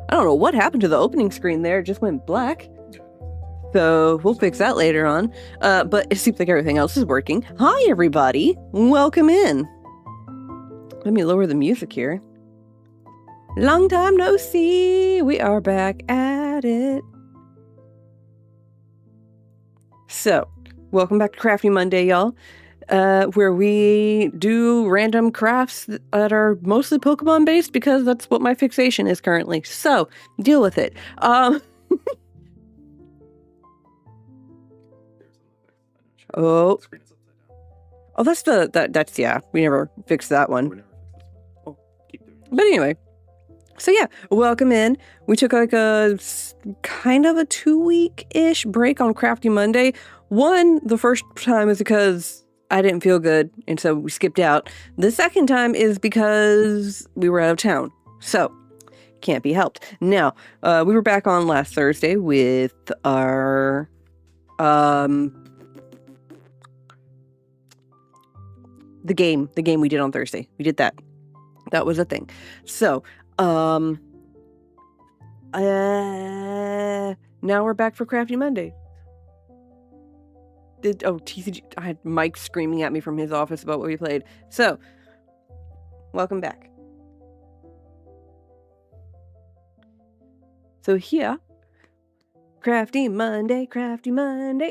I don't know what happened to the opening screen there. It just went black. So we'll fix that later on. But it seems like everything else is working. Hi, everybody. Welcome in. Let me lower the music here. Long time no see. We are back at it. So, welcome back to Crafty Monday, y'all. Where we do random crafts that are mostly Pokemon based because that's what my fixation is currently. So, deal with it. Oh, that's yeah. We never fixed that one. But anyway, so yeah, welcome in. We took like a kind of a 2-week-ish break on Crafty Monday. The first time is because I didn't feel good, and so we skipped out. The second time is because we were out of town, so can't be helped. Now, we were back on last Thursday with our the game we did on Thursday. We did that. That was a thing. So, now we're back for Crafty Monday. TCG, I had Mike screaming at me from his office about what we played. So, welcome back. So here, Crafty Monday.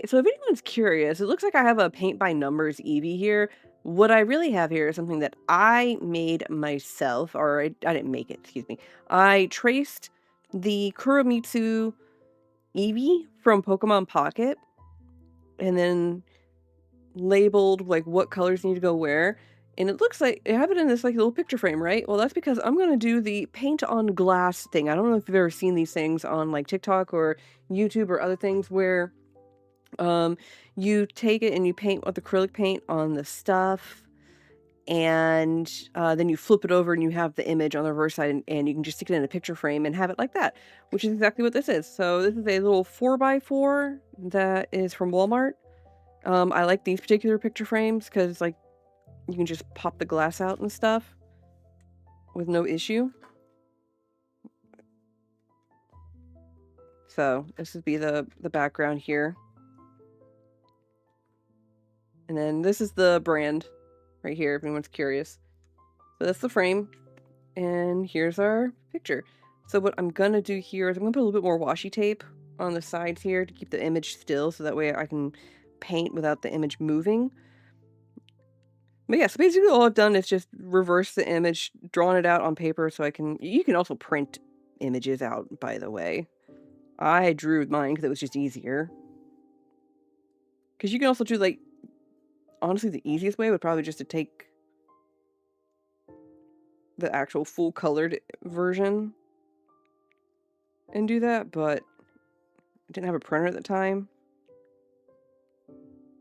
So if anyone's curious, it looks like I have a paint by numbers Eevee here. What I really have here is something that I made myself, or I didn't make it, excuse me. I traced the Kuromitsu Eevee from Pokemon Pocket and then labeled like what colors need to go where. And it looks like I have it in this like little picture frame, right? Well, that's because I'm going to do the paint on glass thing. I don't know if you've ever seen these things on like TikTok or YouTube or other things where you take it and you paint with acrylic paint on the stuff, and then you flip it over and you have the image on the reverse side, and you can just stick it in a picture frame and have it like that, which is exactly what this is. So this is a little 4x4 that is from Walmart. I like these particular picture frames because like you can just pop the glass out and stuff with no issue. So this would be the background here. And then this is the brand right here, if anyone's curious. So that's the frame. And here's our picture. So what I'm going to do here is I'm going to put a little bit more washi tape on the sides here to keep the image still, so that way I can paint without the image moving. But yeah, so basically all I've done is just reverse the image, drawn it out on paper so you can also print images out, by the way. I drew mine because it was just easier. Because you can also do like, honestly, the easiest way would probably just to take the actual full colored version and do that, but I didn't have a printer at the time.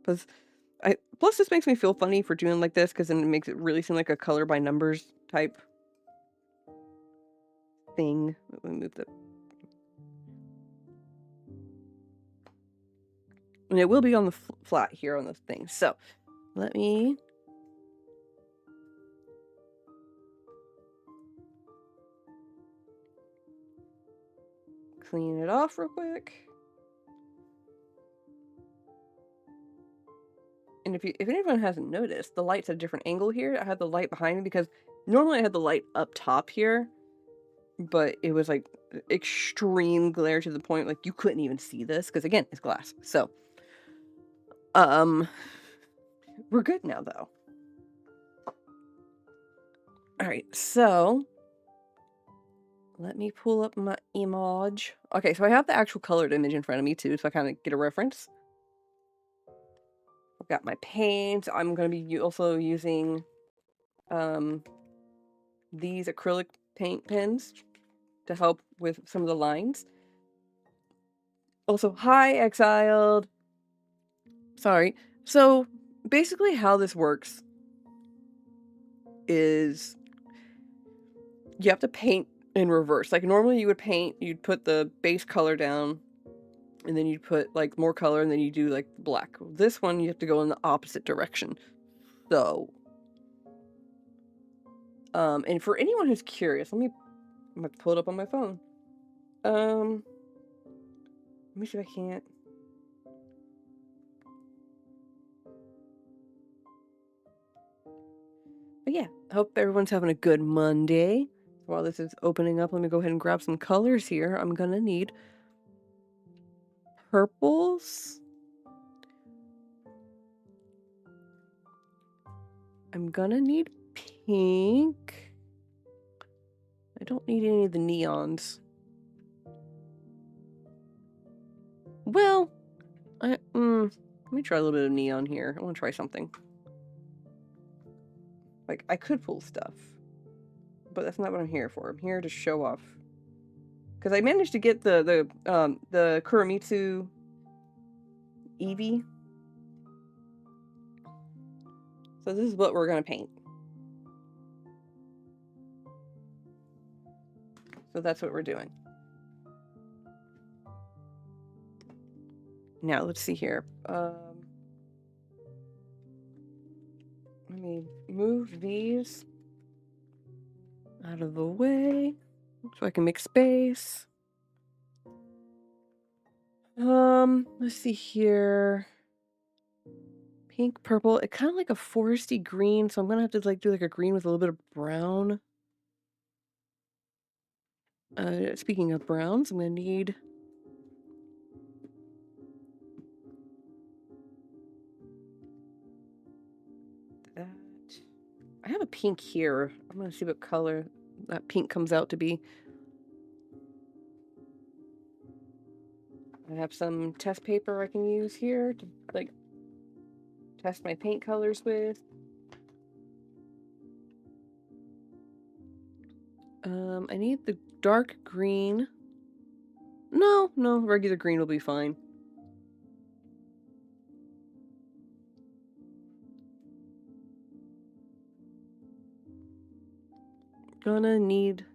Plus this makes me feel funny for doing like this, because then it makes it really seem like a color by numbers type thing. Let me move the... And it will be on the flat here on this thing. So let me... clean it off real quick. And if anyone hasn't noticed, the light's at a different angle here. I had the light behind me because normally I had the light up top here, but it was like extreme glare to the point like you couldn't even see this because again, it's glass. So we're good now though. All right, so let me pull up my image. Okay, so I have the actual colored image in front of me too, so I kind of get a reference. I've got my paint. I'm going to be also using these acrylic paint pens to help with some of the lines. Also, hi, Exiled. Sorry. So, basically how this works is you have to paint in reverse. Like, normally you would paint, you'd put the base color down, and then you'd put, like, more color, and then you do, like, black. This one, you have to go in the opposite direction. So, and for anyone who's curious, I'm gonna pull it up on my phone. Let me see if I can't. But yeah, I hope everyone's having a good Monday. While this is opening up, let me go ahead and grab some colors here. I'm gonna need purples. I'm gonna need pink. I don't need any of the neons. Well, let me try a little bit of neon here. I want to try something. Like, I could pull stuff, but that's not what I'm here for. I'm here to show off. Because I managed to get the Kuramitsu Eevee. So this is what we're gonna paint. So that's what we're doing. Now let's see here. Let me move these out of the way so I can make space. Let's see here. Pink, purple. It's kind of like a foresty green, so I'm gonna have to like do like a green with a little bit of brown. Speaking of browns, I'm gonna need that. I have a pink here. I'm gonna see what color that pink comes out to be. I have some test paper I can use here to like test my paint colors with. I need the dark green. No, regular green will be fine. Gonna need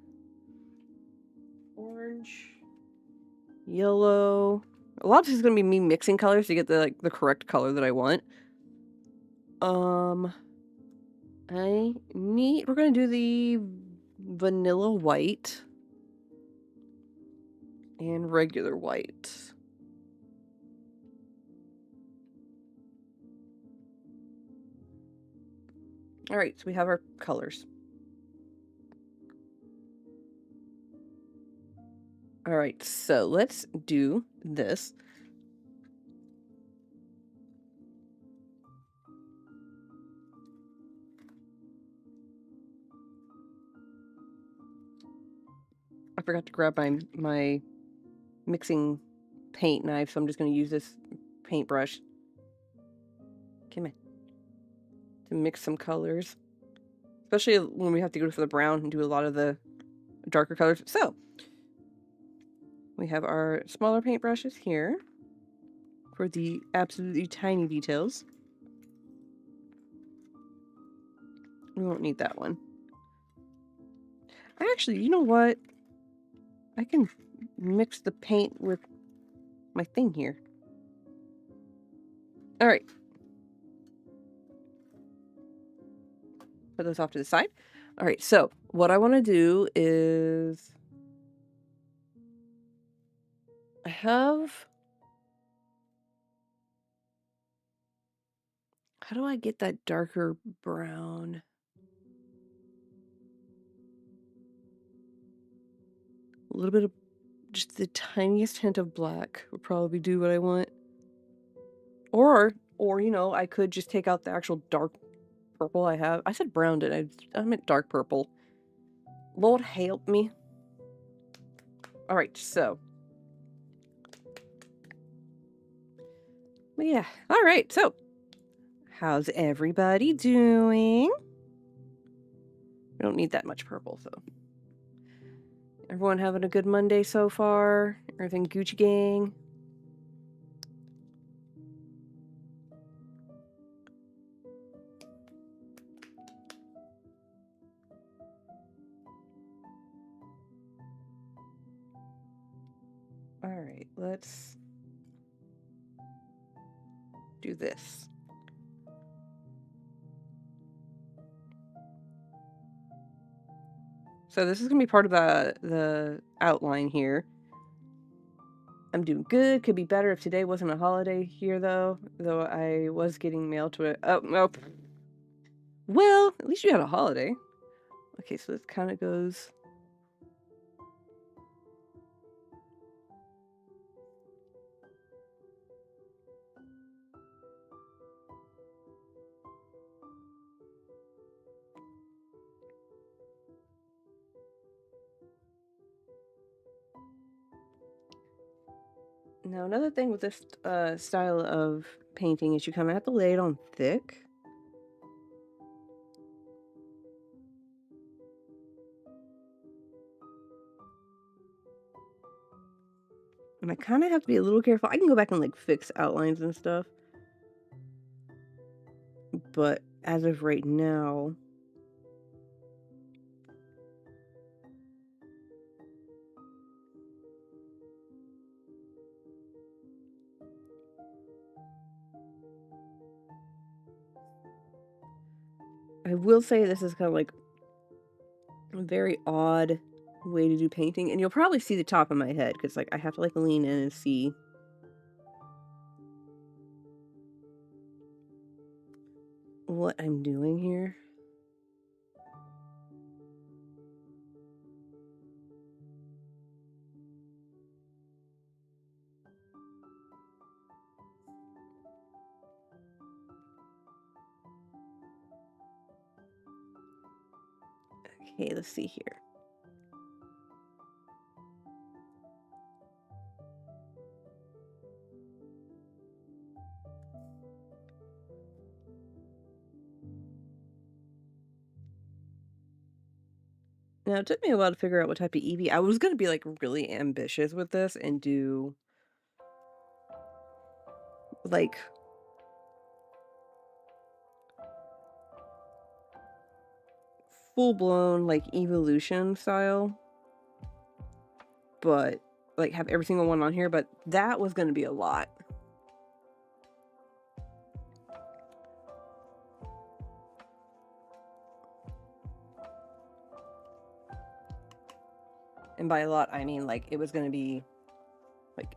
orange, yellow. A lot of this is gonna be me mixing colors to get the correct color that I want. We're gonna do the vanilla white and regular white. All right, so we have our colors. All right, so let's do this. I forgot to grab my mixing paint knife, so I'm just going to use this paintbrush. Come on. To mix some colors. Especially when we have to go for the brown and do a lot of the darker colors. So, we have our smaller paintbrushes here for the absolutely tiny details. We won't need that one. Actually, you know what? I can mix the paint with my thing here. All right. Put those off to the side. All right, so what I want to do is I have... How do I get that darker brown? A little bit of just the tiniest hint of black would probably do what I want. Or you know, I could just take out the actual dark purple I have. I said brown, did I meant dark purple. Lord help me. All right, so. Yeah, all right, so. How's everybody doing? We don't need that much purple, so. Everyone having a good Monday so far? Everything Gucci gang? All right, let's do this. So this is gonna be part of the outline here. I'm doing good. Could be better if today wasn't a holiday here, though. Though I was getting mail to it. Oh, no. Well, at least you had a holiday. Okay, so this kind of goes... Now, another thing with this style of painting is you kind of have to lay it on thick. And I kind of have to be a little careful. I can go back and like fix outlines and stuff. But as of right now, I will say this is kind of like a very odd way to do painting. And you'll probably see the top of my head because like I have to like lean in and see what I'm doing here. Okay, let's see here. Now, it took me a while to figure out what type of Eevee. I was going to be like really ambitious with this and do like full-blown like evolution style, but like have every single one on here, but that was going to be a lot. And by a lot, I mean like it was going to be like,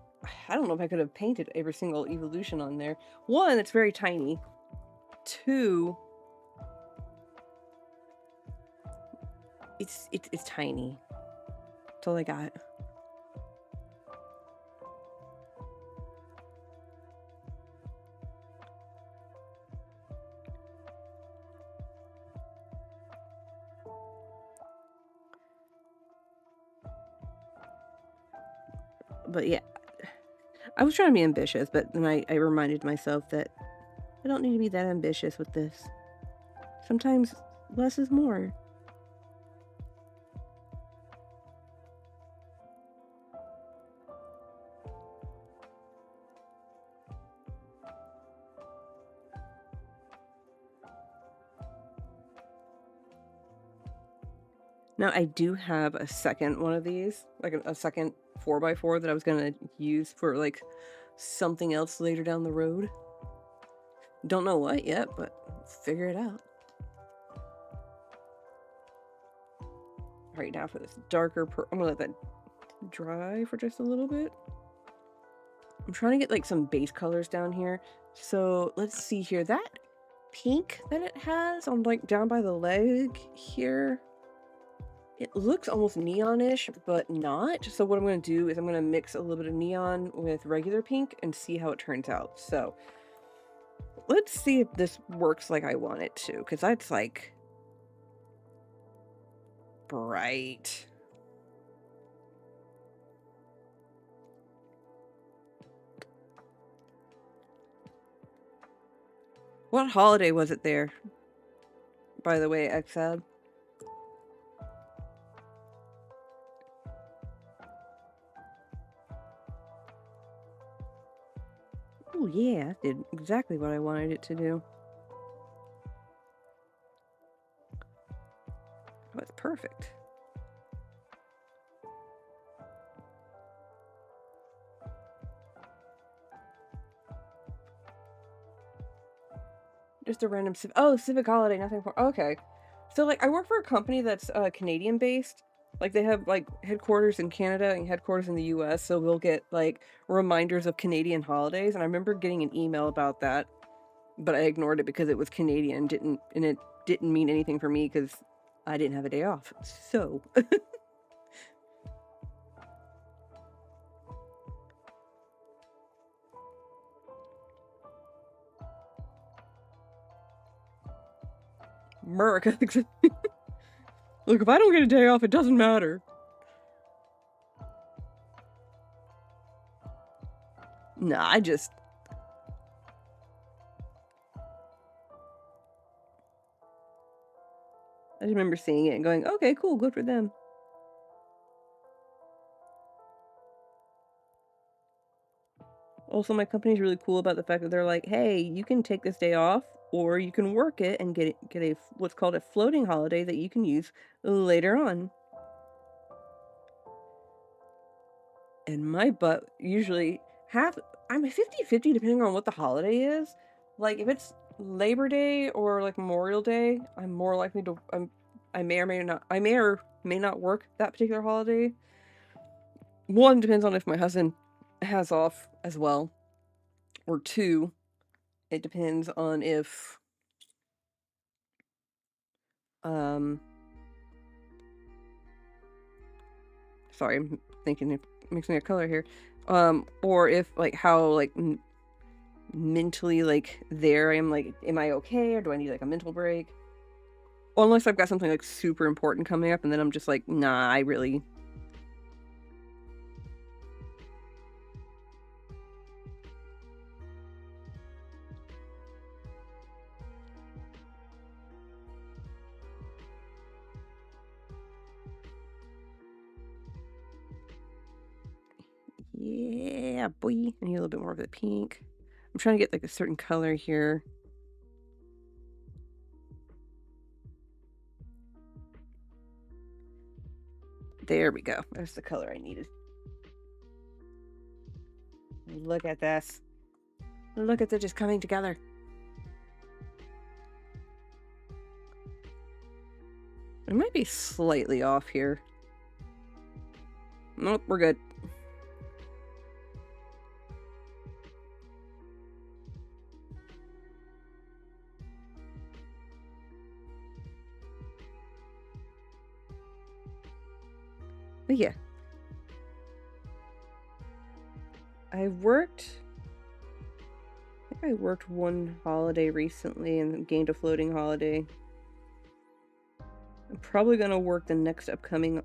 I don't know if I could have painted every single evolution on there. One, it's very tiny. Two, it's tiny. That's all I got. But yeah, I was trying to be ambitious, but then I reminded myself that I don't need to be that ambitious with this. Sometimes less is more. Now, I do have a second one of these, like a second 4x4 that I was going to use for like something else later down the road. Don't know what yet, but figure it out. Right now for this darker I'm going to let that dry for just a little bit. I'm trying to get like some base colors down here. So let's see here. That pink that it has on like down by the leg here, it looks almost neonish, but not. So what I'm going to do is I'm going to mix a little bit of neon with regular pink and see how it turns out. So let's see if this works like I want it to, because that's like bright. What holiday was it there, by the way, Exad? Oh yeah, that did exactly what I wanted it to do. Oh, it's perfect. Just a random civic holiday, nothing for... Okay. So, like, I work for a company that's Canadian-based, Like, they have, like, headquarters in Canada and headquarters in the US, so we'll get, like, reminders of Canadian holidays, and I remember getting an email about that, but I ignored it because it was Canadian, and it didn't mean anything for me because I didn't have a day off, so America. Look, if I don't get a day off, it doesn't matter. Nah, I just remember seeing it and going, "Okay, cool, good for them." Also, my company's really cool about the fact that they're like, "Hey, you can take this day off, or you can work it and get a what's called a floating holiday that you can use later on." And my butt usually half I'm a 50-50 depending on what the holiday is. Like, if it's Labor Day or, like, Memorial Day, I'm more likely to I may or may not work that particular holiday. One, depends on if my husband has off as well, or two, it depends on if, um sorry, I'm thinking of mixing a color here, or if, like, how, like, mentally, like, there I am, like, am I okay, or do I need, like, a mental break? Well, unless I've got something, like, super important coming up, and then I'm just like, "Nah, I really." Yeah, boy. I need a little bit more of the pink. I'm trying to get, like, a certain color here. There we go. That's the color I needed. Look at this. Look at it just coming together. I might be slightly off here. Nope, we're good. But yeah. I think I worked one holiday recently and gained a floating holiday. I'm probably going to work the next upcoming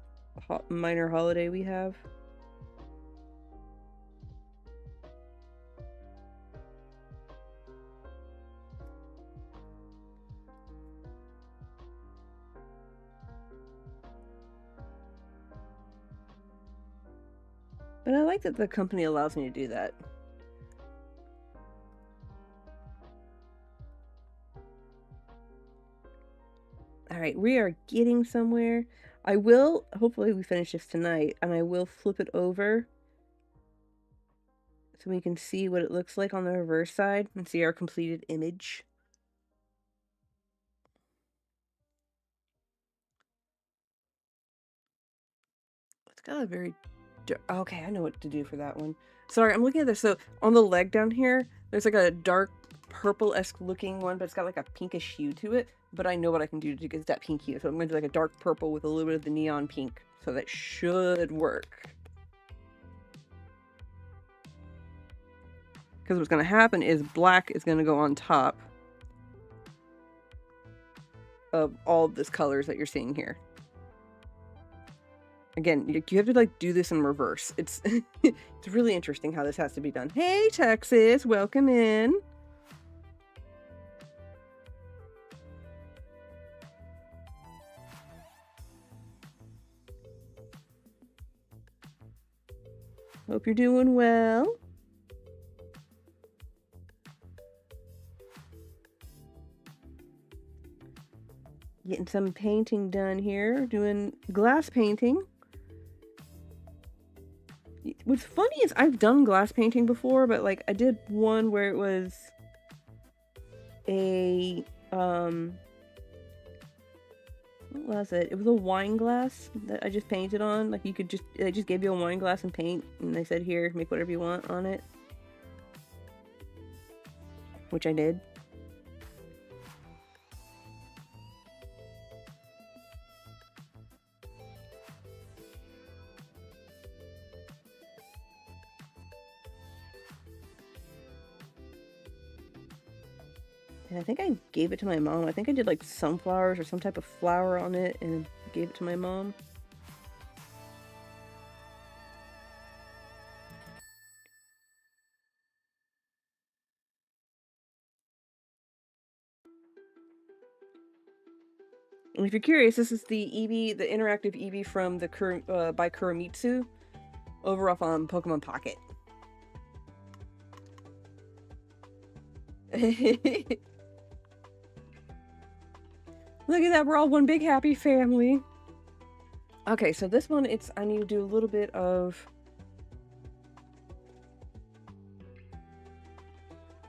minor holiday we have. But I like that the company allows me to do that. All right, we are getting somewhere. I will, hopefully we finish this tonight, and I will flip it over so we can see what it looks like on the reverse side and see our completed image. It's got a very okay, I know what to do for that one. Sorry, I'm looking at this. So on the leg down here, there's like a dark purple-esque looking one, but it's got like a pinkish hue to it. But I know what I can do to get that pink hue. So I'm going to do like a dark purple with a little bit of the neon pink. So that should work. Because what's going to happen is black is going to go on top of all of this colors that you're seeing here. Again, you have to like do this in reverse. It's it's really interesting how this has to be done. Hey, Texas, welcome in. Hope you're doing well. Getting some painting done here, doing glass painting. What's funny is I've done glass painting before, but like I did one where it was a What was it? It was a wine glass that I just painted on. Like, you could just, they just gave you a wine glass and paint, and they said, here, make whatever you want on it. Which I did. And I think I gave it to my mom. I think I did like sunflowers or some type of flower on it and gave it to my mom. And if you're curious, this is the Eevee, the interactive Eevee from the by Kuramitsu over off on Pokemon Pocket. Look at that, we're all one big happy family. Okay, so this one, I need to do a little bit of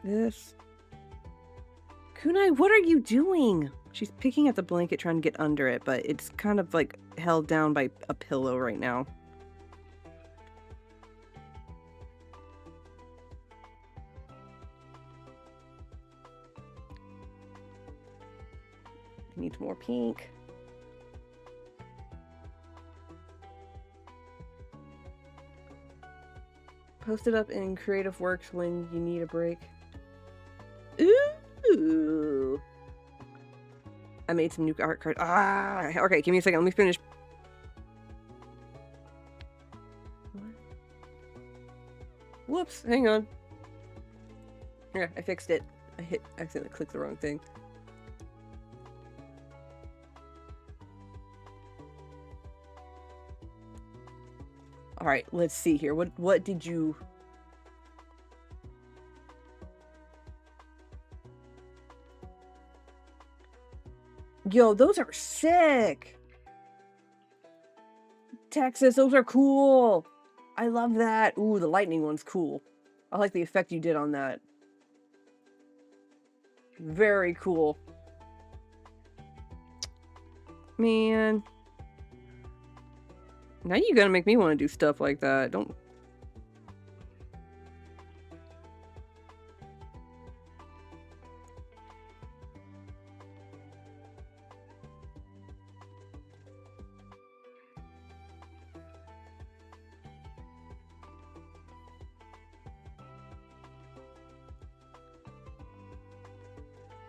this. Kunai, what are you doing? She's picking at the blanket trying to get under it, but it's kind of like held down by a pillow right now. Needs more pink. Post it up in Creative Works when you need a break. Ooh! I made some new art cards. Ah! Okay, give me a second. Let me finish. Whoops! Hang on. Yeah, I fixed it. I accidentally clicked the wrong thing. All right, let's see here. What did you? Yo, those are sick. Texas, those are cool. I love that. Ooh, the lightning one's cool. I like the effect you did on that. Very cool. Man. Now you're gonna make me want to do stuff like that. Don't.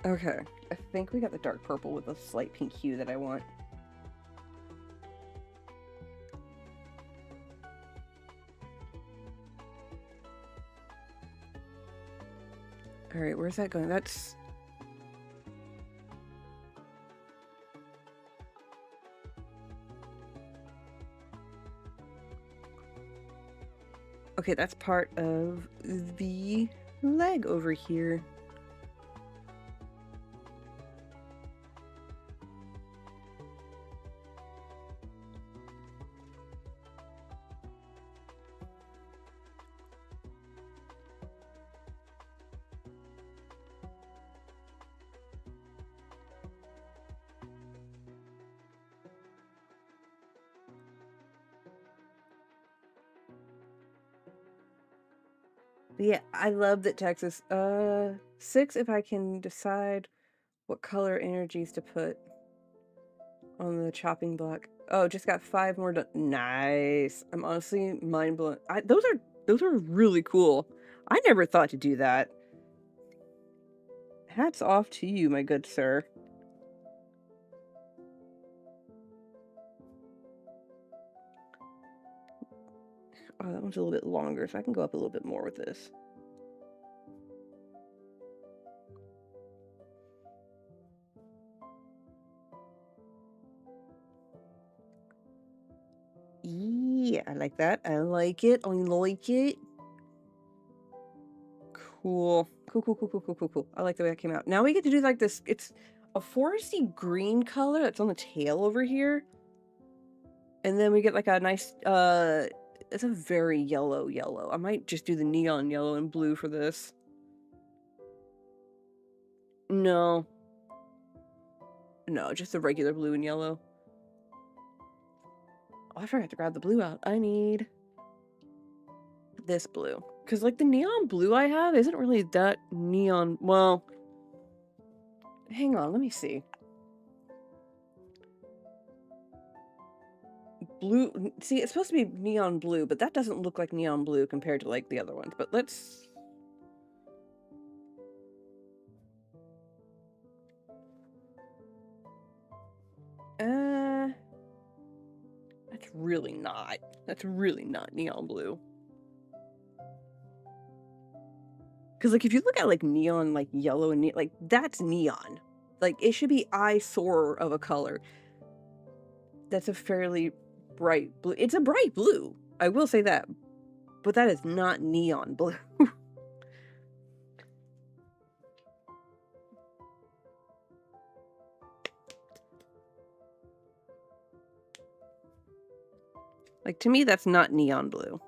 Okay, I think we got the dark purple with a slight pink hue that I want. Alright, where's that going? That's... Okay, that's part of the leg over here. Yeah, I love that Texas. 6 if I can decide what color energies to put on the chopping block. Oh, just got 5 more done. Nice. I'm honestly mind blown. Those are really cool. I never thought to do that. Hats off to you, my good sir. Oh, that one's a little bit longer, so I can go up a little bit more with this. Yeah, I like that. I like it. I like it. Cool. Cool. I like the way that came out. Now we get to do like this. It's a foresty green color that's on the tail over here. And then we get like a nice, it's a very yellow. I might just do the neon yellow and blue for this. No, just the regular blue and yellow. Oh, I forgot to grab the blue out. I need this blue. Because, like, the neon blue I have isn't really that neon. Well, hang on. Let me see. Blue. See, it's supposed to be neon blue, but that doesn't look like neon blue compared to, like, the other ones. But let's... That's really not. That's really not neon blue. Because, like, if you look at, like, neon, like, yellow and like, that's neon. Like, it should be eyesore of a color. That's a fairly bright blue. It's a bright blue. I will say that. But that is not neon blue. Like, to me, that's not neon blue.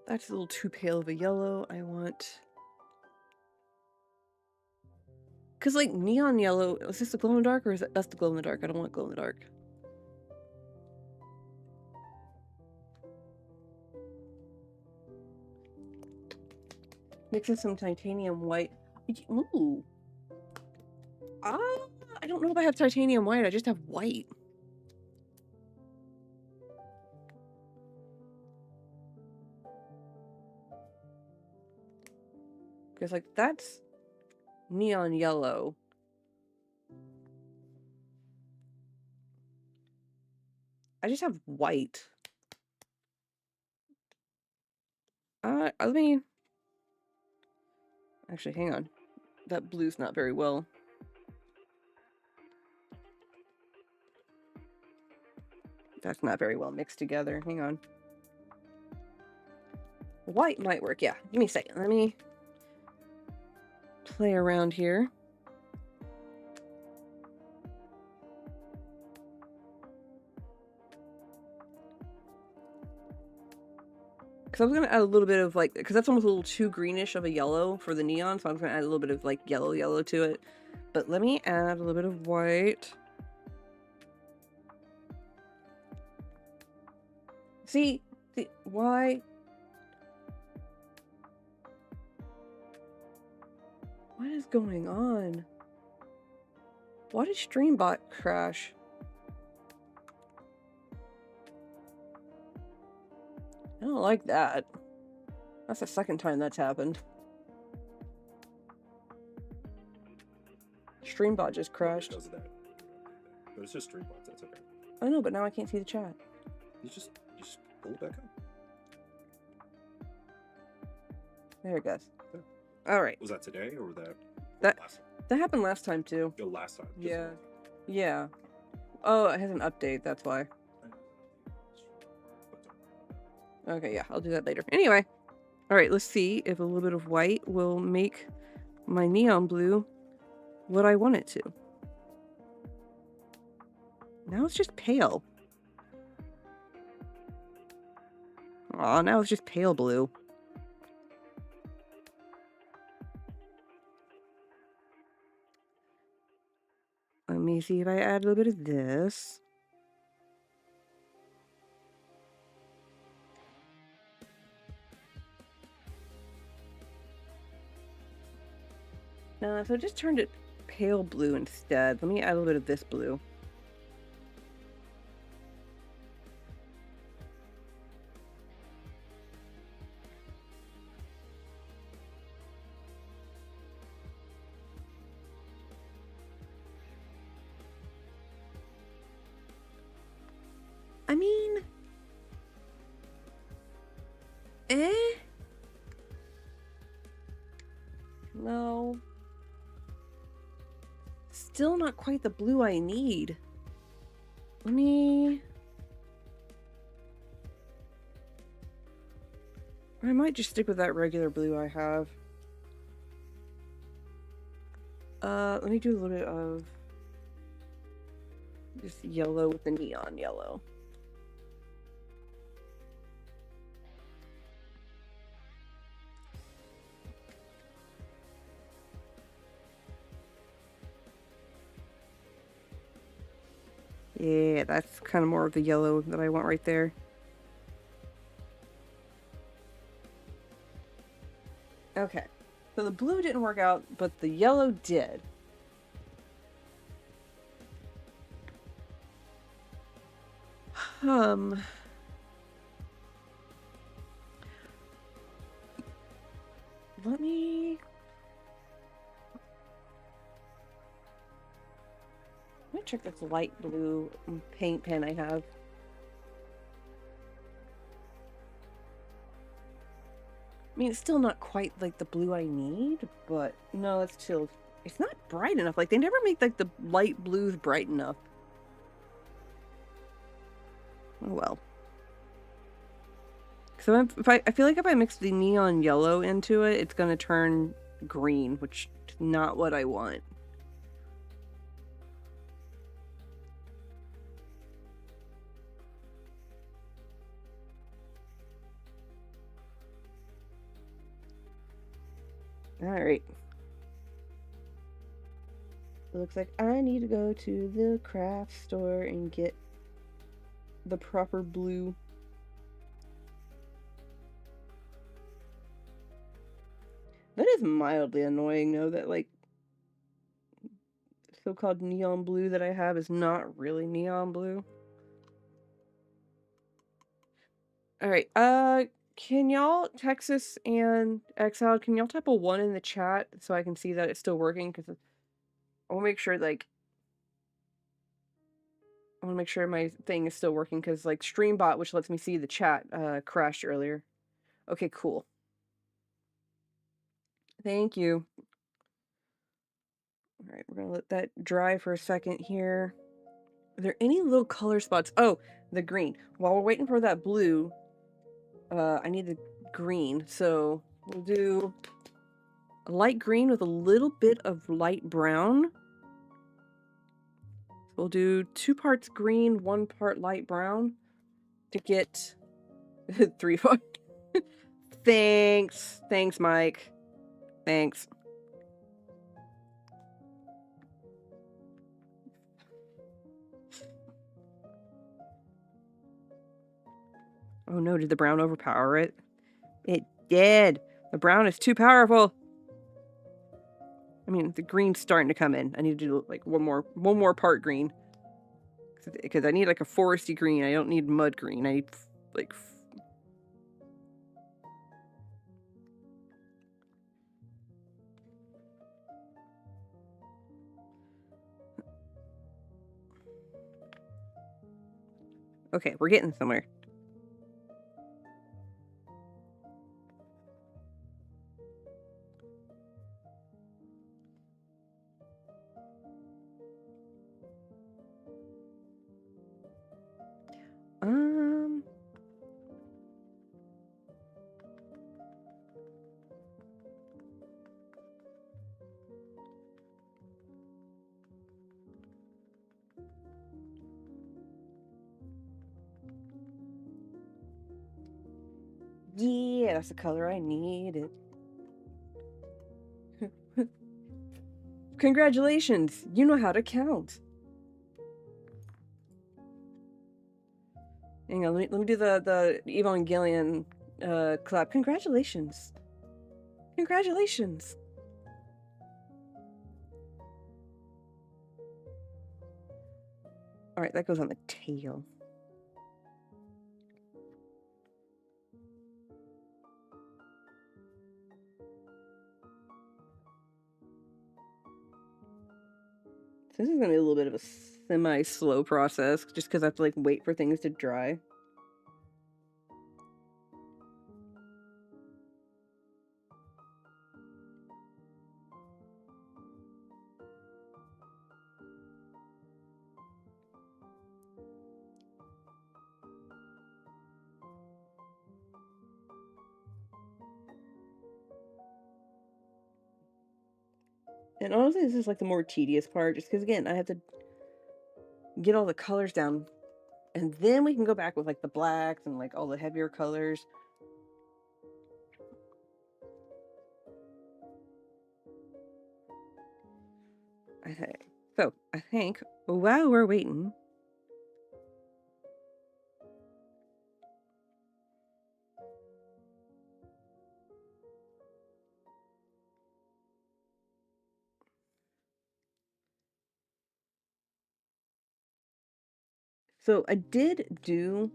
That's a little too pale of a yellow. I want... Because, like, neon yellow... Is this the glow in the dark, or is that's the glow in the dark? I don't want glow in the dark. Mix in some titanium white. Ooh. I don't know if I have titanium white. I just have white. Because, like, that's neon yellow. I just have white. Let me... Actually, hang on. That blue's not very well. That's not very well mixed together. Hang on. White might work. Yeah, give me a second. Let me play around here. Because I was going to add a little bit of, like, because that's almost a little too greenish of a yellow for the neon, so I was going to add a little bit of, like, yellow to it. But let me add a little bit of white. See, why? What is going on? Why did Streambot crash? I don't like that. That's the second time that's happened. Streambot just crashed. Does that. But it's just Streambot, that's okay. I know, but now I can't see the chat. You just pull it back up. There it goes. Yeah. Alright. Was that today or was that last time? That happened last time too. Oh, last time. Yeah. Yeah. Oh, it has an update, that's why. Okay, yeah, I'll do that later. Anyway. Alright, let's see if a little bit of white will make my neon blue what I want it to. Now it's just pale. Aw, now it's just pale blue. Let me see if I add a little bit of this. No, so I just turned it pale blue instead. Let me add a little bit of this blue. I mean... No. Still not quite the blue I need. Let me... I might just stick with that regular blue I have. Let me do a little bit of just yellow with the neon yellow. Yeah, that's kind of more of the yellow that I want right there. Okay. So the blue didn't work out, but the yellow did. Um, let me check this light blue paint pen I have. I mean, it's still not quite like the blue I need, but no, it's still, it's not bright enough. Like, they never make like the light blues bright enough. Oh well. So I feel like if I mix the neon yellow into it, it's gonna turn green, which is not what I want. All right. It looks like I need to go to the craft store and get the proper blue. That is mildly annoying, though, that, like, so-called neon blue that I have is not really neon blue. Alright, can y'all, Texas and Exiled, can y'all type a 1 in the chat so I can see that it's still working? Because I want to make sure, like, I want to make sure my thing is still working, because, like, Streambot, which lets me see the chat, crashed earlier. Okay, cool. Thank you. Alright, we're gonna let that dry for a second here. Are there any little color spots? Oh, the green. While we're waiting for that blue, I need the green, so we'll do a light green with a little bit of light brown. So we'll do 2 parts green, 1 part light brown to get 3 parts. Thanks. Thanks, Mike. Thanks. Oh no, did the brown overpower it? It did. The brown is too powerful. I mean, the green's starting to come in. I need to do like one more part green. Because I need like a foresty green. I don't need mud green. I need like... Okay, we're getting somewhere. Yeah, that's the color I needed. Congratulations, you know how to count. Hang on, let me do the Evangelion clap. Congratulations. Congratulations. Alright, that goes on the tail. So this is gonna be a little bit of a semi-slow process, just because I have to like wait for things to dry. And honestly, this is like the more tedious part, just because again, I have to get all the colors down, and then we can go back with like the blacks and like all the heavier colors. I think. So, I think while we're waiting, So I did do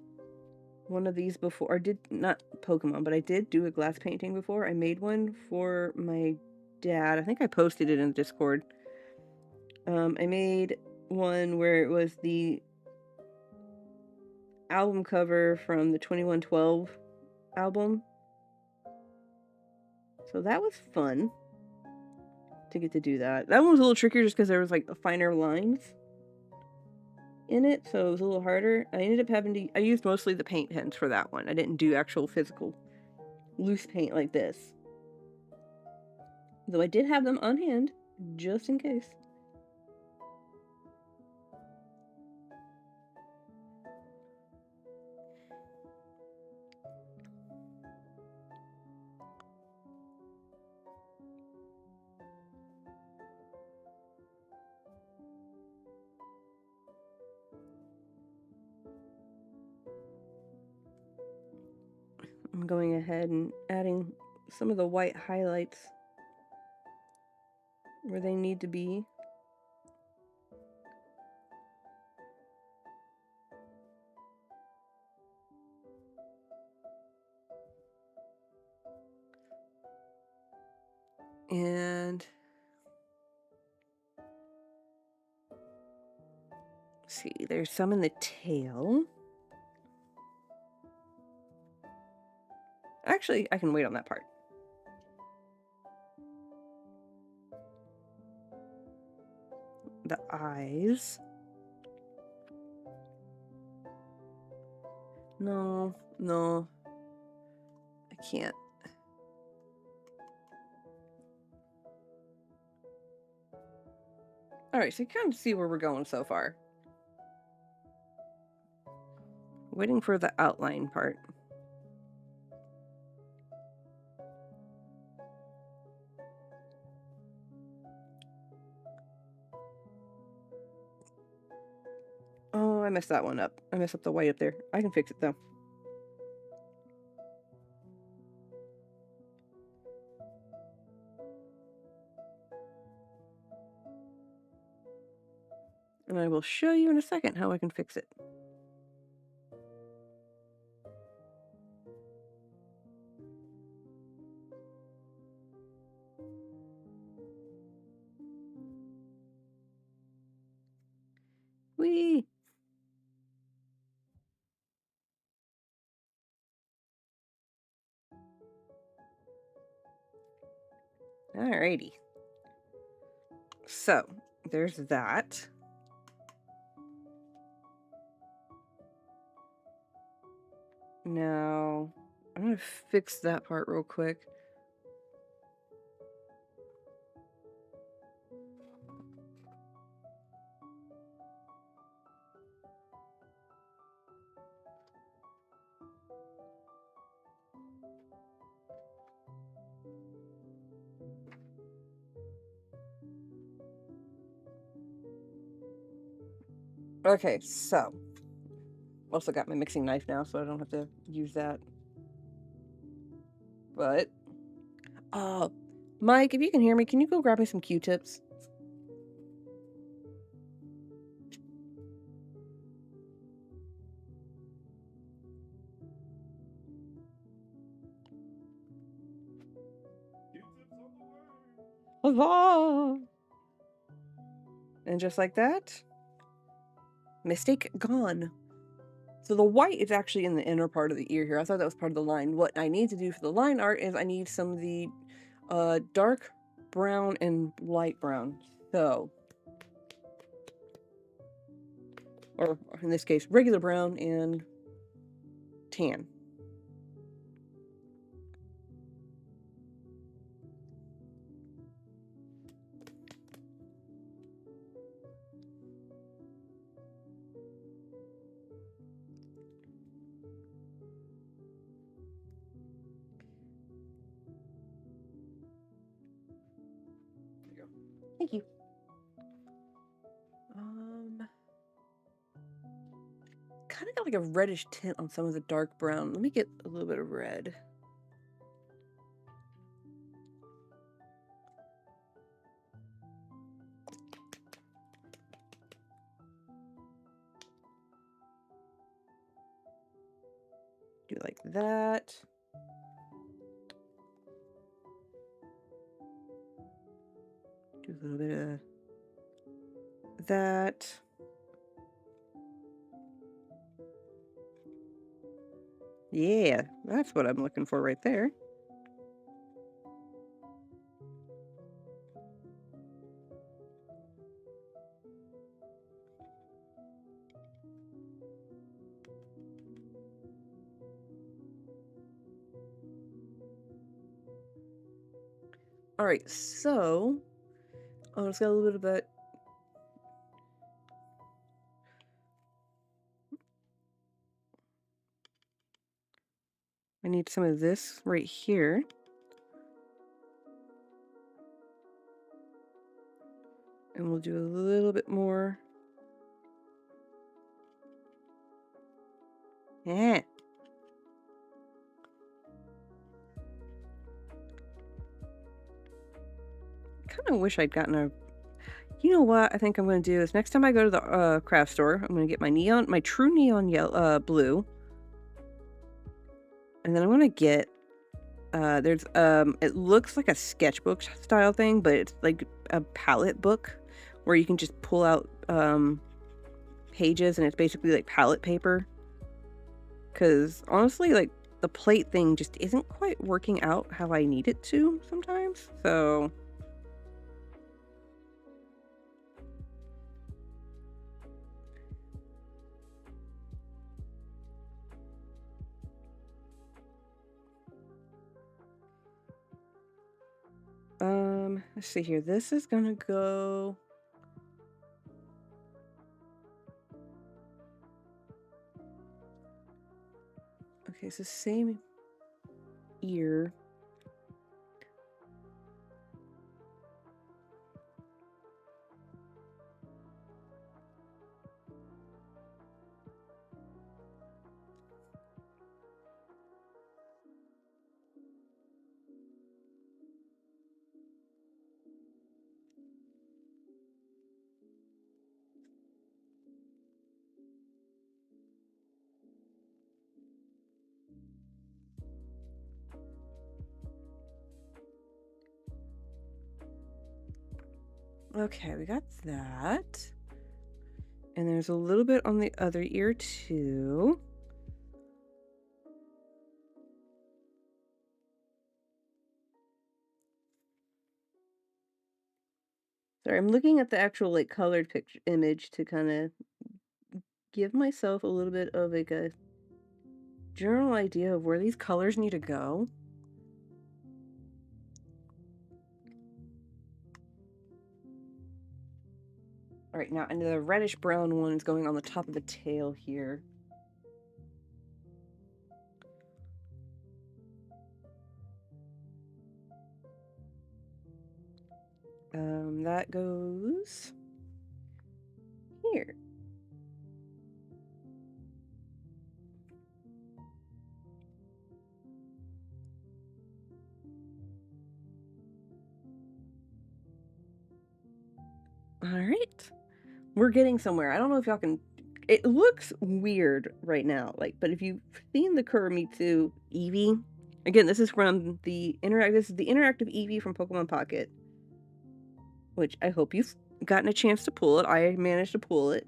one of these before. I did not Pokemon, but I did do a glass painting before. I made one for my dad. I think I posted it in Discord. I made one where it was the album cover from the 2112 album. So that was fun to get to do that. That one was a little trickier just because there was like finer lines in it, so it was a little harder. I ended up having to, I used mostly the paint pens for that one. I didn't do actual physical loose paint like this. Though I did have them on hand, just in case. I'm going ahead and adding some of the white highlights where they need to be. And see, there's some in the tail. Actually, I can wait on that part. The eyes. No, no, I can't. Alright, so you kind of see where we're going so far. Waiting for the outline part. Oh, I messed that one up. I messed up the white up there. I can fix it though. And I will show you in a second how I can fix it. Whee! Alrighty. So, there's that. Now, I'm gonna fix that part real quick. Okay, so also got my mixing knife now, so I don't have to use that. But Mike, if you can hear me, can you go grab me some Q-tips? Huzzah! And just like that, mistake gone. So the white is actually in the inner part of the ear here. I thought that was part of the line. What I need to do for the line art is I need some of the dark brown and light brown. So, or in this case, regular brown and tan. There you go. Thank you. Kind of got like a reddish tint on some of the dark brown. Let me get a little bit of red. Do like that. Do a little bit of that. Yeah, that's what I'm looking for right there. All right, so let's get a little bit of that. I need some of this right here. And we'll do a little bit more. Yeah. Kind of wish I'd gotten a. You know what I think I'm going to do is next time I go to the craft store, I'm going to get my true neon yellow, blue. And then I'm going to get, there's, it looks like a sketchbook style thing, but it's like a palette book where you can just pull out, pages and it's basically like palette paper. Because honestly, like the plate thing just isn't quite working out how I need it to sometimes. So. Let's see here. This is gonna go. Okay, so same ear. Okay, we got that. And there's a little bit on the other ear too. Sorry, I'm looking at the actual like colored picture image to kind of give myself a little bit of like a general idea of where these colors need to go. All right, now and the reddish brown one is going on the top of the tail here. That goes here. All right. We're getting somewhere. I don't know if y'all can. It looks weird right now, like, but if you've seen the Kuramitsu Eevee, again, this is from the This is the interactive Eevee from Pokemon Pocket, which I hope you've gotten a chance to pull it. I managed to pull it.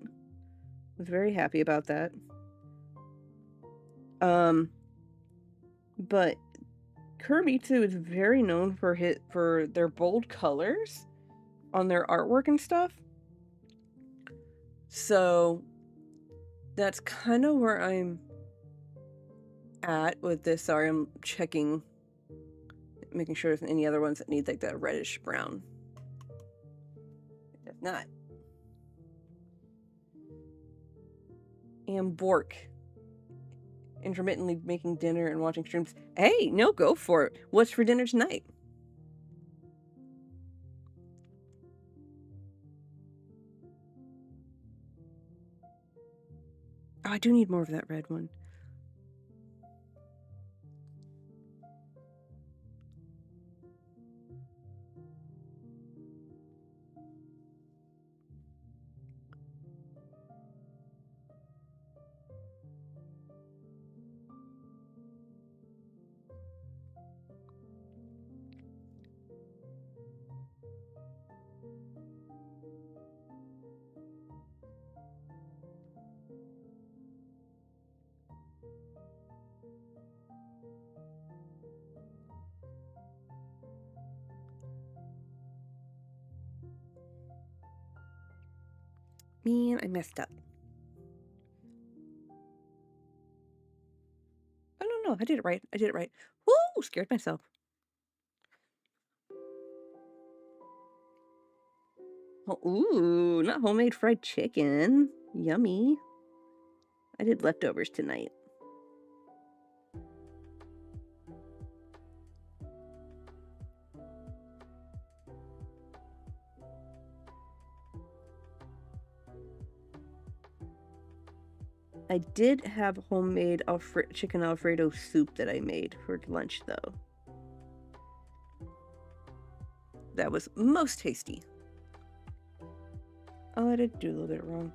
Was very happy about that. But Kuramitsu is very known for their bold colors on their artwork and stuff. So that's kind of where I'm at with this. Sorry, I'm checking, making sure there's any other ones that need like that reddish brown. If not. And Bork. Intermittently making dinner and watching streams. Hey, no, go for it. What's for dinner tonight? Oh, I do need more of that red one. Man, I messed up. Oh, no, I did it right. I did it right. Woo! Scared myself. Oh, ooh, not homemade fried chicken. Yummy. I did leftovers tonight. I did have homemade chicken Alfredo soup that I made for lunch, though. That was most tasty. Oh, I did do a little bit wrong.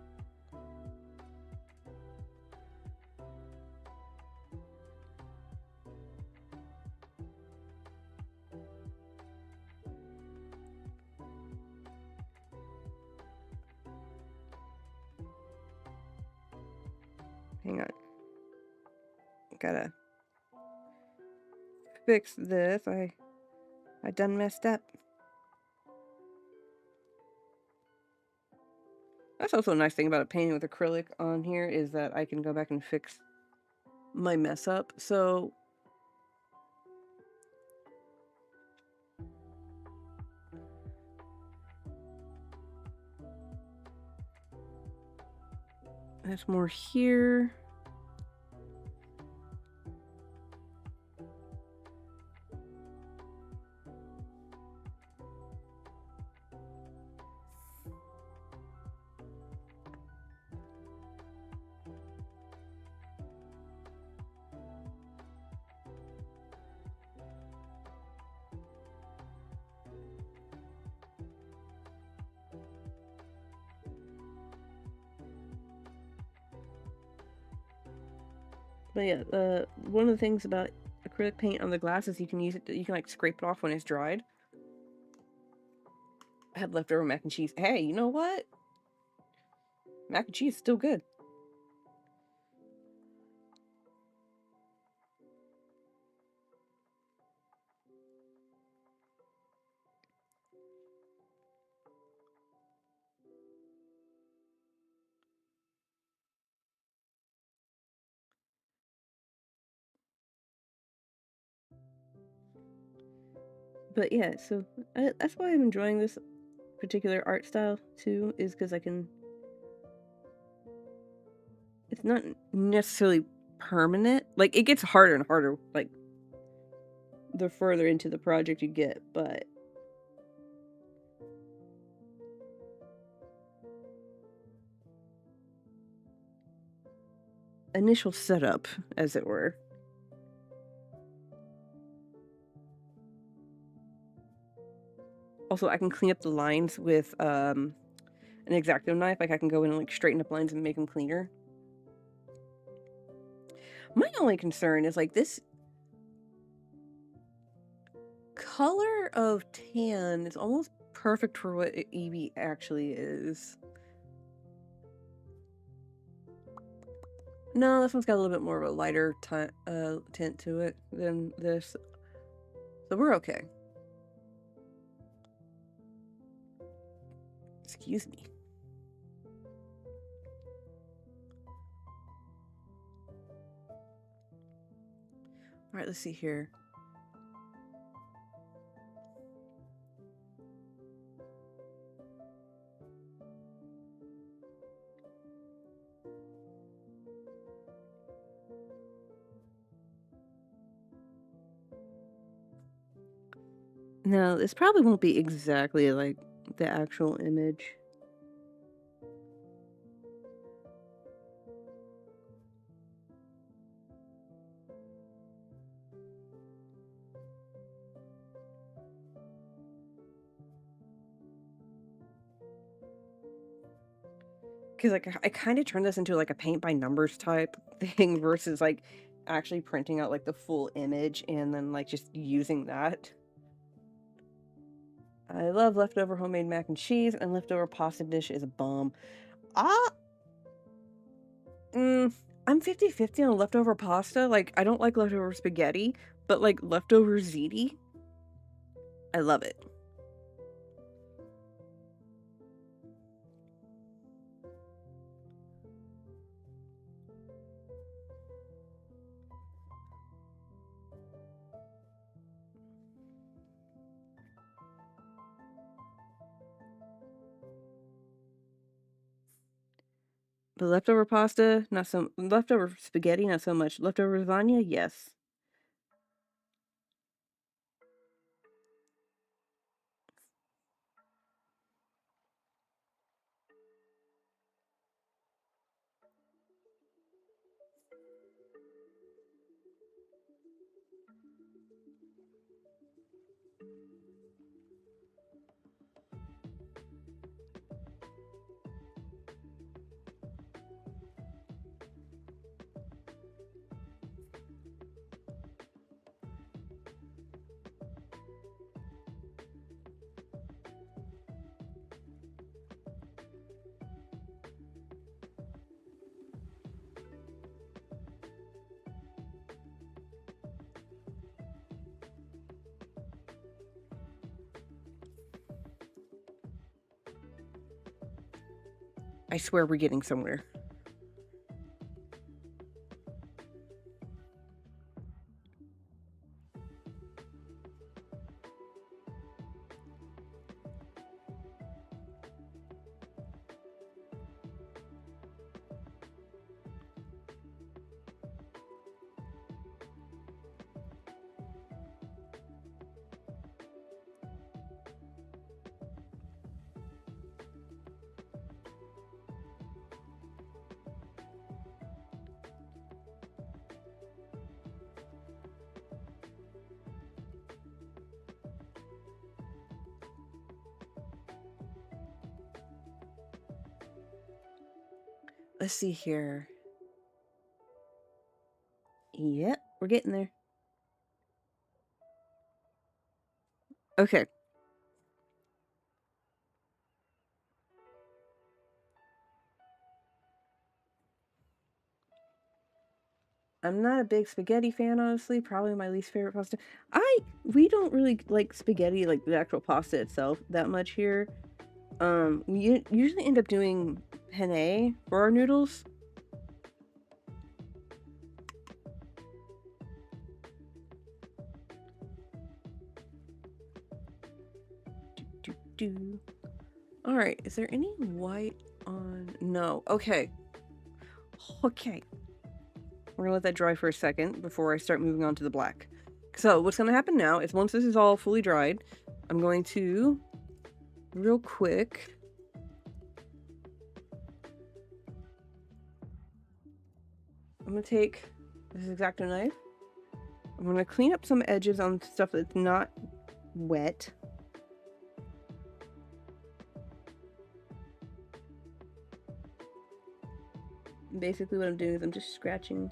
Hang on. Gotta fix this. I done messed up. That's also a nice thing about a painting with acrylic on here is that I can go back and fix my mess up. So there's more here. But yeah, one of the things about acrylic paint on the glass is you can use it. You can like scrape it off when it's dried. I had leftover mac and cheese. Hey, you know what? Mac and cheese is still good. But yeah, so that's why I'm enjoying this particular art style too, is because I can. It's not necessarily permanent. Like it gets harder and harder, like the further into the project you get, but initial setup, as it were. Also, I can clean up the lines with an X-Acto knife. Like I can go in and like straighten up lines and make them cleaner. My only concern is like this color of tan is almost perfect for what Eevee actually is. No, this one's got a little bit more of a lighter tint to it than this. So we're okay. Excuse me. All right, let's see here. No, this probably won't be exactly like the actual image. Because like I kind of turned this into like a paint by numbers type thing versus like actually printing out like the full image and then like just using that. I love leftover homemade mac and cheese, and leftover pasta dish is a bomb. Ah, I'm 50-50 on leftover pasta. Like I don't like leftover spaghetti, but like leftover ziti, I love it. But leftover pasta, not so leftover spaghetti, not so much. Leftover lasagna, yes. I swear we're getting somewhere. Let's see here. Yep, we're getting there. Okay. I'm not a big spaghetti fan, honestly. Probably my least favorite pasta. We don't really like spaghetti, like the actual pasta itself, that much here. We usually end up doing penne for our noodles. Do. All right, is there any white on? No. Okay. Okay. We're gonna let that dry for a second before I start moving on to the black. So what's gonna happen now is once this is all fully dried, I'm going to real quick I'm gonna take this X-Acto knife. I'm gonna clean up some edges on stuff that's not wet. Basically what I'm doing is I'm just scratching.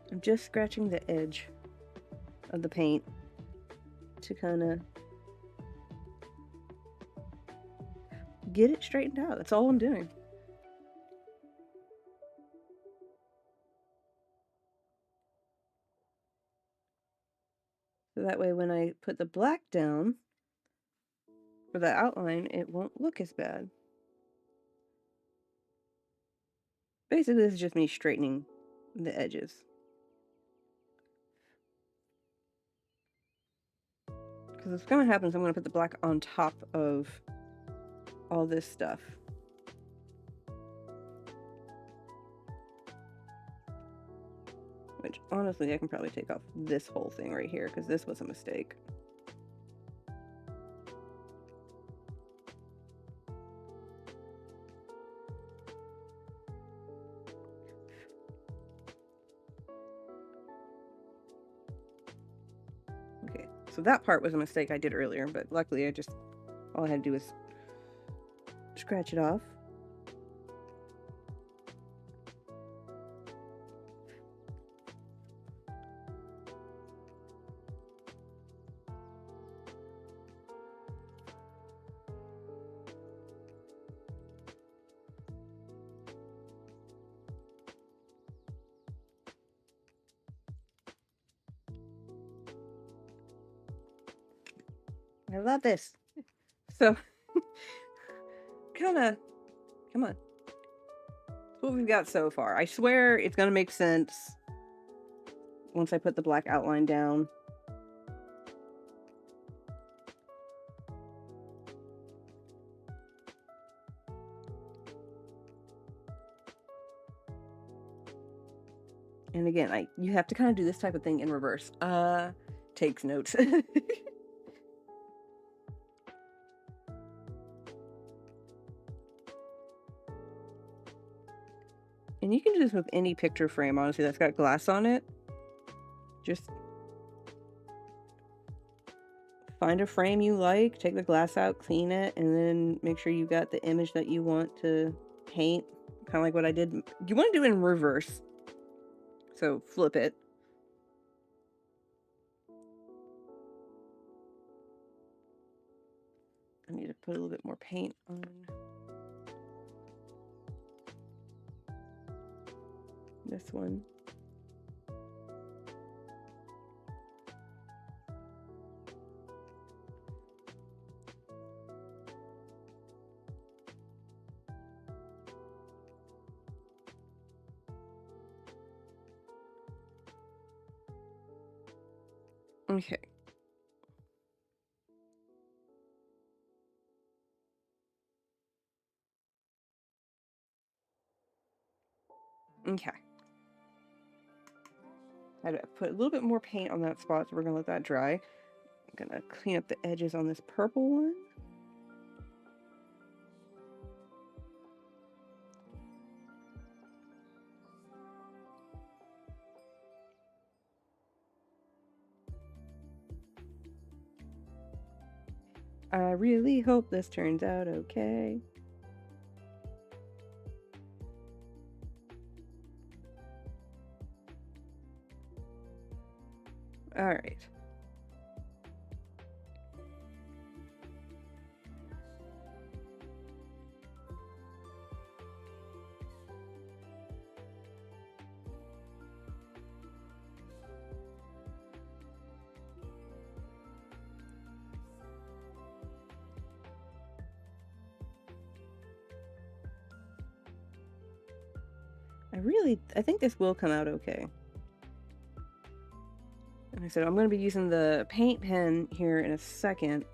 I'm just scratching the edge of the paint to kind of get it straightened out. That's all I'm doing. So that way when I put the black down for the outline, it won't look as bad. Basically, this is just me straightening the edges. Because what's going to happen is I'm going to put the black on top of all this stuff. Which, honestly, I can probably take off this whole thing right here, because this was a mistake. Okay, so that part was a mistake I did earlier, but luckily all I had to do was scratch it off. I love this. So, come on. That's what we've got so far. I swear it's gonna make sense once I put the black outline down. And again, you have to kind of do this type of thing in reverse. Takes notes. And you can do this with any picture frame, honestly, that's got glass on it. Just find a frame you like, take the glass out, clean it, and then make sure you got the image that you want to paint. Kind of like what I did. You want to do it in reverse. So flip it. I need to put a little bit more paint on this one. Okay. Okay. I had to put a little bit more paint on that spot, so we're gonna let that dry. I'm gonna clean up the edges on this purple one. I really hope this turns out okay. All right. I think this will come out okay. And I said, I'm going to be using the paint pen here in a second.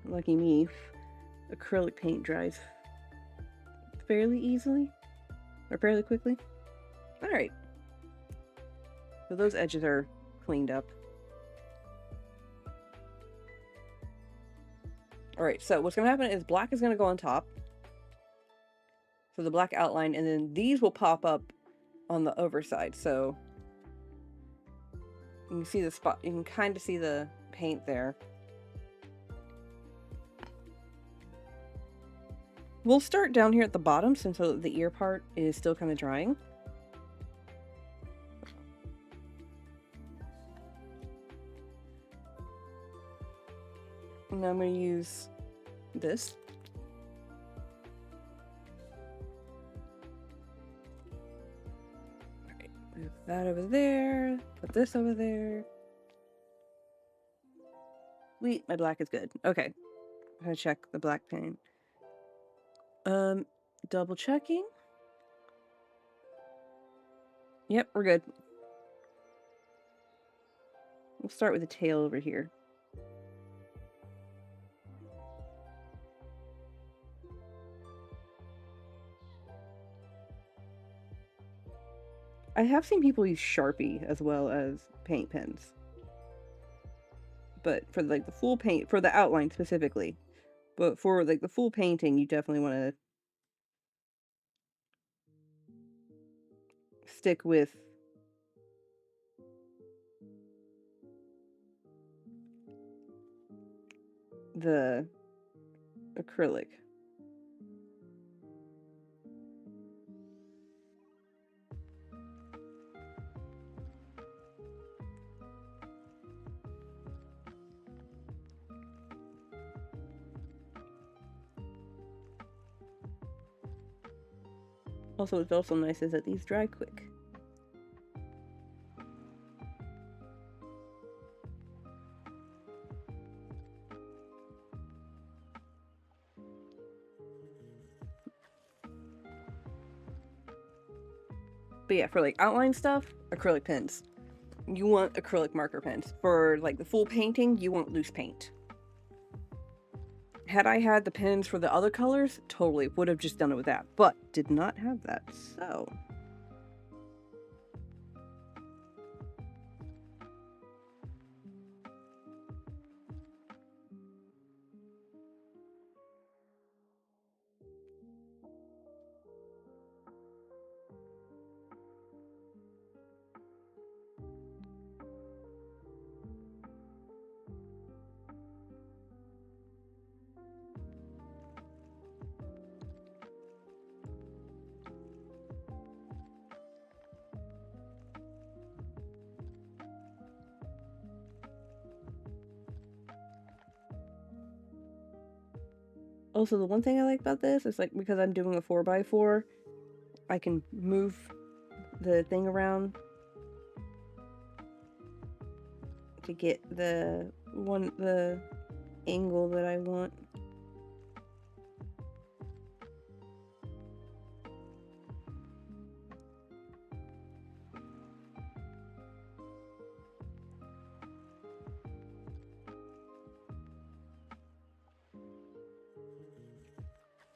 Lucky me, acrylic paint dries fairly easily, or fairly quickly. All right. So those edges are cleaned up. All right, so what's going to happen is black is going to go on top. So the black outline, and then these will pop up on the overside. So you can see the spot, you can kind of see the paint there. We'll start down here at the bottom since the ear part is still kind of drying. And I'm going to use this. Alright, move that over there, put this over there. Sweet, my black is good. Okay, I'm going to check the black paint. Double checking. Yep, we're good. We'll start with the tail over here. I have seen people use Sharpie as well as paint pens. But for like the full paint, for the outline specifically. But for like the full painting, you definitely want to stick with the acrylic. Also, what's also nice is that these dry quick. But yeah, for like outline stuff, acrylic pens. You want acrylic marker pens. For like the full painting, you want loose paint. Had I had the pens for the other colors, totally would have just done it with that, but did not have that, so. Also, the one thing I like about this is like because I'm doing a 4x4, I can move the thing around to get the angle that I want.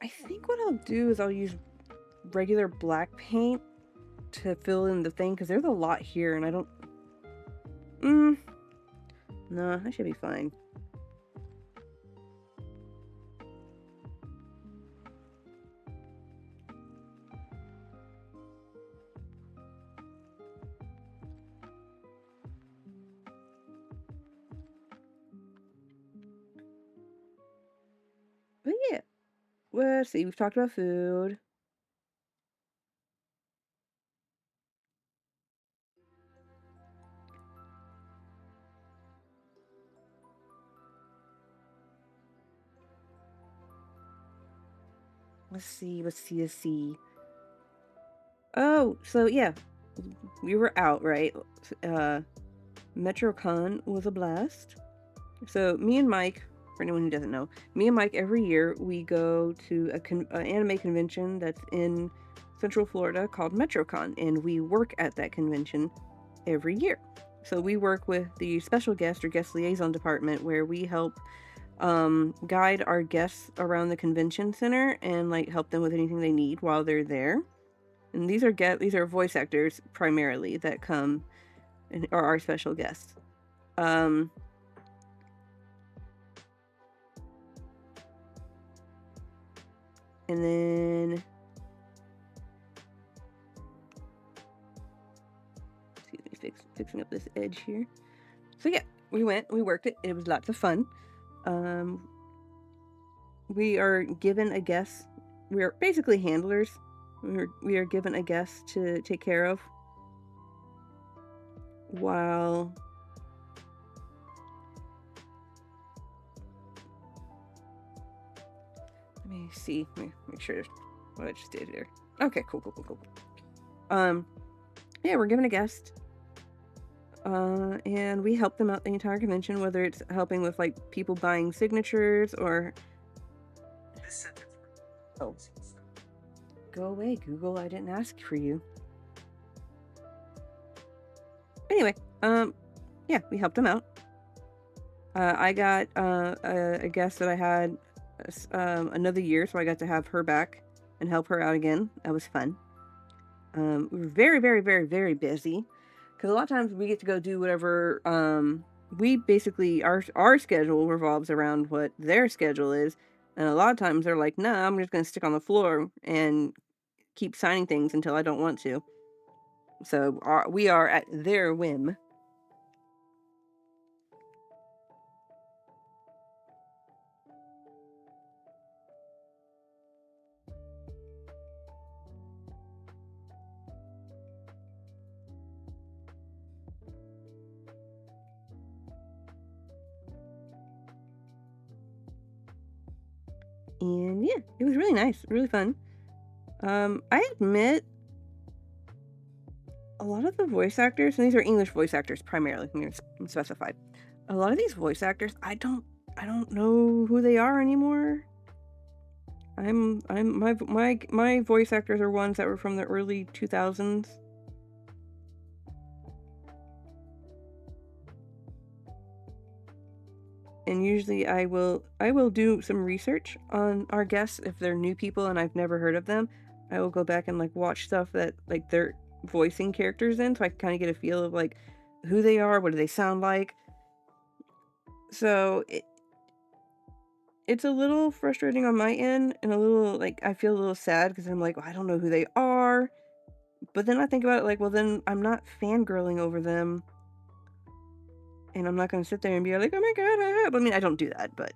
I think what I'll do is I'll use regular black paint to fill in the thing because there's a lot here and I don't. No, I should be fine. But yeah, let's see. We've talked about food. Let's see. Oh, so yeah, we were out, right? MetroCon was a blast. So me and Mike, for anyone who doesn't know, me and Mike every year we go to an anime convention that's in Central Florida called MetroCon, and we work at that convention every year. So we work with the special guest or guest liaison department where we help guide our guests around the convention center and like help them with anything they need while they're there. And these are voice actors primarily that come and are our special guests. And then excuse me, fixing up this edge here. So yeah, we worked it. It was lots of fun. We are given a guest. We are basically handlers. We are given a guest to take care of while let me see. Let me make sure what I just did here. Okay, cool. Yeah, we're given a guest. And we help them out the entire convention, whether it's helping with like people buying signatures or oh. Go away, Google. I didn't ask for you. Anyway, yeah, we helped them out. I got a guest that I had another year, so I got to have her back and help her out again. That was fun. We were very busy because a lot of times we get to go do whatever. We basically our schedule revolves around what their schedule is, and a lot of times they're like, "Nah, I'm just gonna stick on the floor and keep signing things until I don't want to." So we are at their whim. And yeah, it was really nice, really fun. I admit a lot of the voice actors, and these are English voice actors primarily, I'm gonna specify. A lot of these voice actors, I don't know who they are anymore. My voice actors are ones that were from the early 2000s. and usually I will do some research on our guests if they're new people and I've never heard of them. I will go back and like watch stuff that like they're voicing characters in, so I can kind of get a feel of like who they are, what do they sound like. So it's a little frustrating on my end and a little like I feel a little sad because I'm like, well, I don't know who they are. But then I think about it like, well, then I'm not fangirling over them, and I'm not gonna sit there and be like, oh my god, I mean, I don't do that, but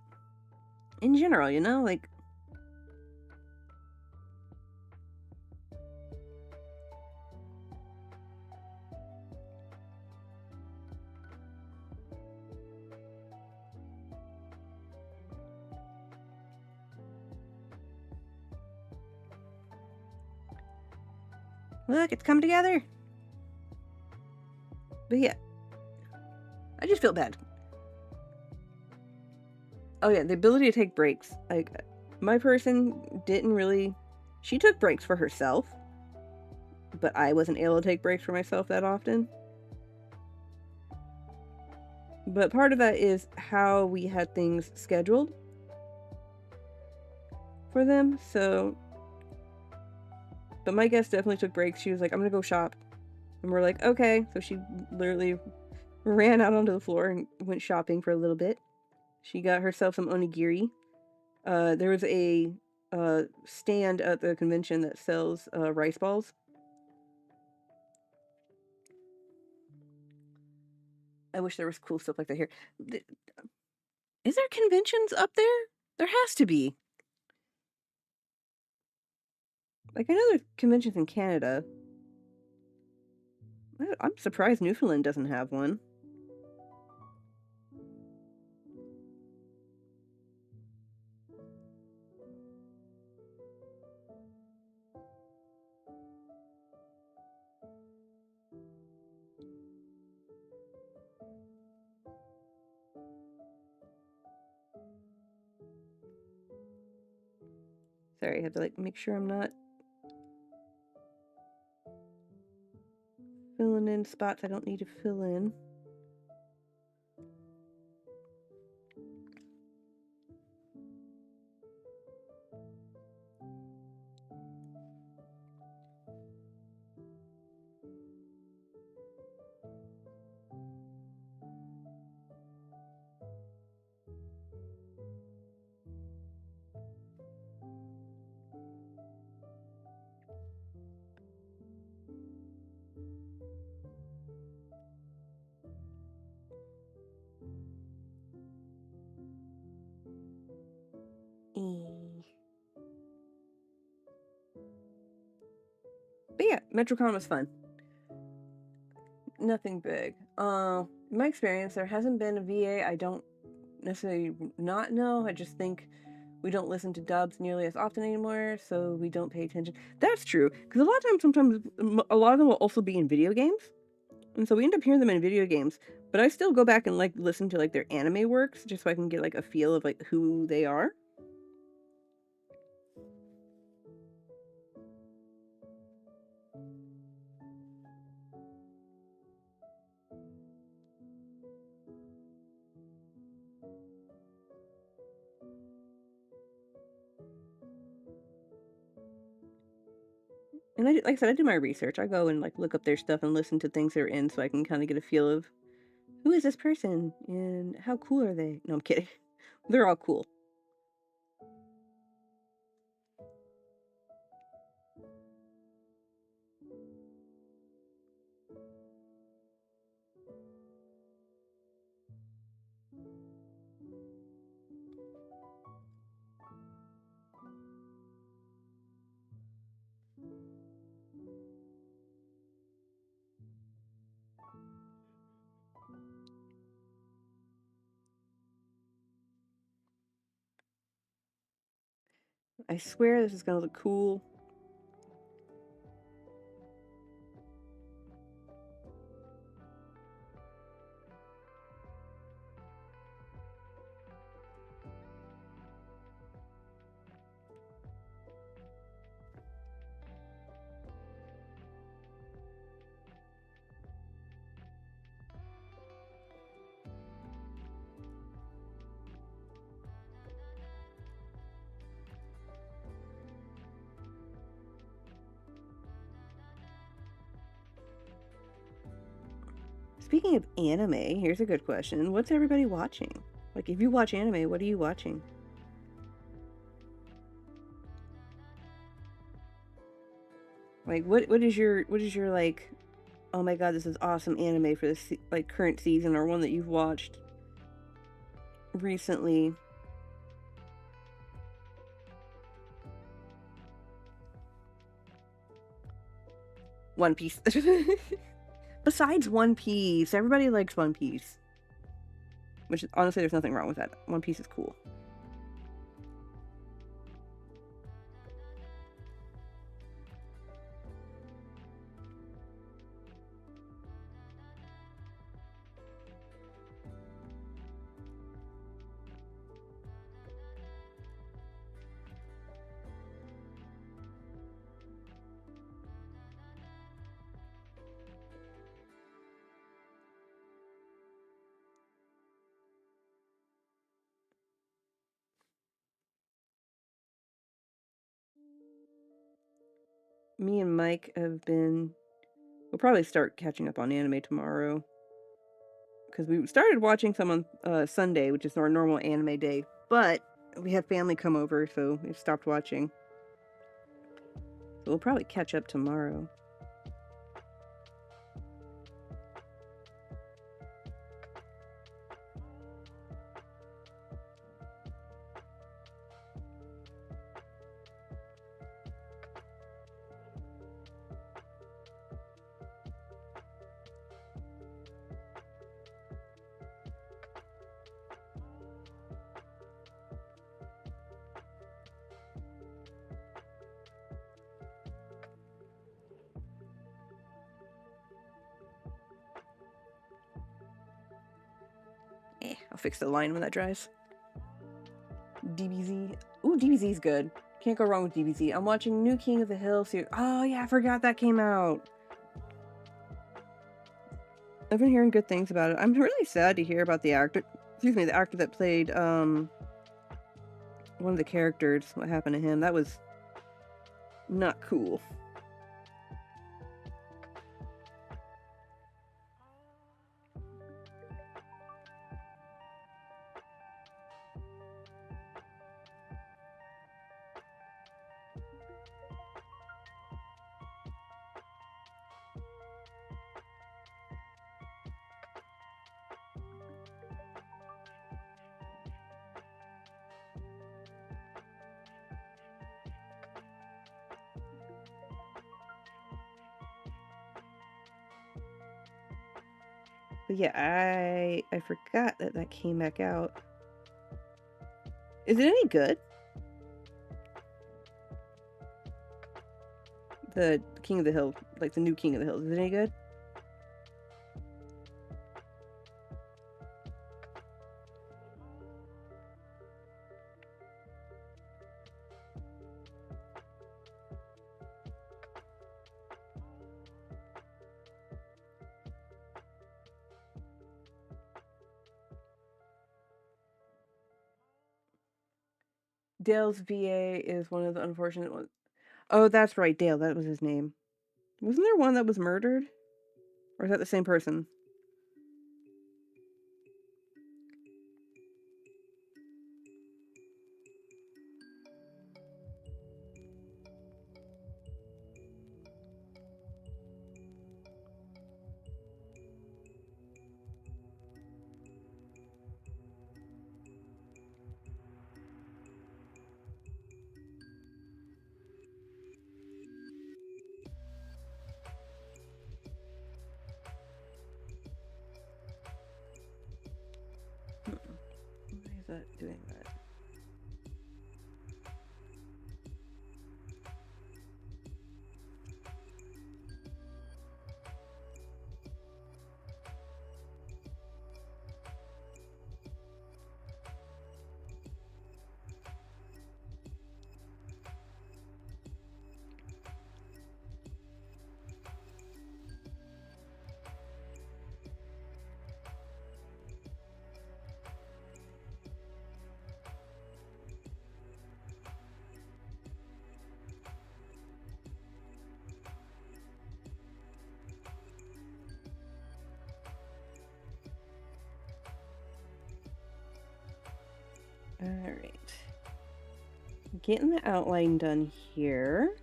in general, like look, it's come together. But yeah, I just feel bad. Oh yeah, the ability to take breaks. Like my person didn't really. She took breaks for herself, but I wasn't able to take breaks for myself that often. But part of that is how we had things scheduled for them. So, but my guest definitely took breaks. She was like, "I'm gonna go shop," and we're like, "Okay." So she literally ran out onto the floor and went shopping for a little bit. She got herself some onigiri. There was a stand at the convention that sells rice balls. I wish there was cool stuff like that here. Is there conventions up there? There has to be. Like I know there's conventions in Canada. I'm surprised Newfoundland doesn't have one. Sorry, I had to like make sure I'm not filling in spots I don't need to fill in. Eh. But yeah, MetroCon was fun. Nothing big. In my experience, there hasn't been a VA I don't necessarily not know. I just think we don't listen to dubs nearly as often anymore, so we don't pay attention. That's true, because a lot of times, sometimes a lot of them will also be in video games, and so we end up hearing them in video games. But I still go back and like listen to like their anime works just so I can get like a feel of like who they are. And like I said, I do my research. I go and like look up their stuff and listen to things they're in so I can kind of get a feel of who is this person and how cool are they? No, I'm kidding. They're all cool. I swear this is gonna look cool. Speaking of anime, here's a good question. What's everybody watching? Like, if you watch anime, what are you watching? Like, what is your like, oh my god, this is awesome anime for this like current season, or one that you've watched recently? One Piece. Besides One Piece, everybody likes One Piece. Which, honestly, there's nothing wrong with that. One Piece is cool. Me and Mike have been... We'll probably start catching up on anime tomorrow. Because we started watching some on Sunday, which is our normal anime day. But we had family come over, so we stopped watching. So we'll probably catch up tomorrow. I'll fix the line when that dries. DBZ. Ooh, DBZ's good. Can't go wrong with DBZ. I'm watching New King of the Hill series. Oh yeah, I forgot that came out. I've been hearing good things about it. I'm really sad to hear about the actor. Excuse me, the actor that played one of the characters. What happened to him? That was not cool. But yeah, I forgot that came back out. Is it any good? The King of the Hill, like the new King of the Hill, is it any good? Dale's VA is one of the unfortunate ones. Oh, that's right, Dale. That was his name. Wasn't there one that was murdered? Or is that the same person? Why is that doing that? Alright. Getting the outline done here.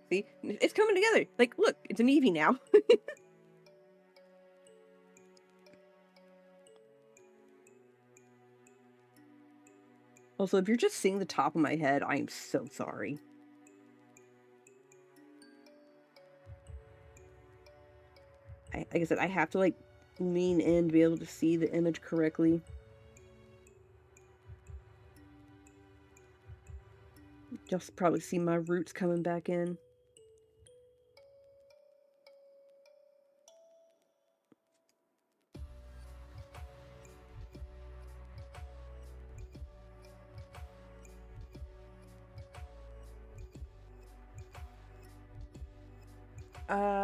See? It's coming together. Like, look, it's an Eevee now. Also, if you're just seeing the top of my head, I am so sorry. Like I said, I have to, like, lean in to be able to see the image correctly. You'll probably see my roots coming back in.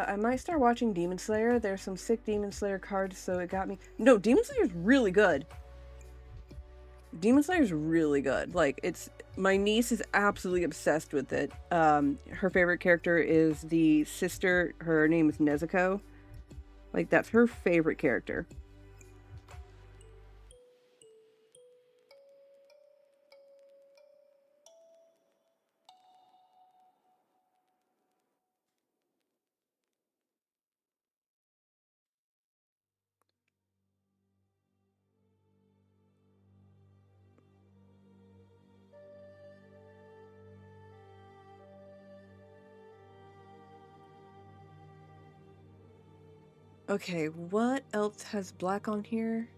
I might start watching Demon Slayer. There's some sick Demon Slayer cards, so it got me. No, Demon Slayer's really good. Demon Slayer's really good. Like, it's my niece is absolutely obsessed with it. Her favorite character is the sister. Her name is Nezuko. Like, that's her favorite character. Okay, what else has black on here?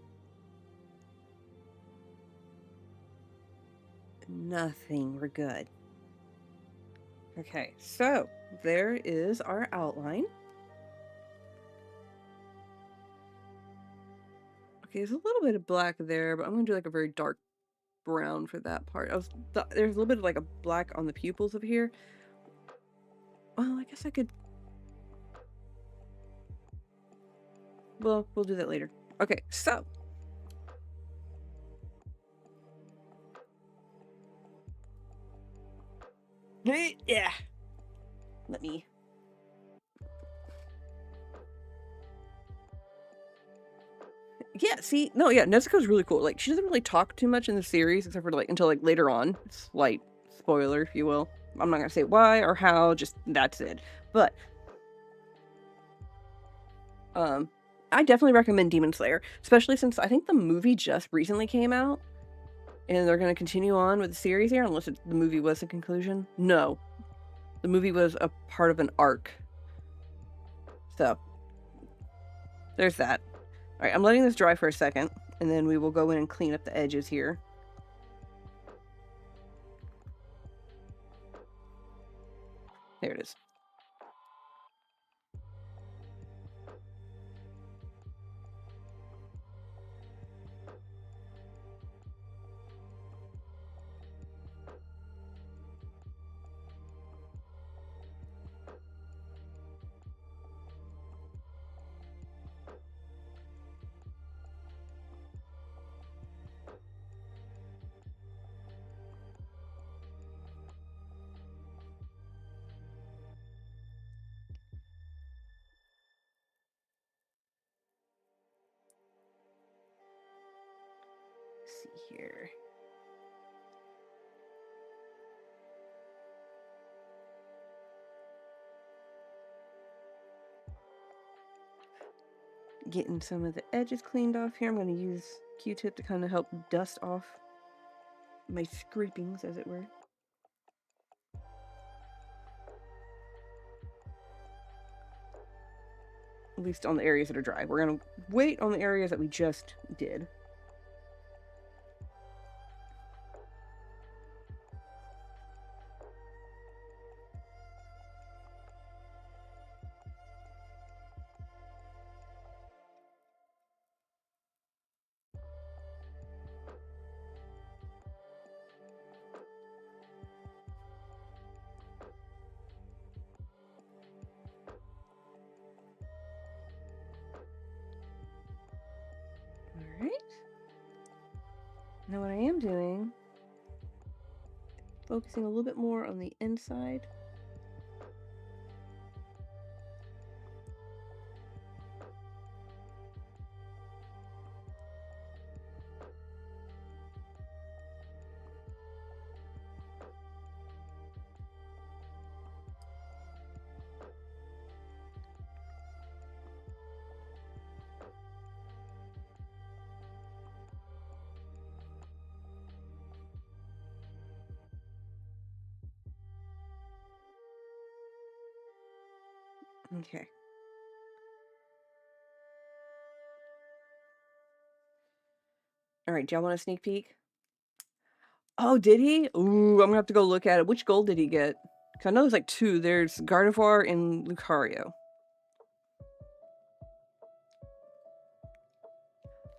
Nothing. We're good. Okay, so there is our outline. Okay, there's a little bit of black there, but I'm gonna do like a very dark brown for that part. There's a little bit of like a black on the pupils of here. Well, I guess I could. Well, we'll do that later. Okay, so. Yeah. Let me. Yeah, see, no, yeah, Nezuko's really cool. Like, she doesn't really talk too much in the series, except for like until like later on. Slight spoiler, if you will. I'm not gonna say why or how, just that's it. But I definitely recommend Demon Slayer, especially since I think the movie just recently came out, and they're gonna continue on with the series here, unless the movie was the conclusion. No, the movie was a part of an arc. So there's that. All right, I'm letting this dry for a second, and then we will go in and clean up the edges here. There it is. Let's see here. Getting some of the edges cleaned off here. I'm going to use Q-tip to kind of help dust off my scrapings, as it were. At least on the areas that are dry. We're going to wait on the areas that we just did. Alright. Now what I am doing, focusing a little bit more on the inside. Okay. All right, do y'all want a sneak peek? Oh, did he? Ooh, I'm gonna have to go look at it. Which gold did he get? Because I know there's like two. There's Gardevoir and Lucario.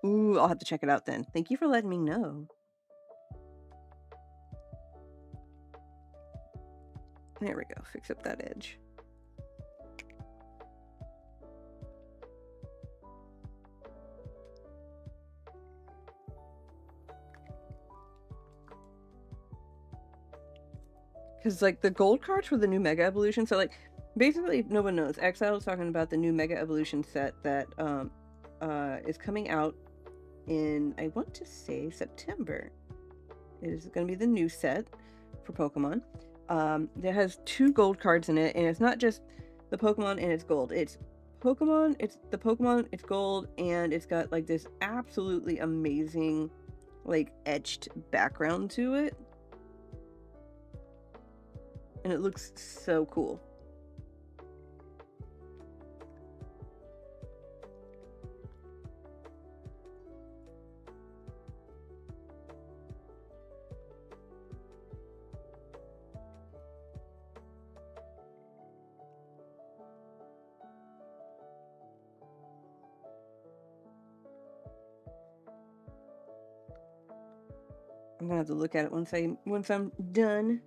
Ooh, I'll have to check it out then. Thank you for letting me know. There we go. Fix up that edge. Because, like, the gold cards were the new Mega Evolution. So, like, basically, if no one knows, Exile is talking about the new Mega Evolution set that is coming out in, I want to say, September. It is going to be the new set for Pokemon. That has 2 gold cards in it, and it's not just the Pokemon and it's gold. It's Pokemon, it's the Pokemon, it's gold, and it's got, like, this absolutely amazing, like, etched background to it. And it looks so cool. I'm gonna have to look at it once I'm done.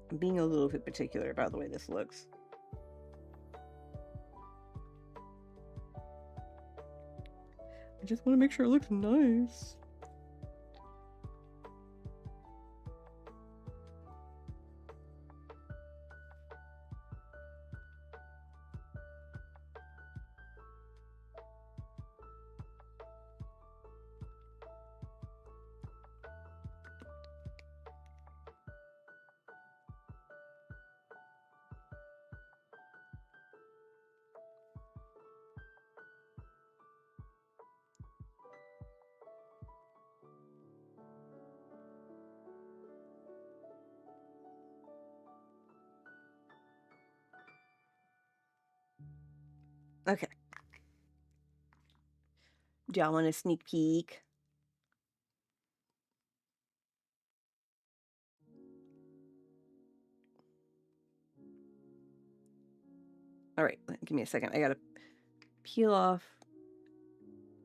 I'm being a little bit particular about the way this looks. I just want to make sure it looks nice. Okay. Do y'all want a sneak peek? All right, give me a second. I gotta peel off.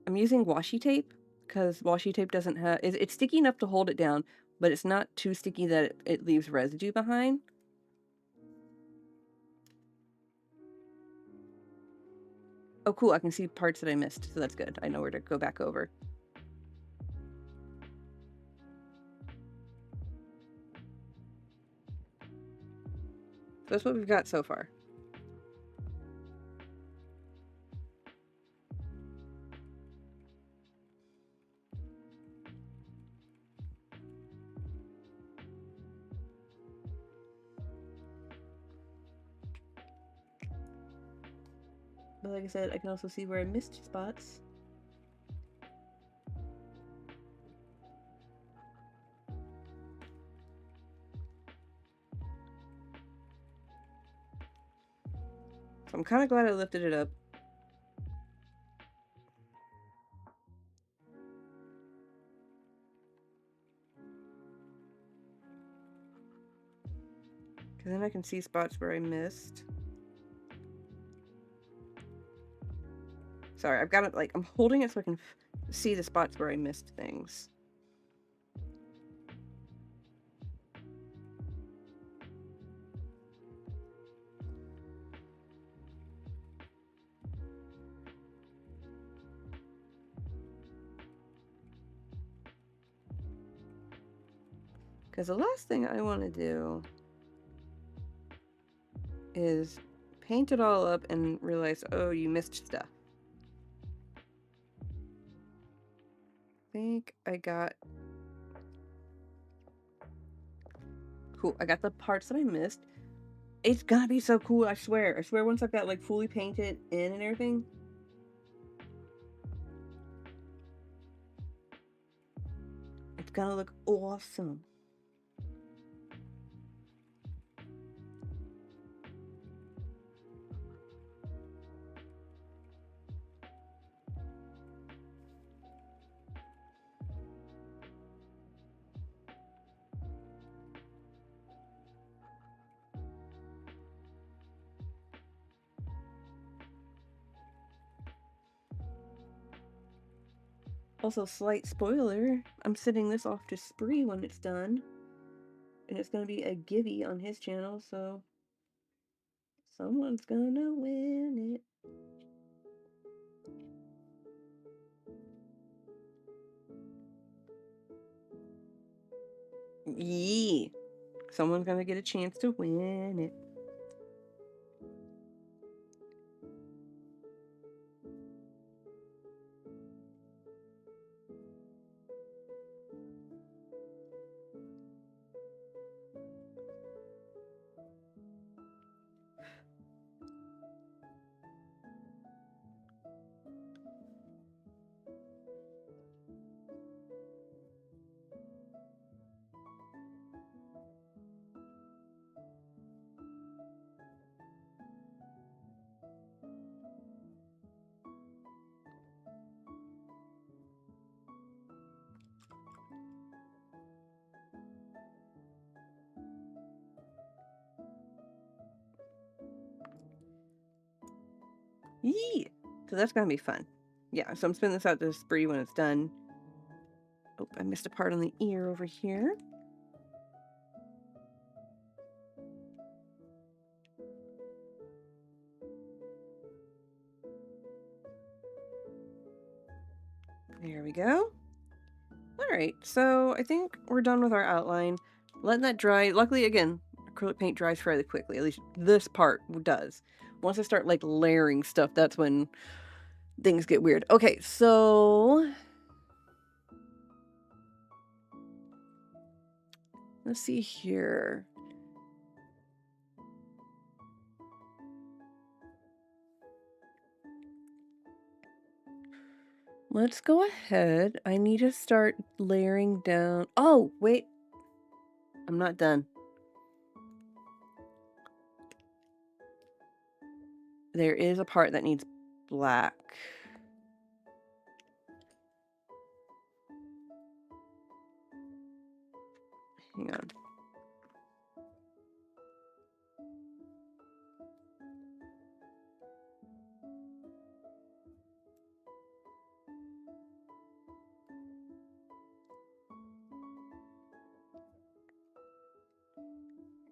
I'm using washi tape because washi tape doesn't have. It's sticky enough to hold it down, but it's not too sticky that it leaves residue behind. Oh, cool. I can see parts that I missed, so that's good. I know where to go back over. So that's what we've got so far. But like I said, I can also see where I missed spots. So I'm kind of glad I lifted it up. Because then I can see spots where I missed. Sorry, I've got it, like, I'm holding it so I can see the spots where I missed things. Because the last thing I want to do is paint it all up and realize, oh, you missed stuff. I think I got... Cool, I got the parts that I missed. It's gonna be so cool, I swear. I swear once I've got, like, fully painted in and everything. gonna look awesome. Also, slight spoiler, I'm sending this off to Spree when it's done. And it's gonna be a givey on his channel, so someone's gonna win it. Yee! Someone's gonna get a chance to win it. Yee! So that's gonna be fun. Yeah, so I'm spinning this out to Spree when it's done. Oh, I missed a part on the ear over here. There we go. Alright, so I think we're done with our outline. Letting that dry. Luckily, again, acrylic paint dries fairly quickly. At least this part does. Once I start, like, layering stuff, that's when things get weird. Okay, so let's see here. Let's go ahead. I need to start layering down. Oh, wait. I'm not done. There is a part that needs black. Hang on.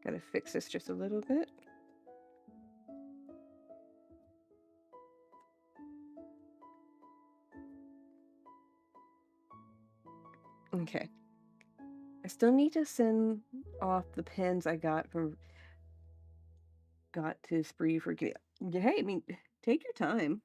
Gotta fix this just a little bit. Okay. I still need to send off the pens I got to Spree for hey, I mean, take your time.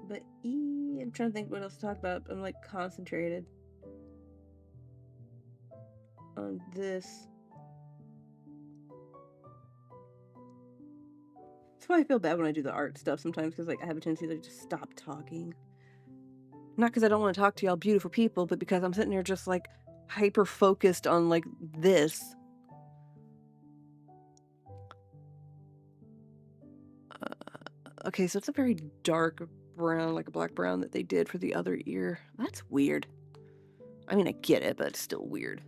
But I'm trying to think what else to talk about. I'm like concentrated on this. That's why I feel bad when I do the art stuff sometimes, because like I have a tendency to just stop talking. Not because I don't want to talk to y'all beautiful people, but because I'm sitting there just like hyper focused on like this. Okay, so it's a very dark brown, like a black brown that they did for the other ear. That's weird. I mean, I get it, but it's still weird.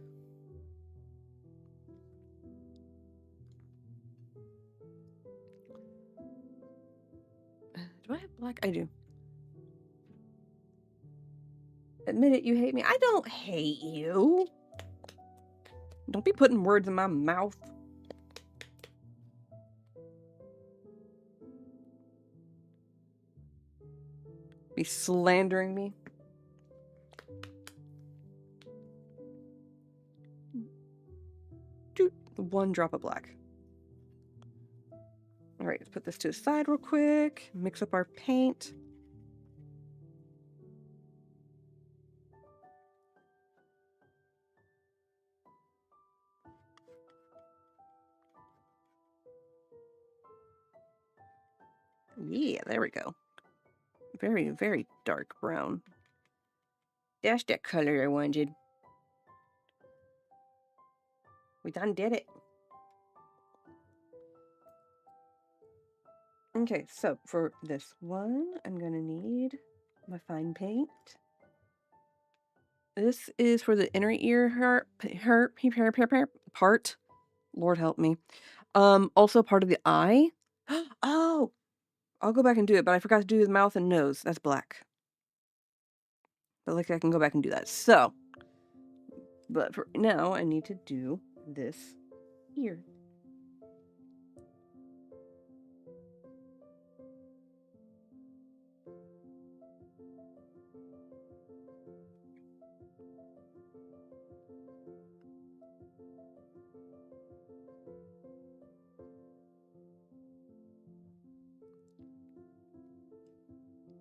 Do I have black? I do. Admit it, you hate me. I don't hate you. Don't be putting words in my mouth. slandering me. Doot. 1 drop of black. All right, let's put this to the side real quick. Mix up our paint. Yeah, there we go. Very, very dark brown. That's that color I wanted. We done did it. Okay, so for this one, I'm gonna need my fine paint. This is for the inner ear part. Lord help me. Also part of the eye. Oh, I'll go back and do it, but I forgot to do the mouth and nose. That's black. But like I can go back and do that. So, but for now, I need to do this here.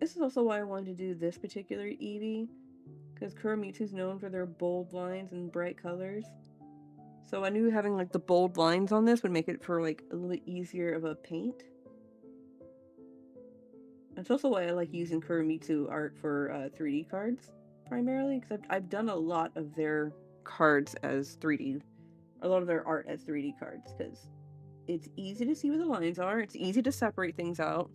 This is also why I wanted to do this particular Eevee, because Kuramitsu's known for their bold lines and bright colors. So I knew having like the bold lines on this would make it for like a little bit easier of a paint. That's also why I like using Kuramitsu art for 3D cards, primarily, because I've done a lot of their cards as 3D, a lot of their art as 3D cards, because it's easy to see where the lines are, it's easy to separate things out.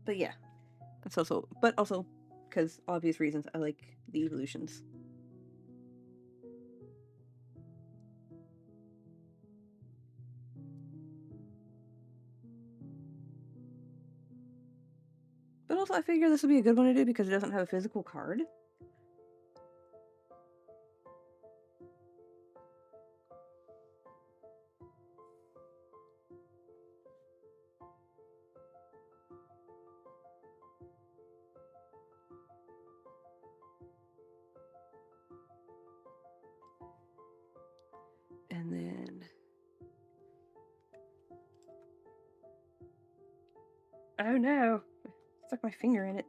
But yeah, that's also, but also, because obvious reasons, I like the evolutions. But also, I figure this would be a good one to do because it doesn't have a physical card. And then... oh no! Stuck my finger in it.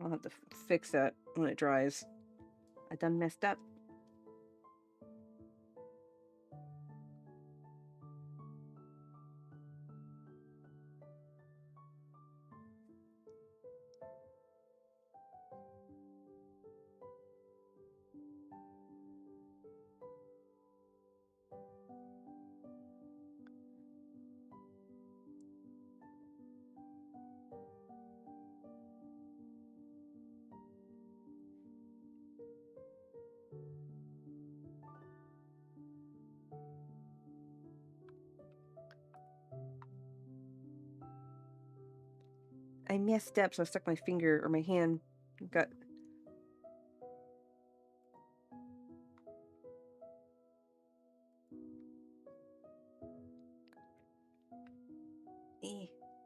I'll have to fix that when it dries. I done messed up. I messed up, so I stuck my finger, or my hand, got...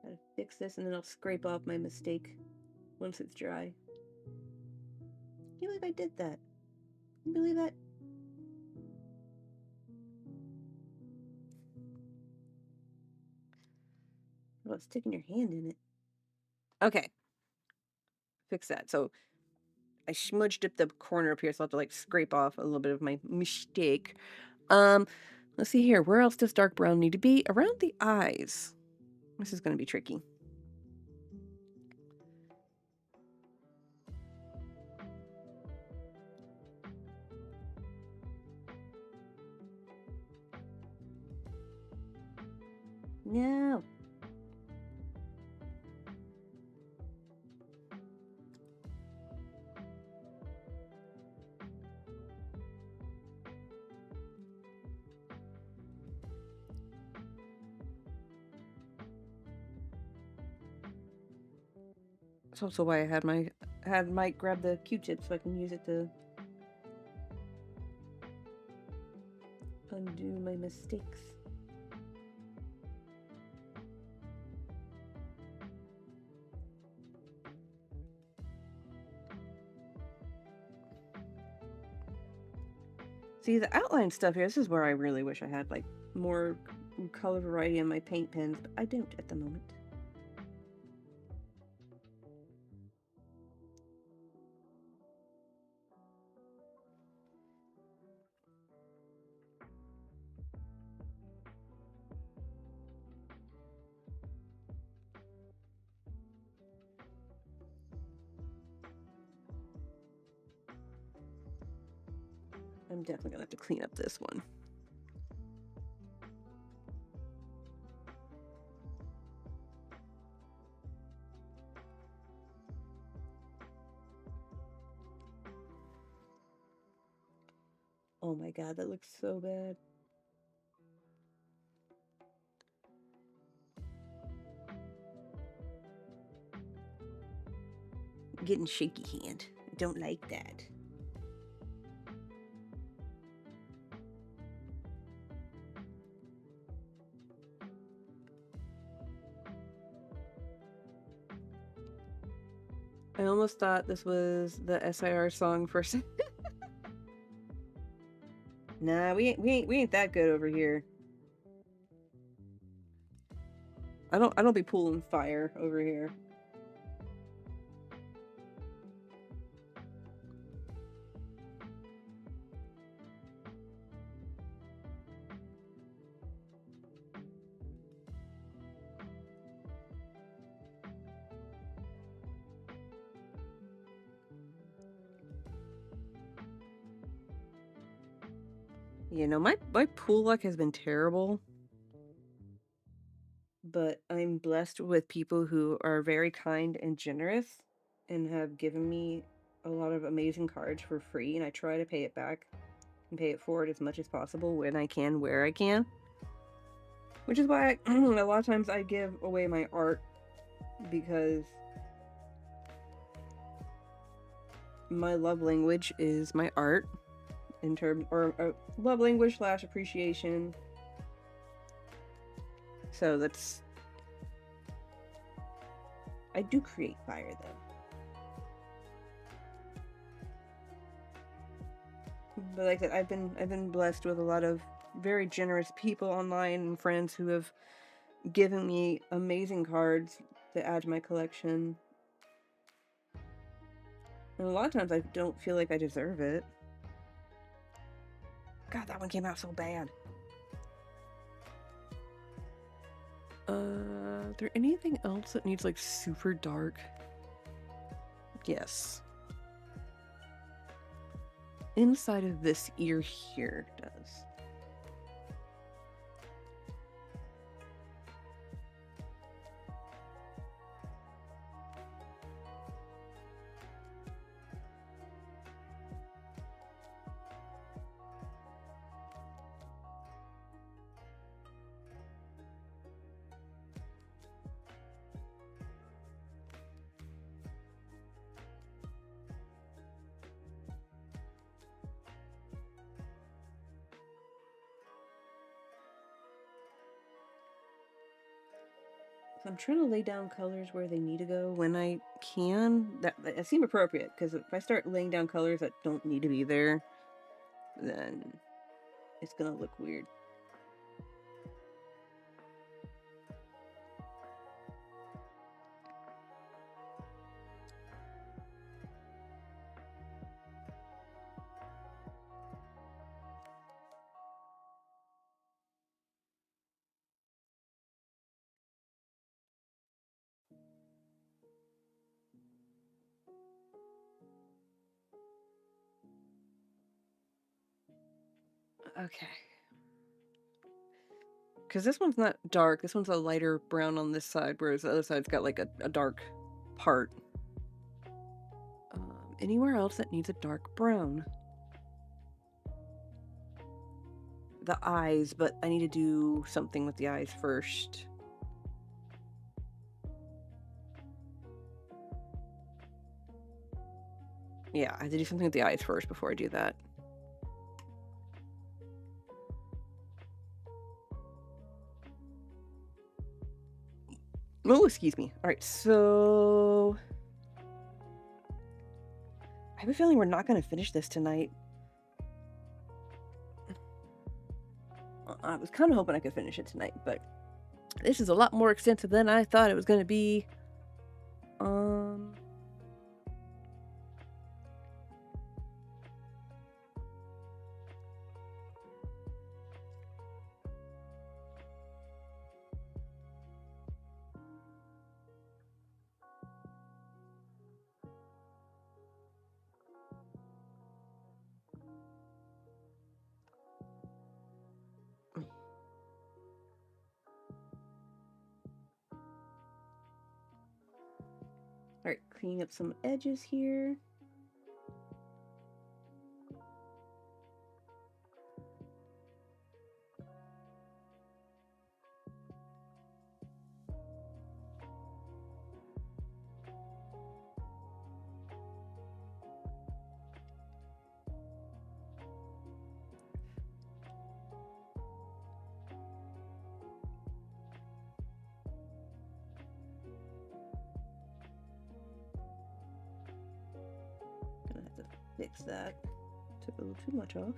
Gotta fix this, and then I'll scrape off my mistake once it's dry. I can't believe I did that. Can you believe that? Oh, it's sticking your hand in it. Okay. Fix that. So I smudged up the corner up here, so I'll have to like scrape off a little bit of my mistake. Let's see here. Where else does dark brown need to be? Around the eyes. This is going to be tricky. That's also why I had Mike grab the Q-tip so I can use it to undo my mistakes. See, the outline stuff here, this is where I really wish I had, like, more color variety in my paint pens, but I don't at the moment. I'm definitely gonna have to clean up this one. Oh my god, that looks so bad. Getting shaky hand. I don't like that. I almost thought this was the SIR song for Nah, we ain't that good over here. I don't be pulling fire over here. You know, my pool luck has been terrible. But I'm blessed with people who are very kind and generous and have given me a lot of amazing cards for free, and I try to pay it back and pay it forward as much as possible when I can, where I can. Which is why a lot of times I give away my art, because my love language is my art, in terms, or love language / appreciation. So that's, I do create fire though. But like I said, I've been blessed with a lot of very generous people online and friends who have given me amazing cards to add to my collection. And a lot of times I don't feel like I deserve it. God, that one came out so bad. Is there anything else that needs like super dark? Yes. Inside of this ear here does. I'm trying to lay down colors where they need to go when I can. That seems appropriate, because if I start laying down colors that don't need to be there, then it's gonna look weird. Okay. Because this one's not dark. This one's a lighter brown on this side, whereas the other side's got like a dark part. Anywhere else that needs a dark brown? The eyes, but I need to do something with the eyes first. Yeah, I have to do something with the eyes first before I do that. Oh, excuse me. All right, so I have a feeling we're not going to finish this tonight. I was kind of hoping I could finish it tonight, but this is a lot more extensive than I thought it was going to be. All right, cleaning up some edges here. Gonna have to fix that. Took a little too much off.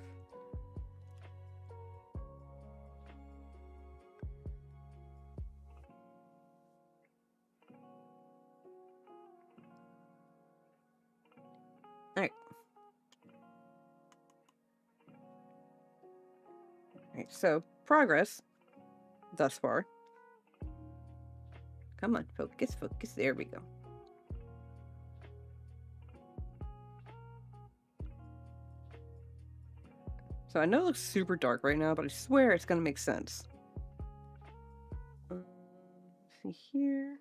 All right. All right, so progress thus far. Come on, focus, focus. There we go. So I know it looks super dark right now, but I swear it's gonna make sense. See here.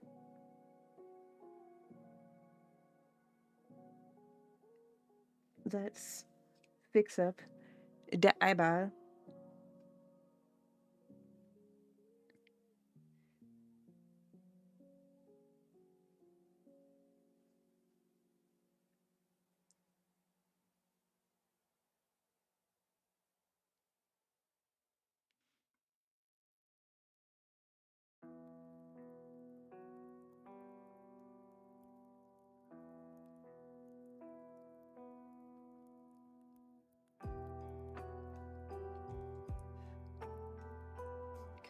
Let's fix up the eyeball.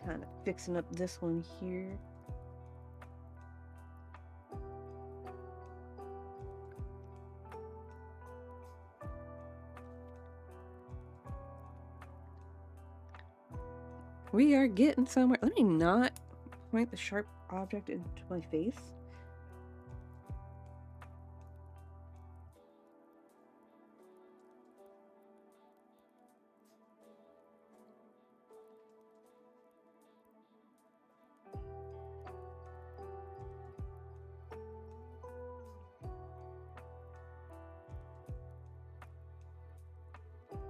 Kind of fixing up this one here. We are getting somewhere. Let me not point the sharp object into my face.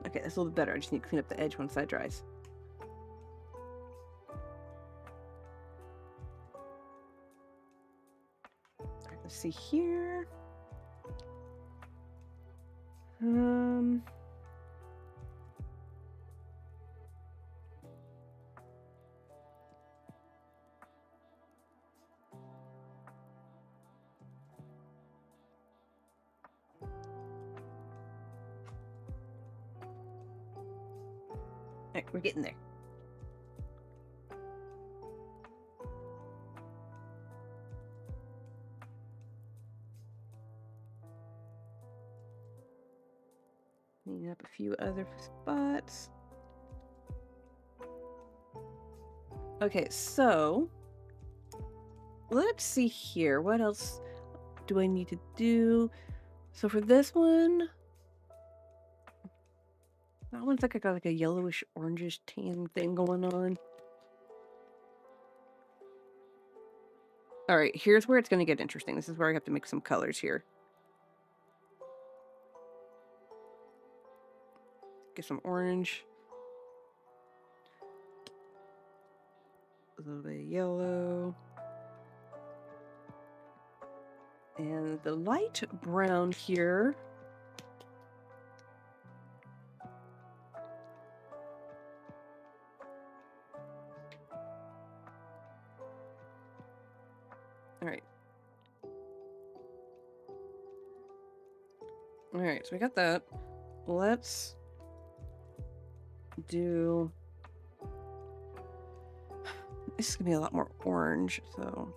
Okay, that's a little bit better. I just need to clean up the edge once that dries. Alright, let's see here. Alright, we're getting there. Clean up a few other spots. Okay, so let's see here. What else do I need to do? So for this one, that one's like I got like a yellowish orangish tan thing going on. All right, here's where it's going to get interesting. This is where I have to make some colors here. Get some orange. A little bit of yellow. And the light brown here Alright, so we got that. Let's do... This is gonna be a lot more orange, so...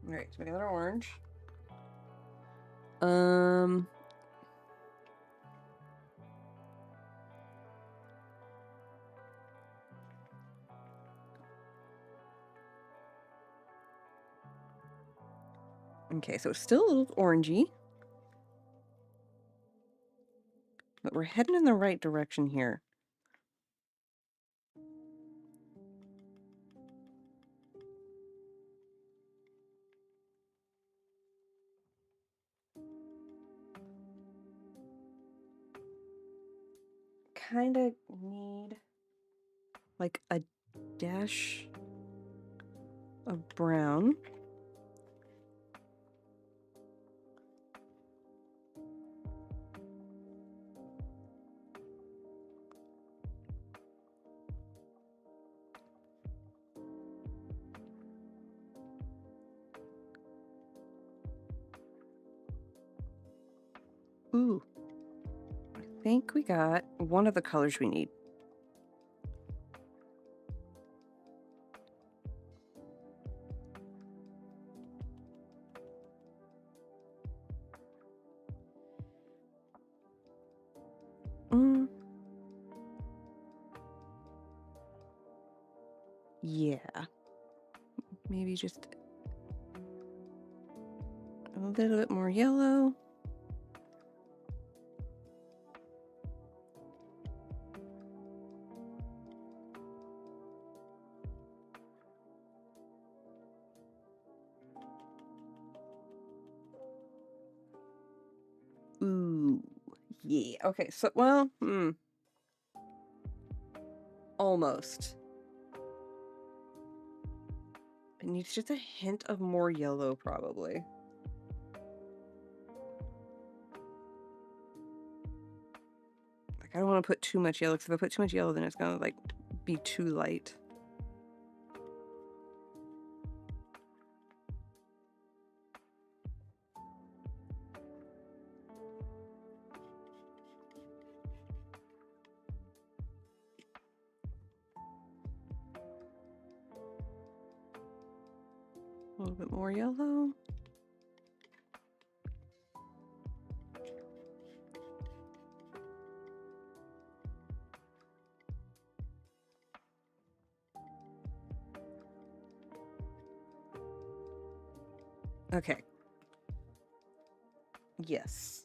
Alright, so we got our orange. Okay, so it's still a little orangey. But we're heading in the right direction here. Kind of need like a dash of brown. Ooh, I think we got one of the colors we need. Yeah. Maybe just a little bit more yellow. Ooh, yeah. Okay, so, well, almost. It needs just a hint of more yellow, probably. Like, I don't want to put too much yellow, because if I put too much yellow, then it's gonna, like, be too light. A little bit more yellow. Okay. Yes.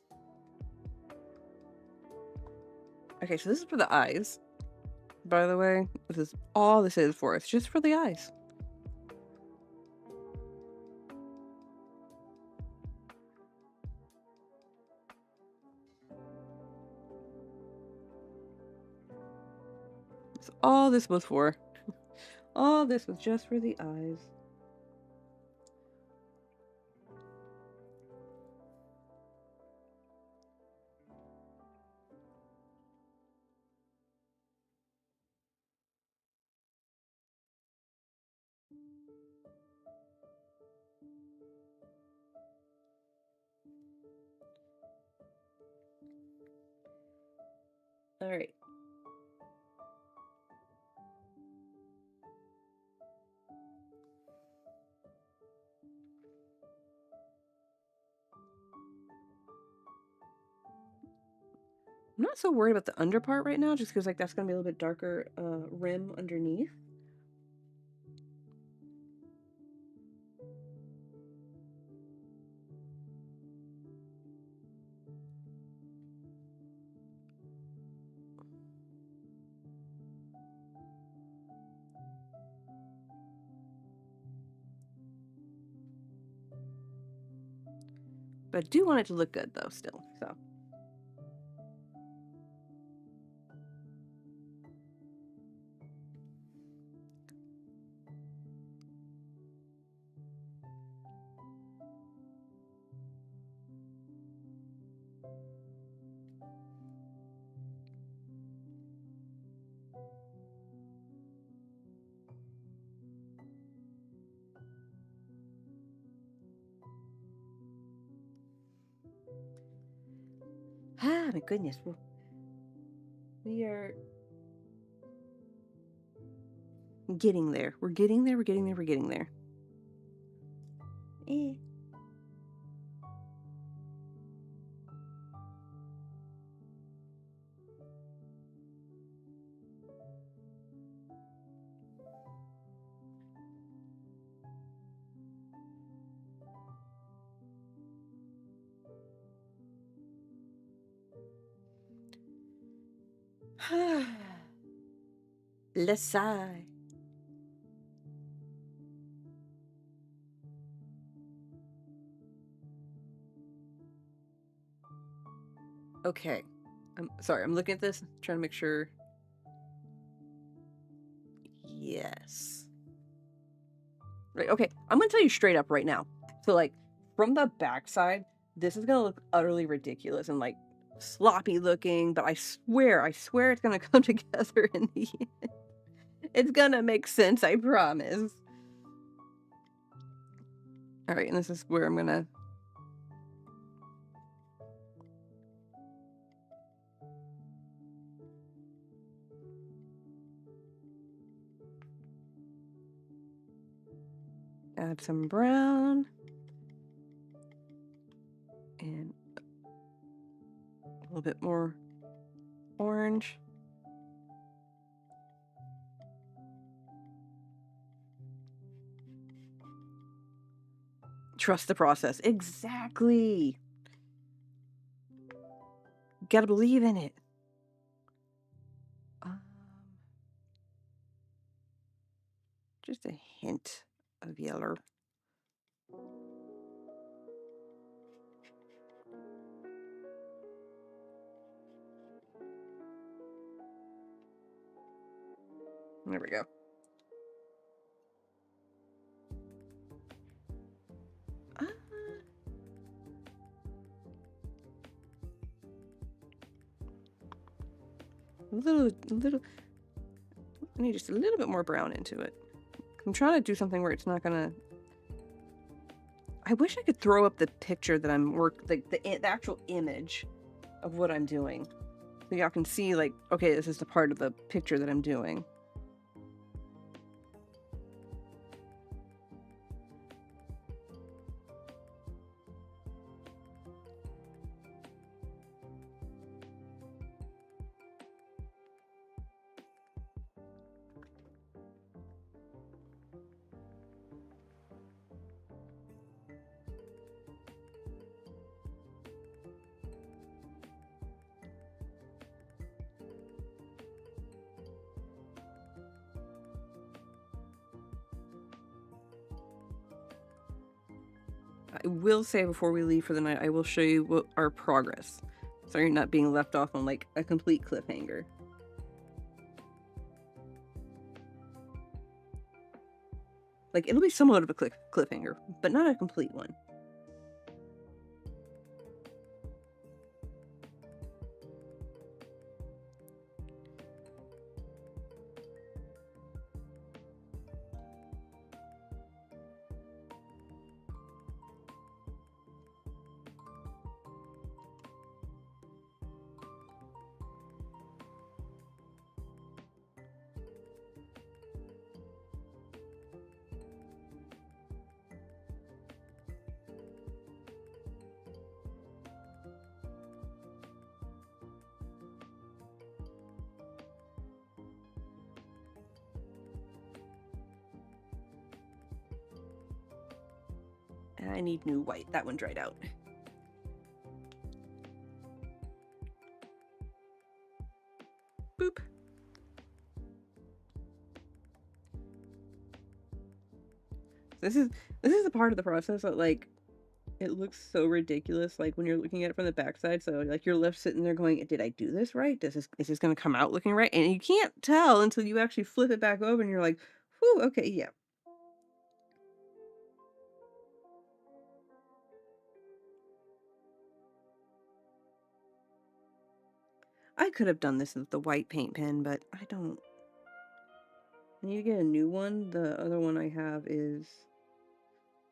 Okay, so this is for the eyes. By the way, this is all this is for. It's just for the eyes. That's all this was for. All this was just for the eyes. All right. I'm not so worried about the under part right now, just because like that's gonna be a little bit darker rim underneath. But I do want it to look good though, still. So. Ah, my goodness. We are getting there. We're getting there. We're getting there. We're getting there. Eh. Let's sigh. Okay. I'm sorry. I'm looking at this, trying to make sure. Yes. Right. Okay. I'm gonna tell you straight up right now. So, like, from the backside, this is gonna look utterly ridiculous and like sloppy looking. But I swear, it's gonna come together in the end. It's gonna make sense. I promise. All right, and this is where I'm gonna add some brown and a little bit more orange. Trust the process. Exactly. Gotta believe in it. Um, just a hint of yellow. There we go. Uh, a little. I need just a little bit more brown into it. I'm trying to do something where it's not gonna. I wish I could throw up the picture that I'm like the actual image of what I'm doing, so y'all can see like, okay, this is the part of the picture that I'm doing. I will say before we leave for the night, I will show you what our progress, so you're not being left off on like a complete cliffhanger. Like, it'll be somewhat of a cliffhanger, but not a complete one. And I need new white. That one dried out. Boop. This is the part of the process that like it looks so ridiculous like when you're looking at it from the backside. So like you're left sitting there going, did I do this right? Is this gonna come out looking right? And you can't tell until you actually flip it back over and you're like, whew, okay, yeah. I could have done this with the white paint pen, but I don't. I need to get a new one. The other one I have is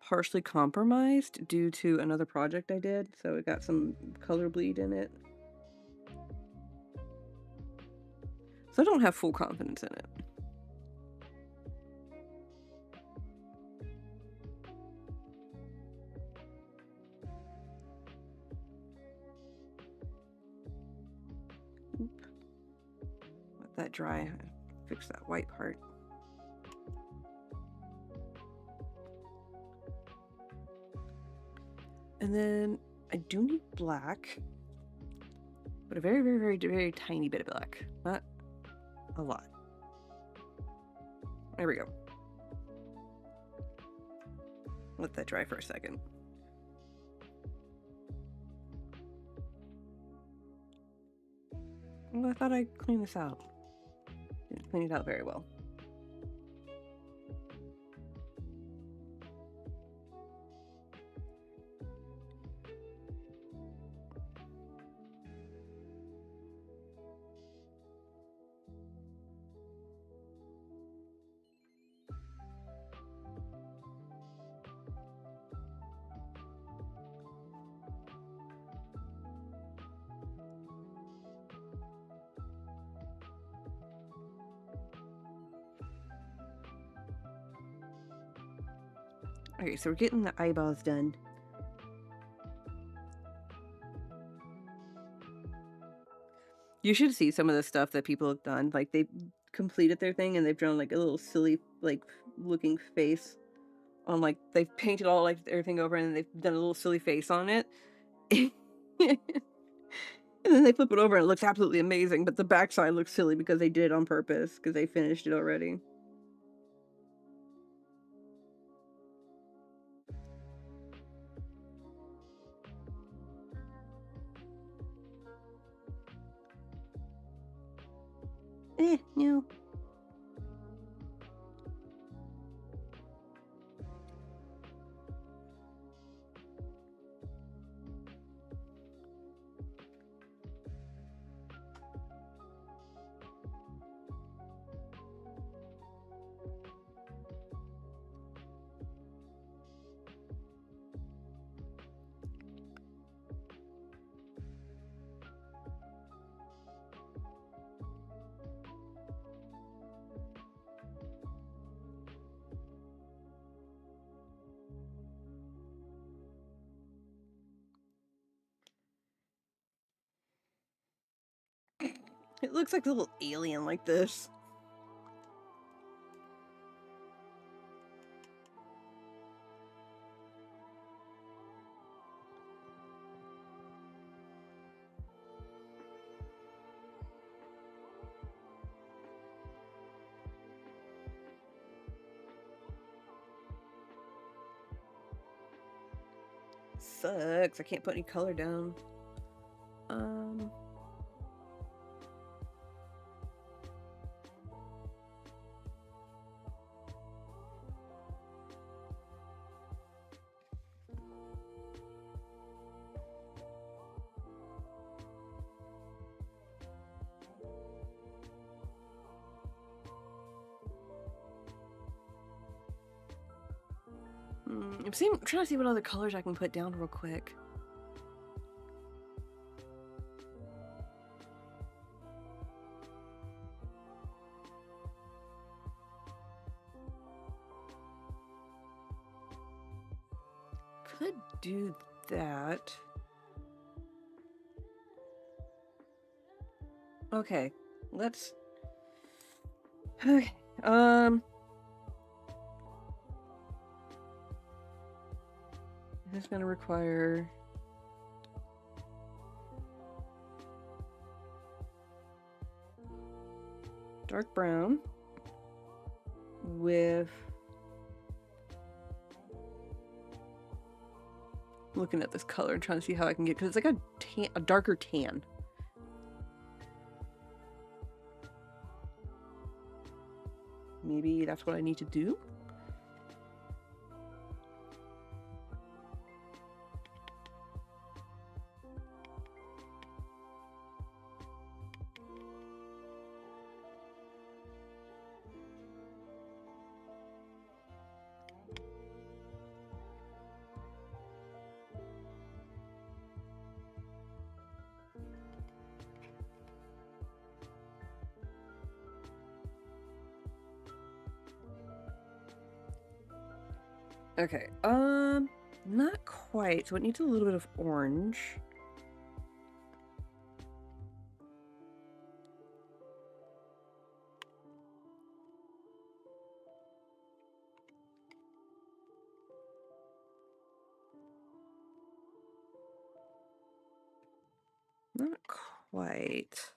partially compromised due to another project I did, so it got some color bleed in it. So I don't have full confidence in it. Oop. Let that dry. Fix that white part. And then I do need black, but a very, very, very, very tiny bit of black. Not a lot. There we go. Let that dry for a second. Well, I thought I'd clean this out. Didn't clean it out very well. Okay, so we're getting the eyeballs done. You should see some of the stuff that people have done. Like, they completed their thing and they've drawn like a little silly, like, looking face on, like, they've painted all like everything over and then they've done a little silly face on it. And then they flip it over and it looks absolutely amazing, but the backside looks silly because they did it on purpose because they finished it already. No. It looks like a little alien like this. Sucks. I can't put any color down. I'm trying to see what other colors I can put down real quick. Could do that. Okay, let's. Okay. This is gonna require dark brown with, looking at this color and trying to see how I can get, because it's like a darker tan. Maybe that's what I need to do. Okay, not quite. So it needs a little bit of orange. Not quite.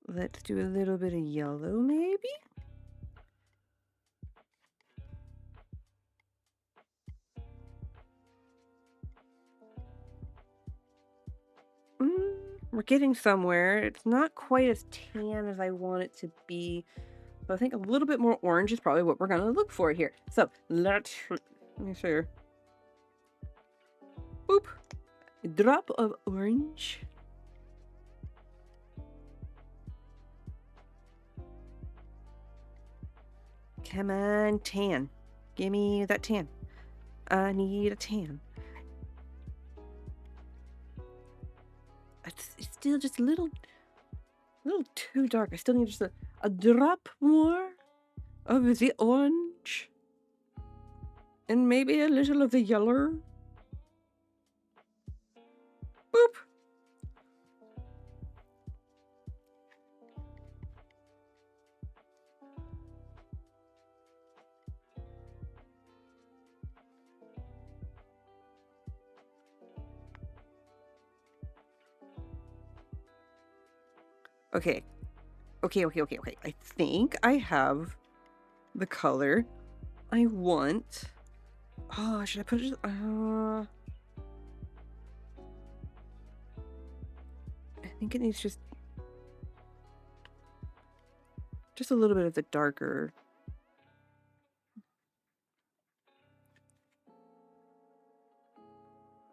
Let's do a little bit of yellow, maybe? We're getting somewhere. It's not quite as tan as I want it to be, but I think a little bit more orange is probably what we're gonna look for here. So let me show you. Boop. A drop of orange. Come on, tan. Give me that tan. I need a tan. It's still just a little too dark. I still need just a drop more of the orange. And maybe a little of the yellow. Boop. Okay. Okay. I think I have the color I want. Oh, should I put it? I think it needs just a little bit of the darker.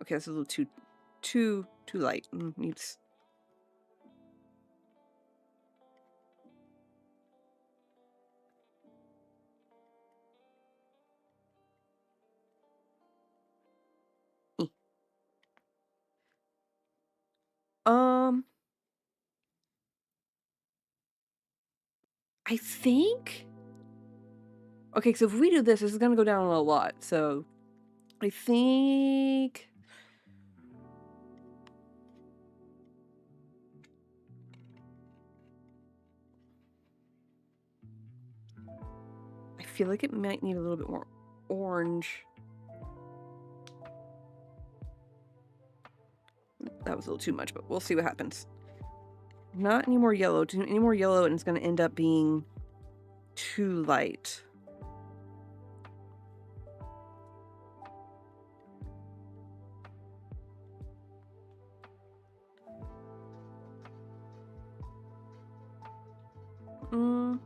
Okay, that's a little too light. Needs. Eh. Um, I think. Okay, so if we do this is gonna go down a lot. So I think. I feel like it might need a little bit more orange. That was a little too much, but we'll see what happens. Not any more yellow. Any more yellow, and it's going to end up being too light. Mm.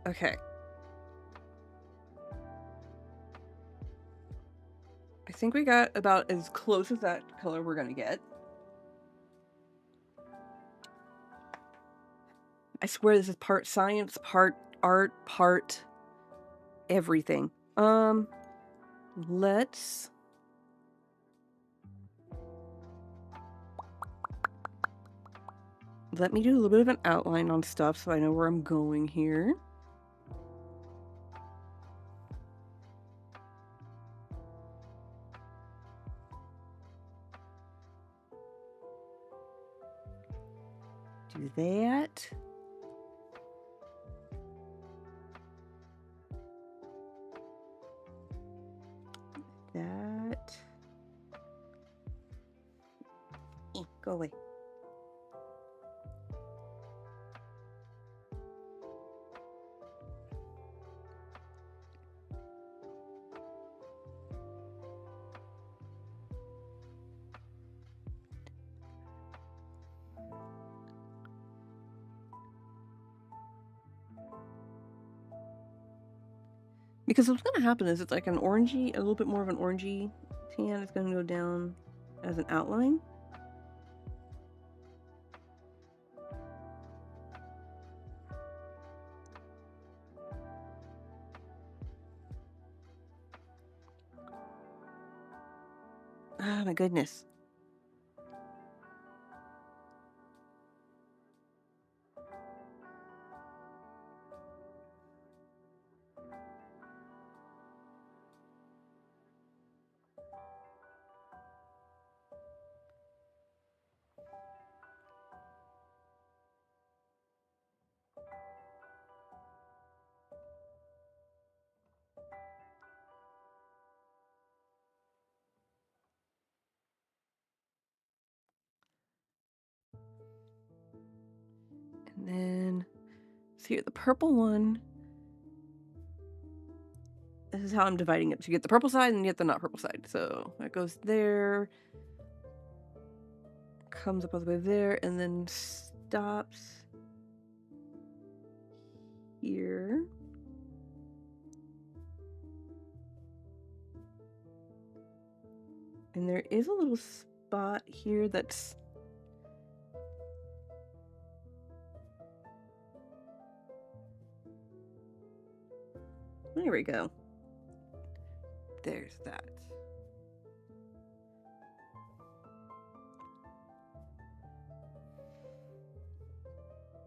Okay. I think we got about as close as that color we're going to get. I swear this is part science, part art, part everything. Let's let me do a little bit of an outline on stuff so I know where I'm going here. Do that. That. Go away. Because what's going to happen is it's like an orangey, a little bit more of an orangey tan is going to go down as an outline. Oh my goodness. And then, so here, the purple one. This is how I'm dividing it. So you get the purple side and you get the not purple side. So that goes there, comes up all the way there, and then stops here. And there is a little spot here that's... There we go. There's that.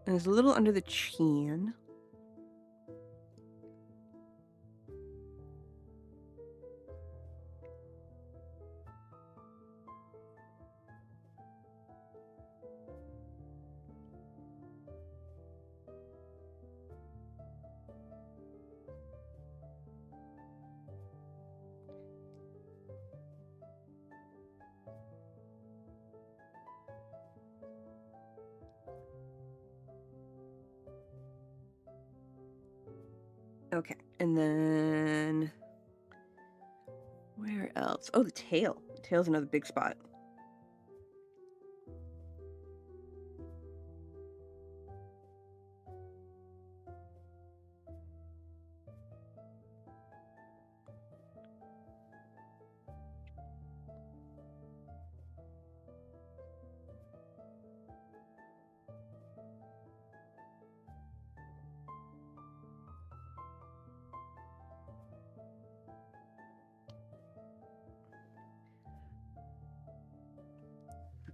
And it's a little under the chin. Okay, and then where else? Oh, the tail. The tail's another big spot.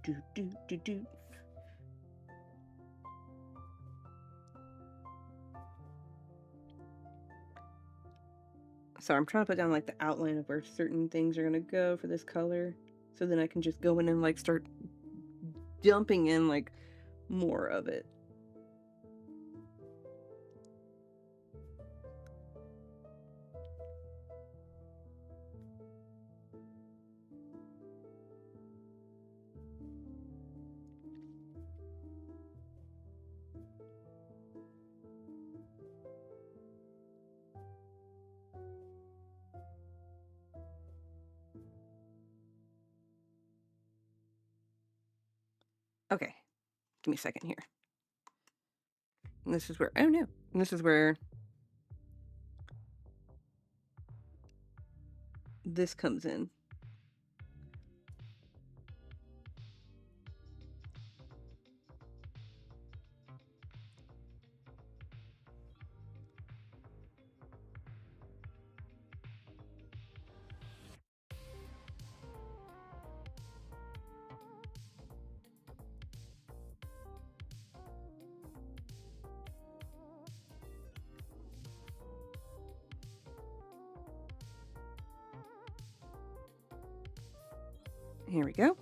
Do, do, do, do. So I'm trying to put down like the outline of where certain things are gonna go for this color, so then I can just go in and like start dumping in like more of it. Okay, give me a second here. And this is where, oh no, and this is where this comes in. Here we go.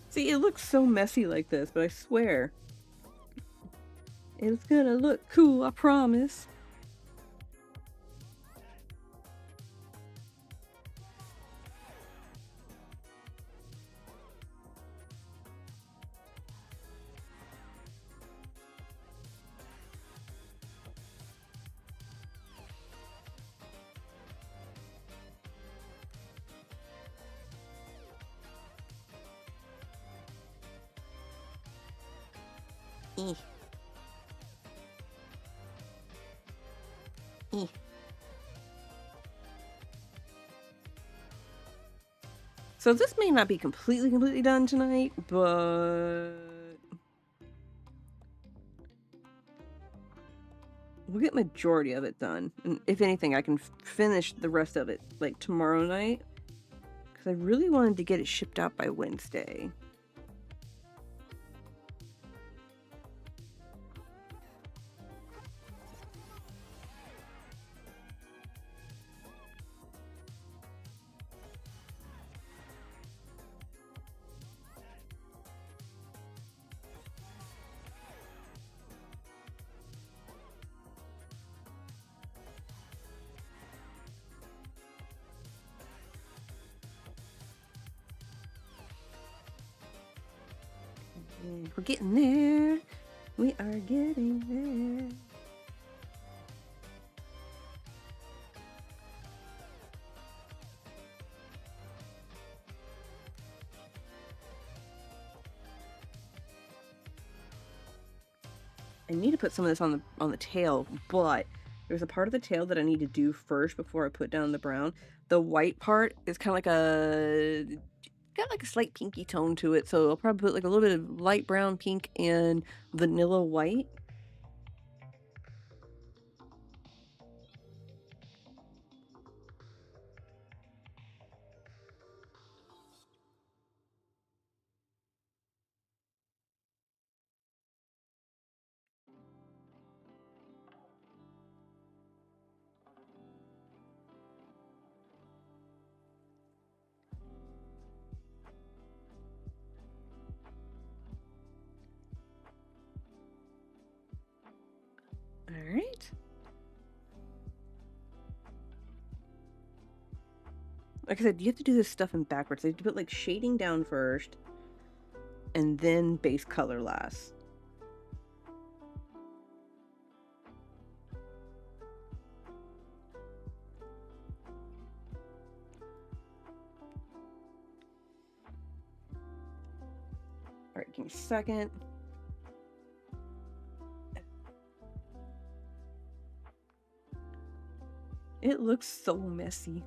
See, it looks so messy like this, but I swear, it's gonna look cool, I promise. Eh. Eh. So this may not be completely done tonight, but we'll get majority of it done. And if anything, I can finish the rest of it like tomorrow night, because I really wanted to get it shipped out by Wednesday. We're getting there. We are getting there. I need to put some of this on the tail, but there's a part of the tail that I need to do first before I put down the brown. The white part is kind of like got like a slight pinky tone to it, so I'll probably put like a little bit of light brown, pink, and vanilla white. All right. Like I said, you have to do this stuff in backwards. You have to put like shading down first, and then base color last. All right, give me a second. It looks so messy.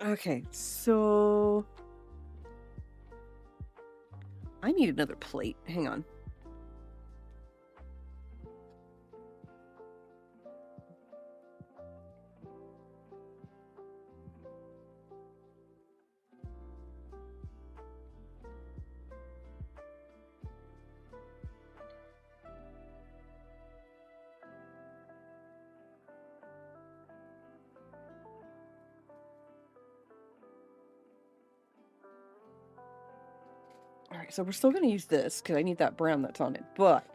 Okay, so I need another plate. Hang on. All right, so we're still going to use this because I need that brown that's on it, but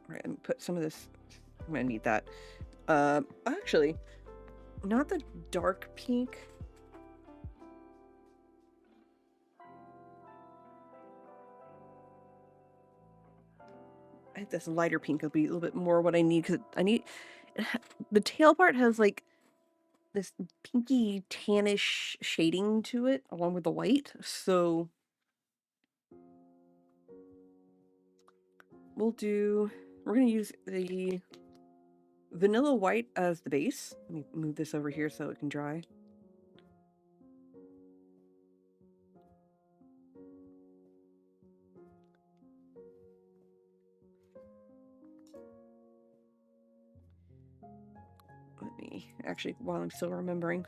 all right, let me put some of this. I'm going to need that. Actually, not the dark pink. I think this lighter pink will be a little bit more what I need, because I need the tail part has like this pinky tannish shading to it along with the white, so we're gonna use the vanilla white as the base. Let me move this over here so it can dry. Let me actually, while I'm still remembering.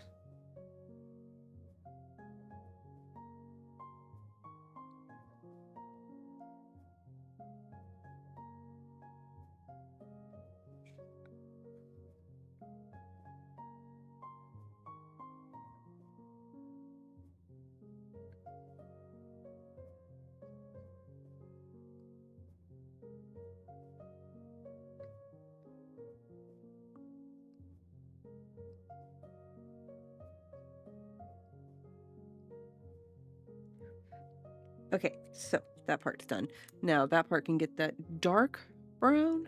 Okay, so that part's done. Now that part can get that dark brown.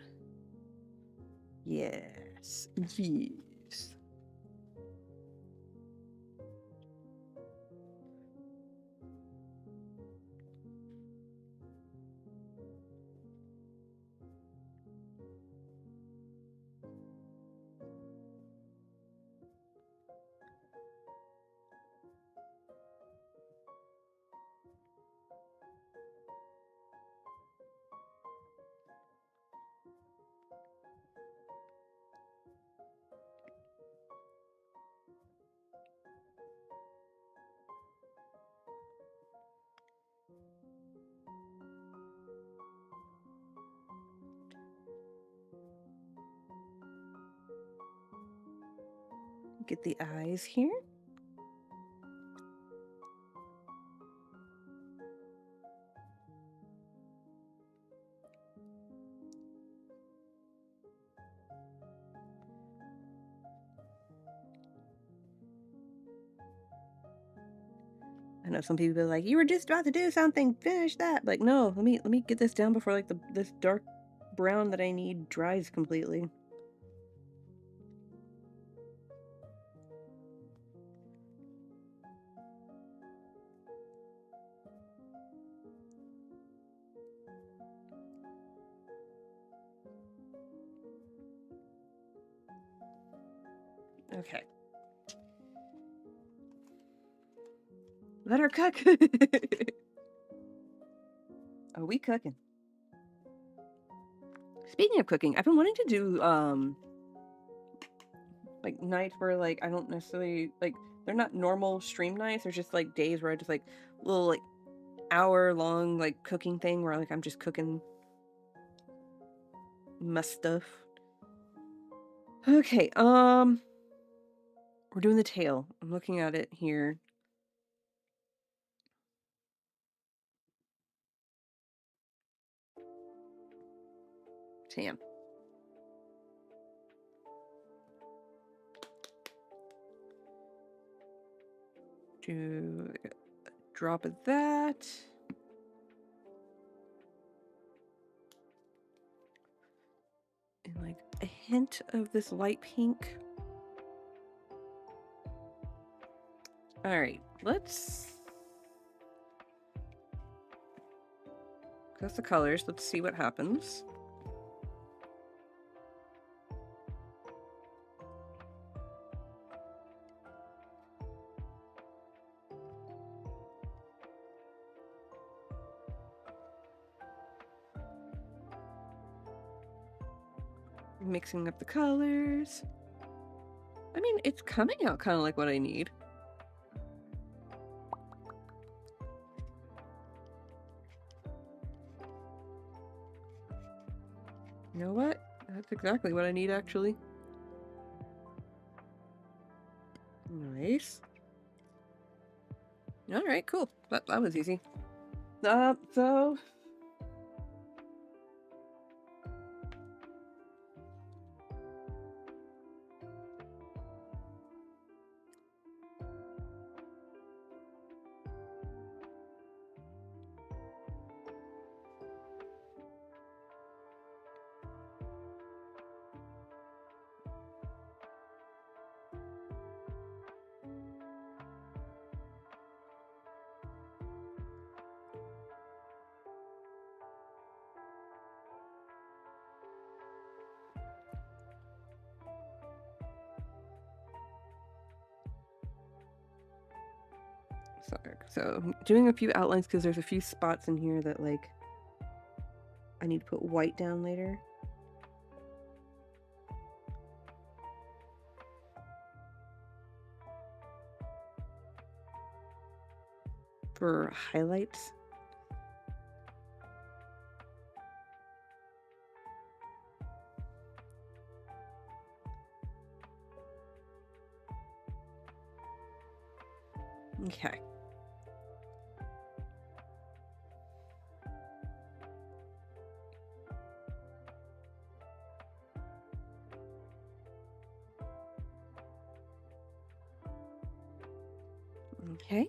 Yes. Yes. Get the eyes here. I know some people be like, "You were just about to do something. Finish that." Like, no, let me get this down before like this dark brown that I need dries completely. Okay. Let her cook. Are we cooking? Speaking of cooking, I've been wanting to do like nights where like I don't necessarily like they're not normal stream nights, they're just like days where I just like little like hour long like cooking thing where like I'm just cooking my stuff. Okay, we're doing the tail. I'm looking at it here. Tan. Do a drop of that. And like a hint of this light pink. All right, let's that's the colors. Let's see what happens. Mixing up the colors. I mean, it's coming out kind of like what I need. You know what? That's exactly what I need, actually. Nice. All right, cool. That was easy. So so I'm doing a few outlines because there's a few spots in here that like I need to put white down later. For highlights. Okay. Okay.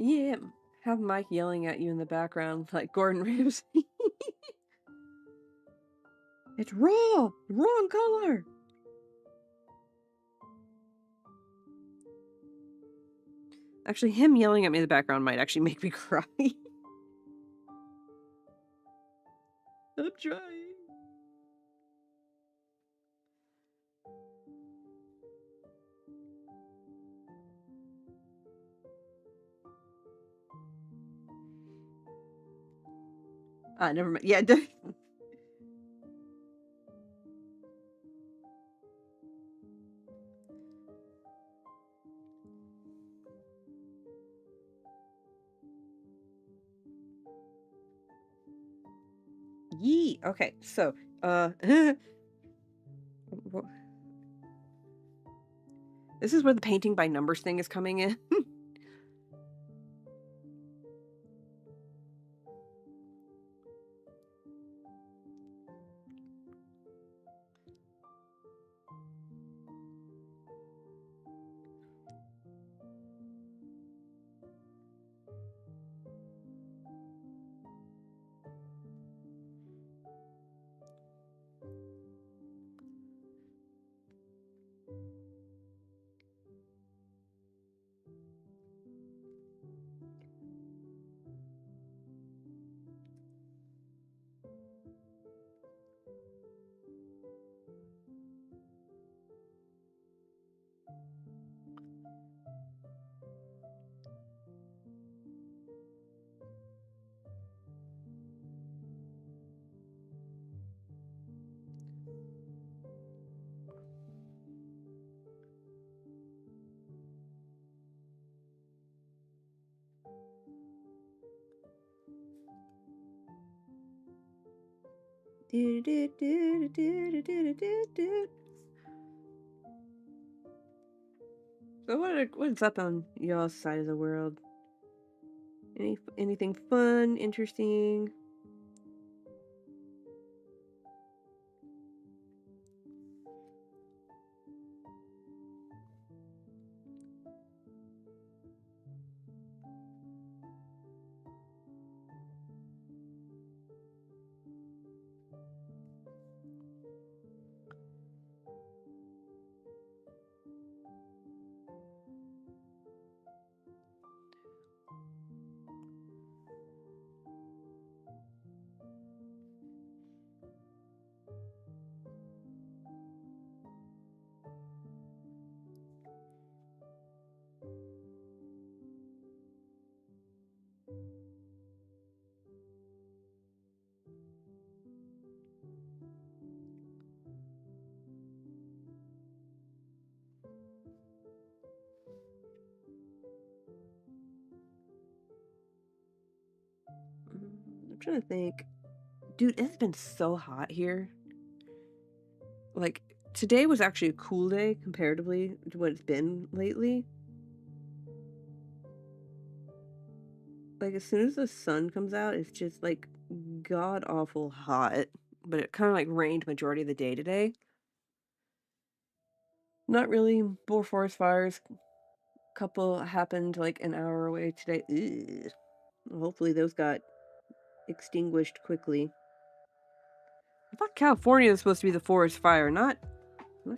Yeah, have Mike yelling at you in the background like Gordon Ramsay. It's raw! Wrong color! Actually, him yelling at me in the background might actually make me cry. I'm trying. Never mind. Yeah, yee. Okay, so, wh- this is where the painting by numbers thing is coming in. So what's up on y'all's side of the world? Anything fun, interesting? I'm trying to think. Dude, it's been so hot here. Like, today was actually a cool day comparatively to what it's been lately. Like, as soon as the sun comes out, it's just, like, god awful hot. But it kind of, like, rained majority of the day today. Not really more forest fires. Couple happened, like, an hour away today. Ugh. Hopefully those got extinguished quickly. I thought California was supposed to be the forest fire, not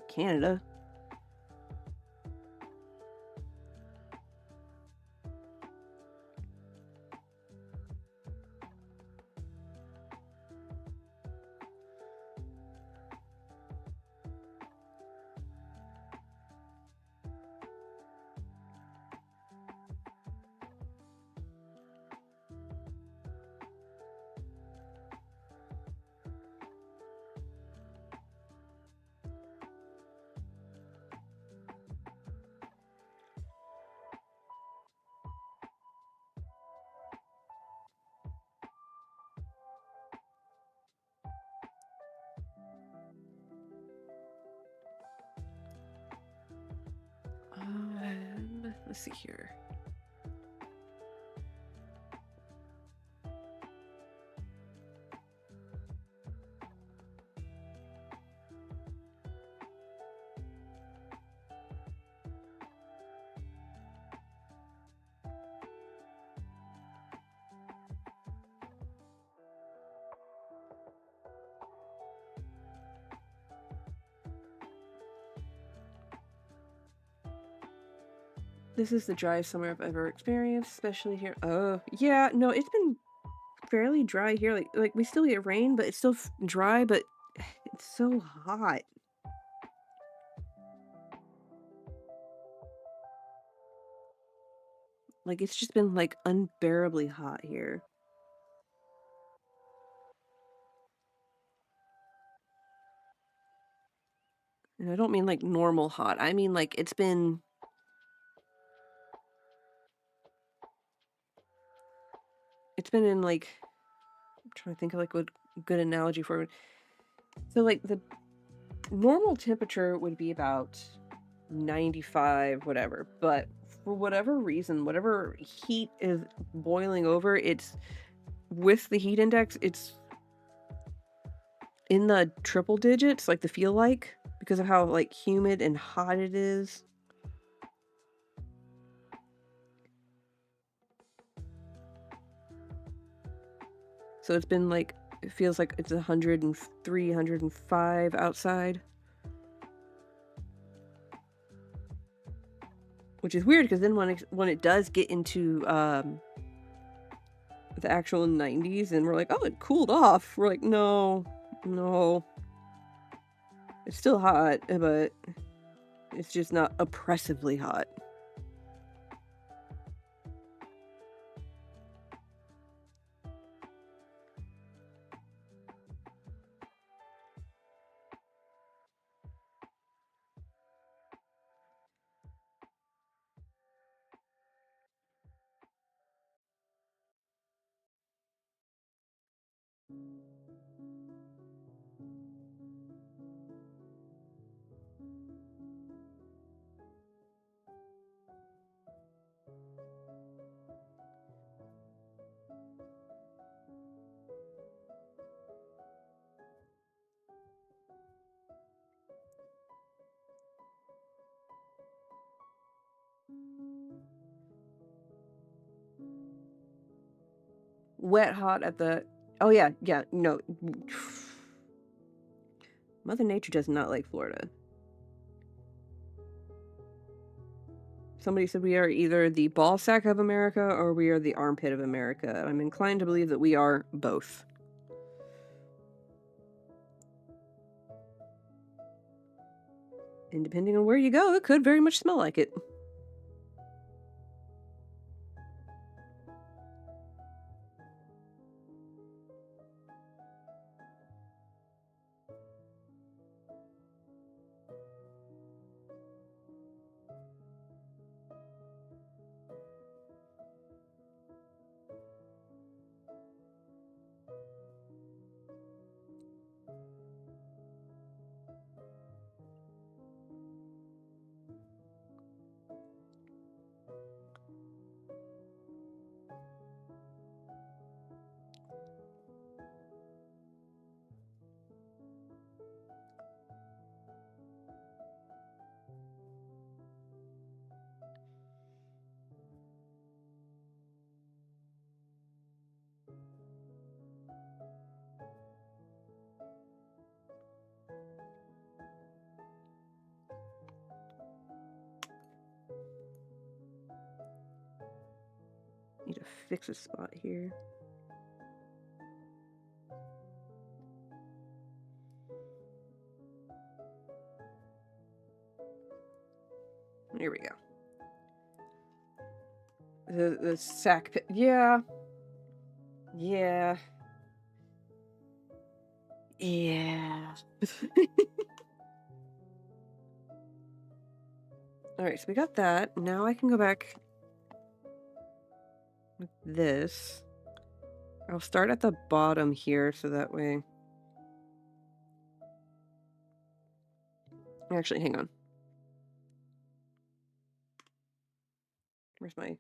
Canada. Let's see here. This is the driest summer I've ever experienced, especially here. Oh, yeah, no, it's been fairly dry here. Like we still get rain, but it's still dry, but it's so hot. Like it's just been like unbearably hot here. And I don't mean like normal hot. I mean like it's been in like I'm trying to think of like what good analogy for it. So like the normal temperature would be about 95 whatever, but for whatever reason, whatever heat is boiling over, it's with the heat index, it's in the triple digits, like the feel like, because of how like humid and hot it is. So it's been like it feels like it's 103, 105 outside. Which is weird because then when it does get into the actual 90s and we're like, "Oh, it cooled off." We're like, "No. No. It's still hot, but it's just not oppressively hot." Wet hot at the Oh yeah, yeah, no. Mother Nature does not like Florida. Somebody said we are either the ball sack of America or we are the armpit of America. I'm inclined to believe that we are both. And depending on where you go, it could very much smell like it. Need to fix a spot here. There we go. The sack pit. Yeah. Yeah. Yeah. Alright, so we got that. Now I can go back with this. I'll start at the bottom here so that way. Actually, hang on. Where's my.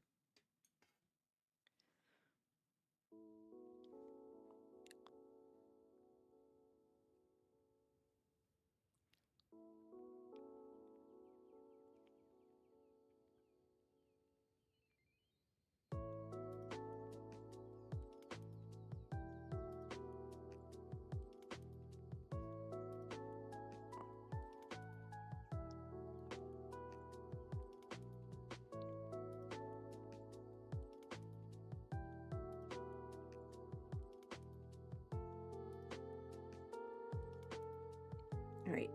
All right.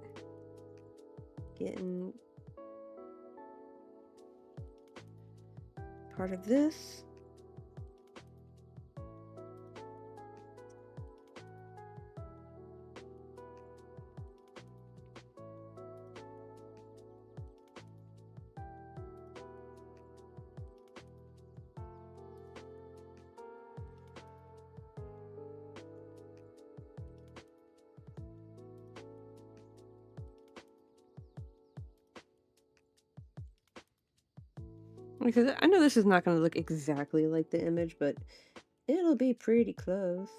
Getting part of this. Because I know this is not going to look exactly like the image, but it'll be pretty close.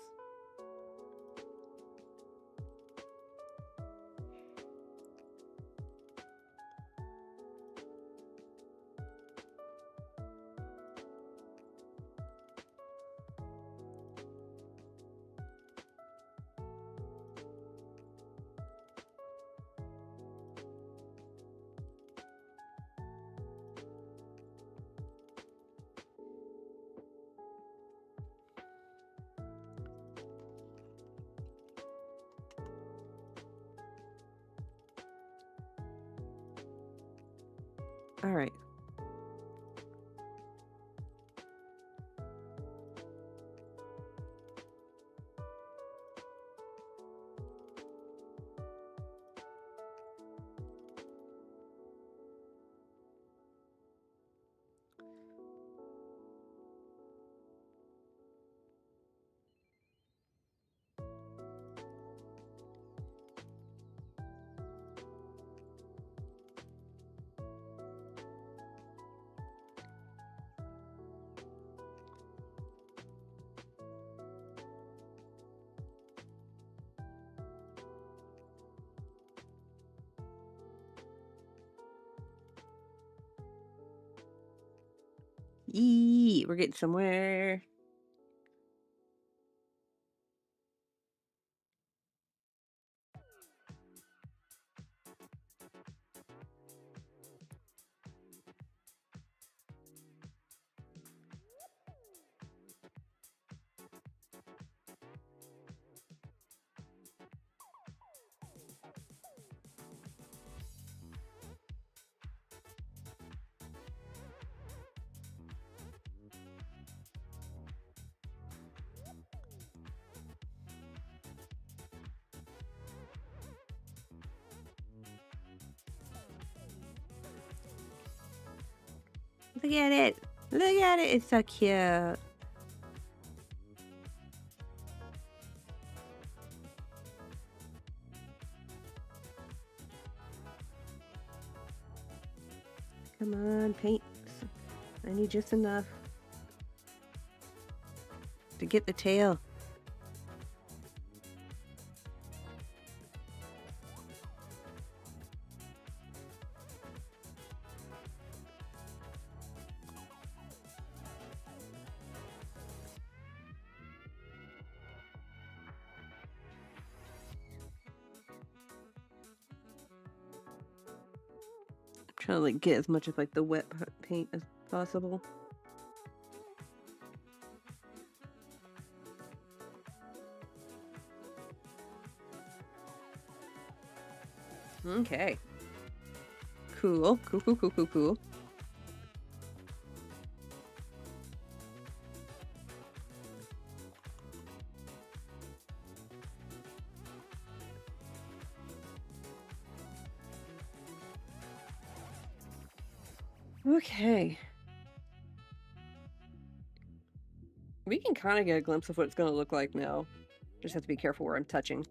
All right. Yee, we're getting somewhere. Look at it. Look at it. It's so cute. Come on, paint. I need just enough to get the tail. Trying to like get as much of like the wet paint as possible. Okay. Cool. Cool, cool, cool, cool, cool. Okay. We can kind of get a glimpse of what it's going to look like now. Just have to be careful where I'm touching.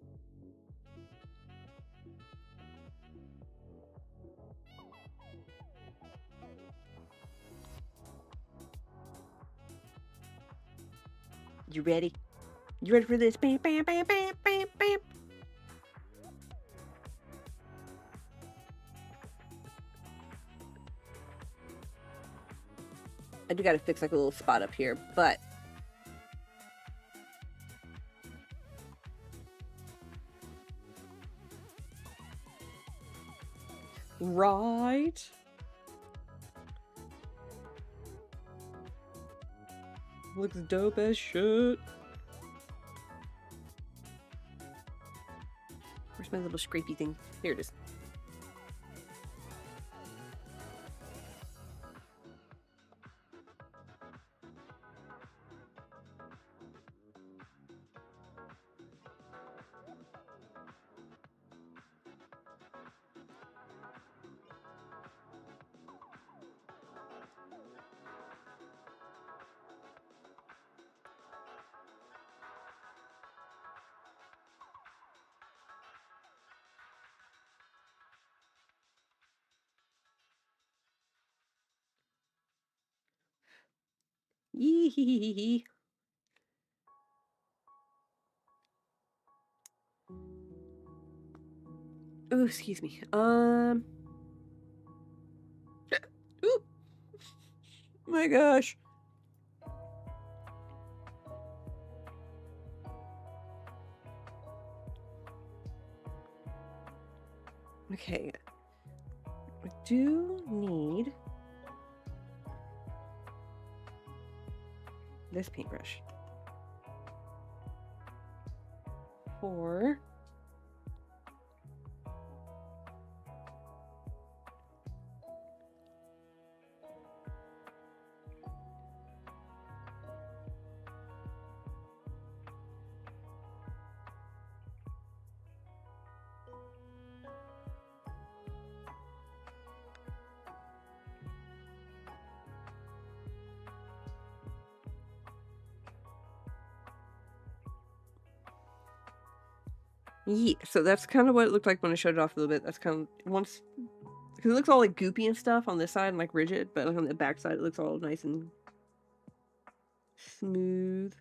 You ready? You ready for this? Bam, bam, bam, bam, bam, bam. I do gotta fix like a little spot up here, but right. Looks dope as shit. Where's my little scrapey thing? Here it is. Yee. Oh, excuse me. Ooh, my gosh. Okay. I do need this paintbrush for yeah. So that's kind of what it looked like when I showed it off a little bit. That's kind of once because it looks all like goopy and stuff on this side and like rigid, but like on the back side it looks all nice and smooth.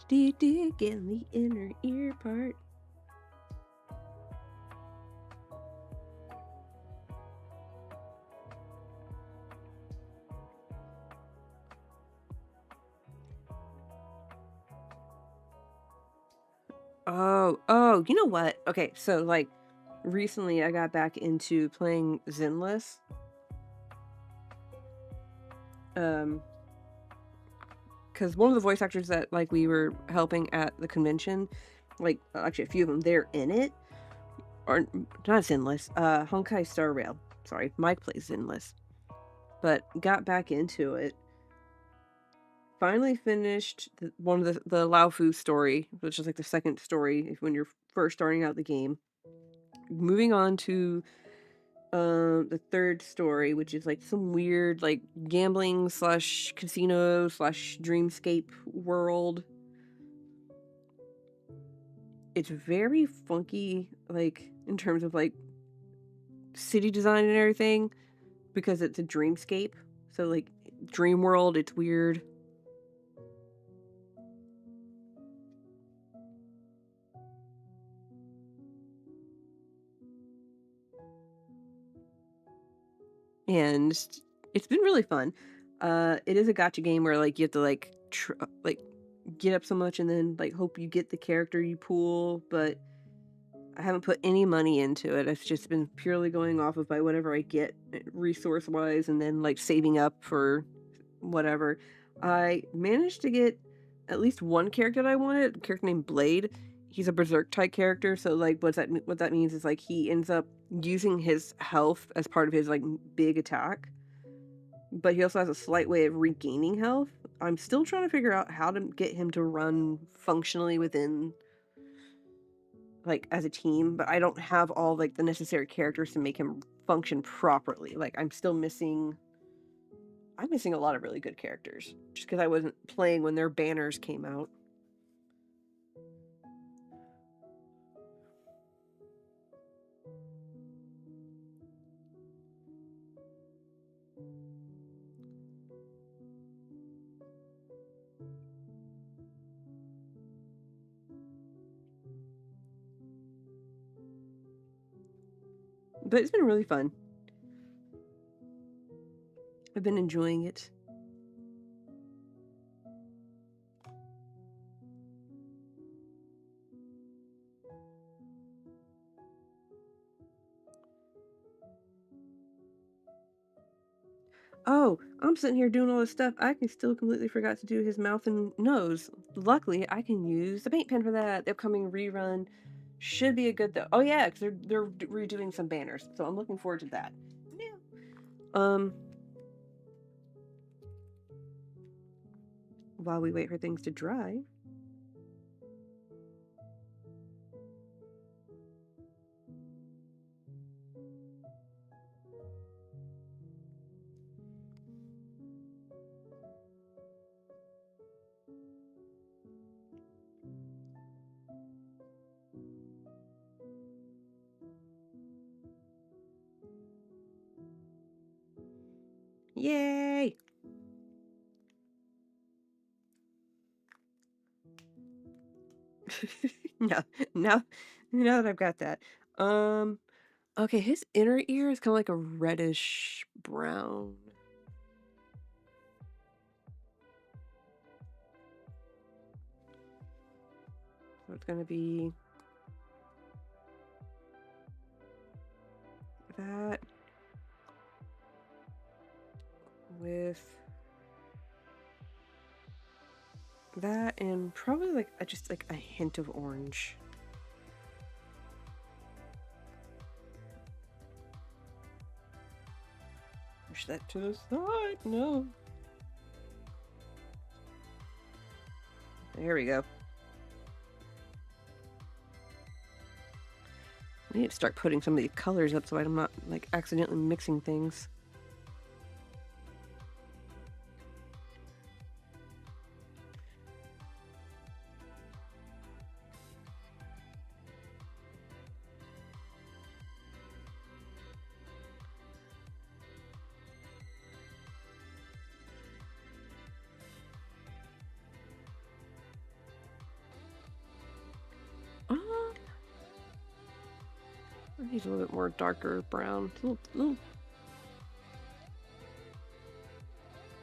Getting the inner ear part. Oh, you know what? Okay, so like recently I got back into playing Zenless. Because one of the voice actors that like we were helping at the convention, like actually a few of them, they're in it. Or not Zenless, Honkai Star Rail. Sorry, Mike plays Zenless. But got back into it. Finally finished one of the Lao Fu story, which is like the second story when you're first starting out the game. Moving on to the third story, which is like some weird like gambling slash casino slash dreamscape world. It's very funky, like in terms of like city design and everything, because it's a dreamscape. So like dream world, it's weird. And it's been really fun. It is a gacha game where like you have to like like get up so much and then like hope you get the character you pull, but I haven't put any money into it. It's just been purely going off of by whatever I get resource wise and then like saving up for whatever. I managed to get at least one character that I wanted, a character named Blade. He's a berserk type character, so like what that means is like he ends up using his health as part of his like big attack. But he also has a slight way of regaining health. I'm still trying to figure out how to get him to run functionally within like as a team, but I don't have all like the necessary characters to make him function properly. Like I'm missing a lot of really good characters just because I wasn't playing when their banners came out. But it's been really fun. I've been enjoying it. Oh, I'm sitting here doing all this stuff. I can still completely forgot to do his mouth and nose. Luckily, I can use the paint pen for that. The upcoming rerun should be a good though. Oh yeah, because they're redoing some banners, so I'm looking forward to that. Yeah. While we wait for things to dry. Yay! No, now, now that I've got that. Okay, his inner ear is kind of like a reddish brown. So it's gonna be that with that and probably like just like a hint of orange. Push that to the side. No. There we go. I need to start putting some of these colors up so I'm not like accidentally mixing things. I need a little bit more darker brown.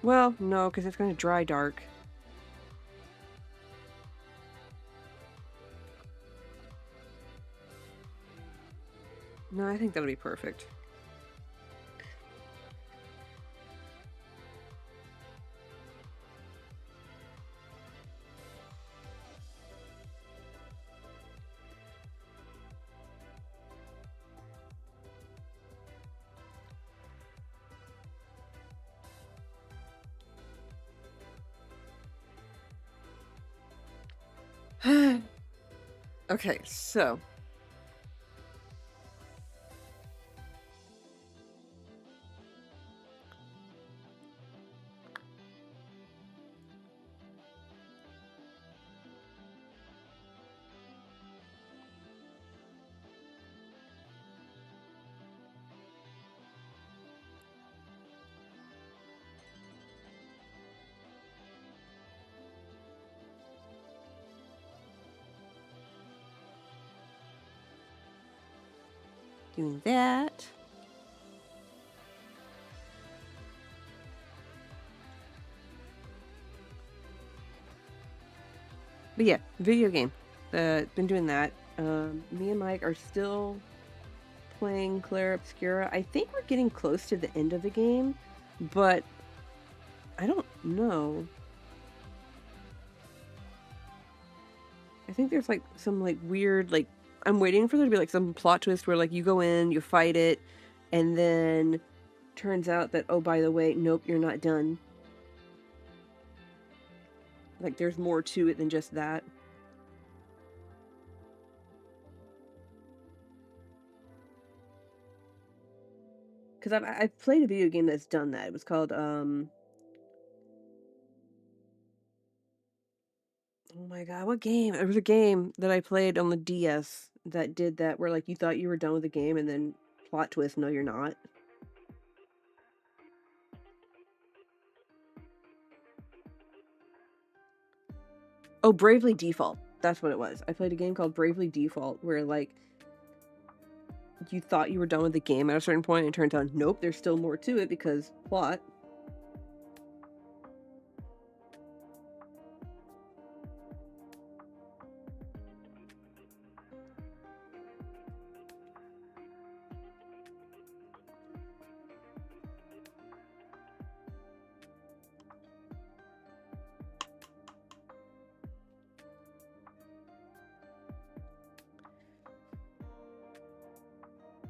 Well, no, because it's going to dry dark. No, I think that'll be perfect. Okay, so doing that. But yeah, video game. Been doing that. Me and Mike are still playing Claire Obscura. I think we're getting close to the end of the game, but I don't know. I think there's like some like weird like I'm waiting for there to be like some plot twist where like you go in, you fight it, and then turns out that oh by the way, nope, you're not done. Like there's more to it than just that. Because I've played a video game that's done that. It was called oh my god, what game? It was a game that I played on the DS that did that where like you thought you were done with the game and then plot twist, no you're not. Oh, Bravely Default. That's what it was. I played a game called Bravely Default where like you thought you were done with the game at a certain point, and it turns out, nope, there's still more to it because plot.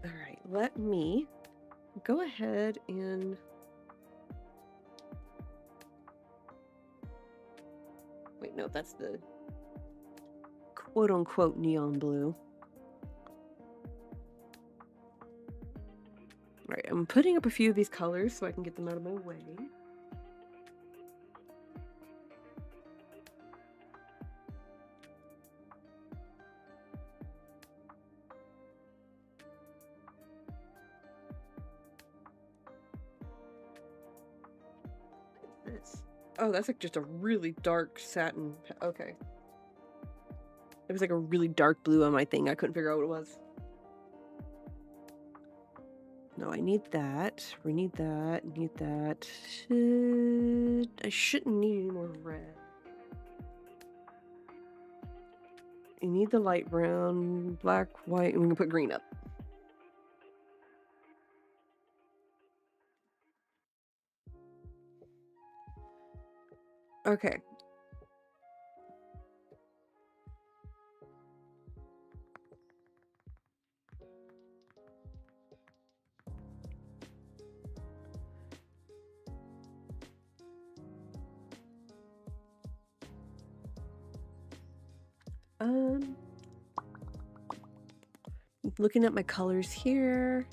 All right, let me go ahead and wait, no, that's the quote unquote neon blue. All right, I'm putting up a few of these colors so I can get them out of my way. This. Oh, that's like just a really dark satin. Okay. It was like a really dark blue on my thing. I couldn't figure out what it was. No, I need that. We need that. Need that. I shouldn't need any more red. You need the light brown, black, white, and we can put green up. Okay. Looking at my colors here.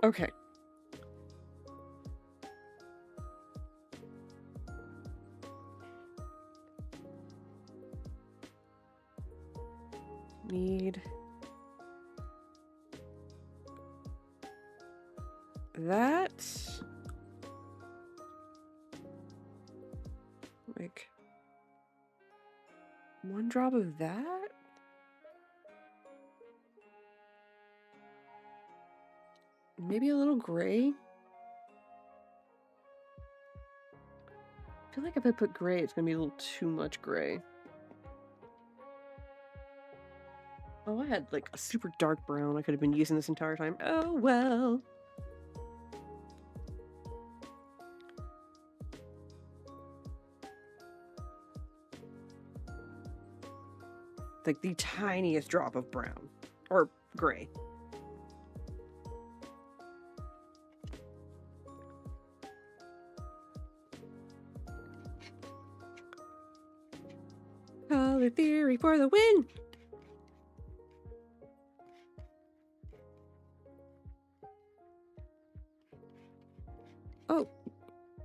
Okay. Need that. Like one drop of that. Maybe a little gray. I feel like if I put gray, it's gonna be a little too much gray. Oh, I had like a super dark brown I could have been using this entire time. Oh well. Like the tiniest drop of brown or gray. Color theory for the win.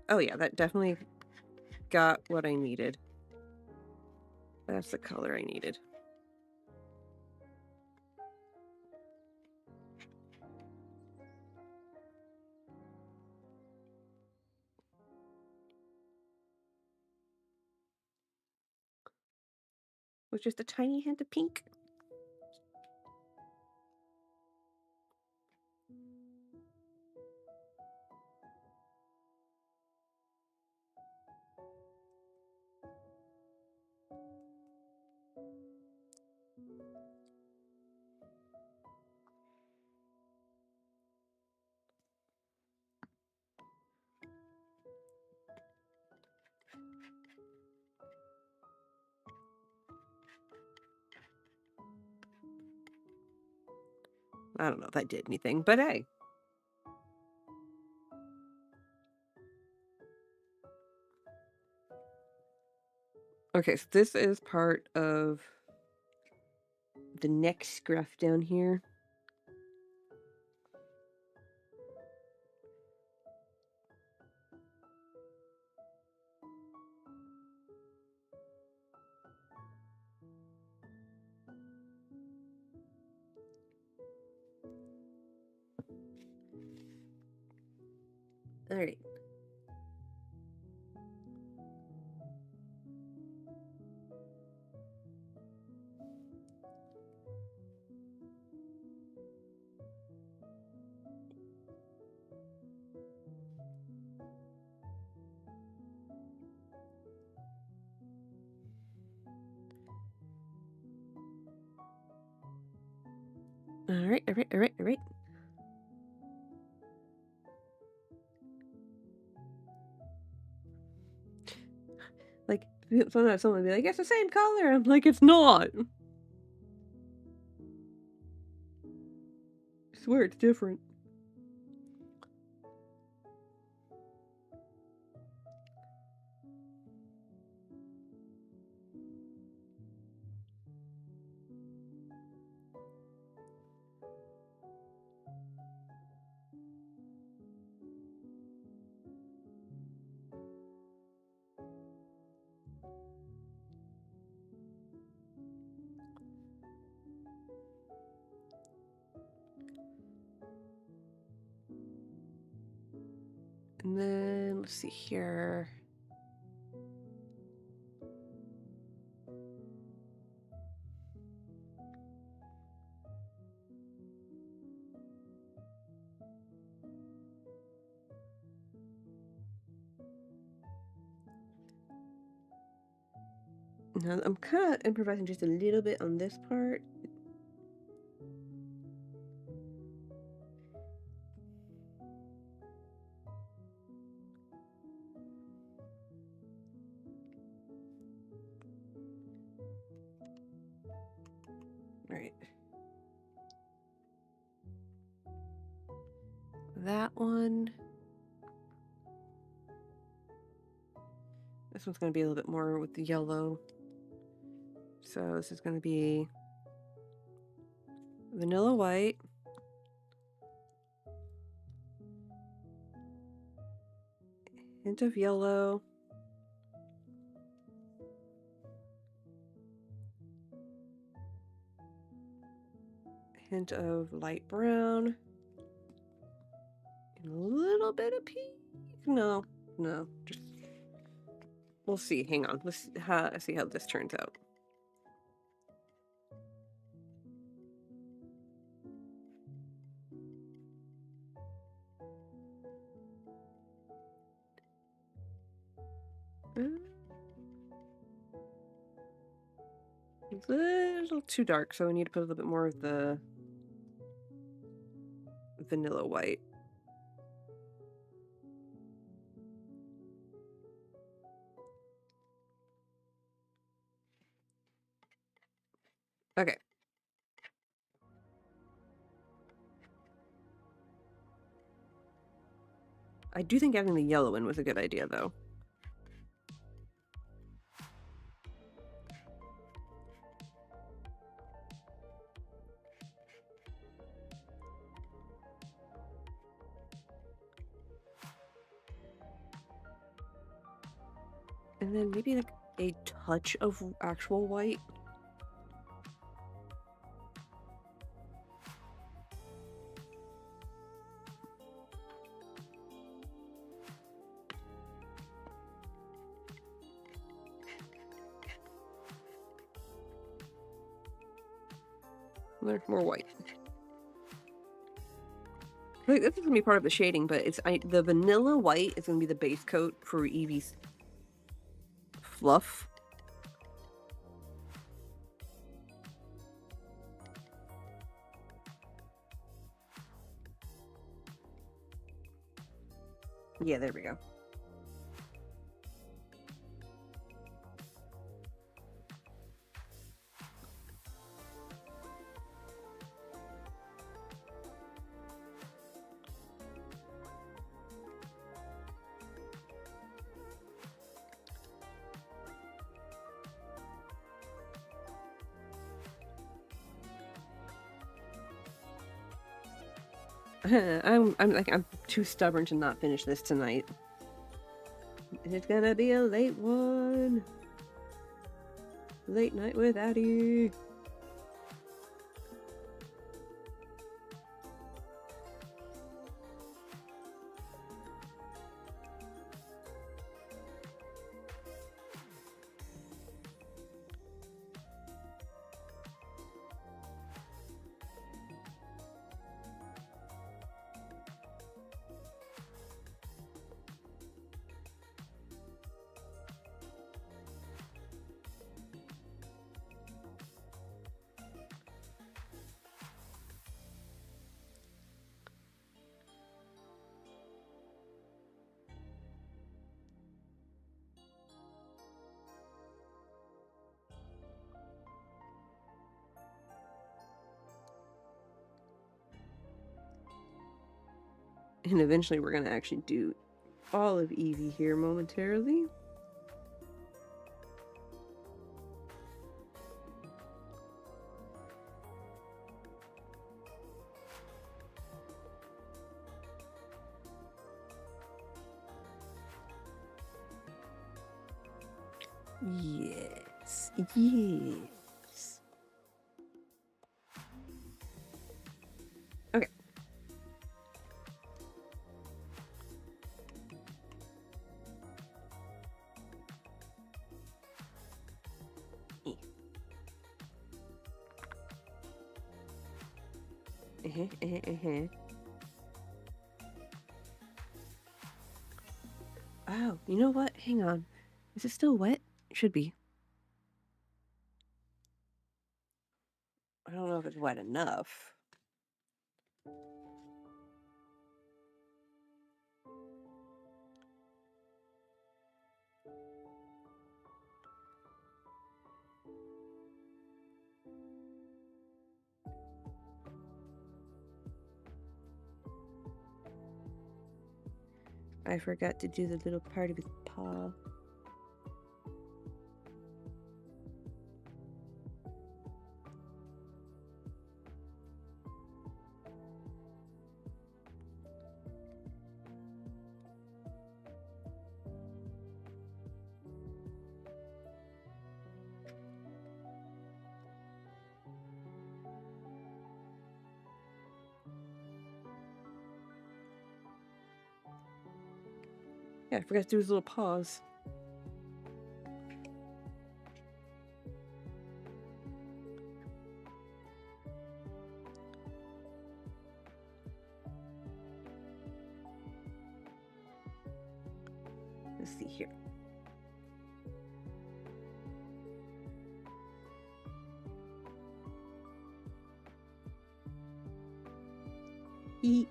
Oh yeah, that definitely got what I needed. That's the color I needed. With just a tiny hint of pink. I don't know if that did anything, but hey. Okay, so this is part of the next graph down here. All right. All right, all right, all right, all right. Like, sometimes someone would be like, it's the same color. I'm like, it's not. I swear it's different. And then let's see here. Now I'm kind of improvising just a little bit on this part. Right. That one. This one's going to be a little bit more with the yellow. So this is going to be vanilla white. Hint of yellow. Hint of light brown. And a little bit of pink. No, just we'll see. Hang on. Let's see how this turns out. It's a little too dark, so we need to put a little bit more of the vanilla white. Okay. I do think adding the yellow in was a good idea, though. And then maybe like a touch of actual white. There's more white. Like, this is gonna be part of the shading, but the vanilla white is gonna be the base coat for Evie's fluff. Yeah, there we go. I'm too stubborn to not finish this tonight. It's gonna be a late one. Late night with Addie. And eventually we're going to actually do all of Eevee here momentarily. Yes, yes. Okay. Oh, you know what? Hang on. Is it still wet? It should be. I don't know if it's wet enough. I forgot to do the little part of his paw. Yeah, I forgot to do his little paws. Let's see here. Eat.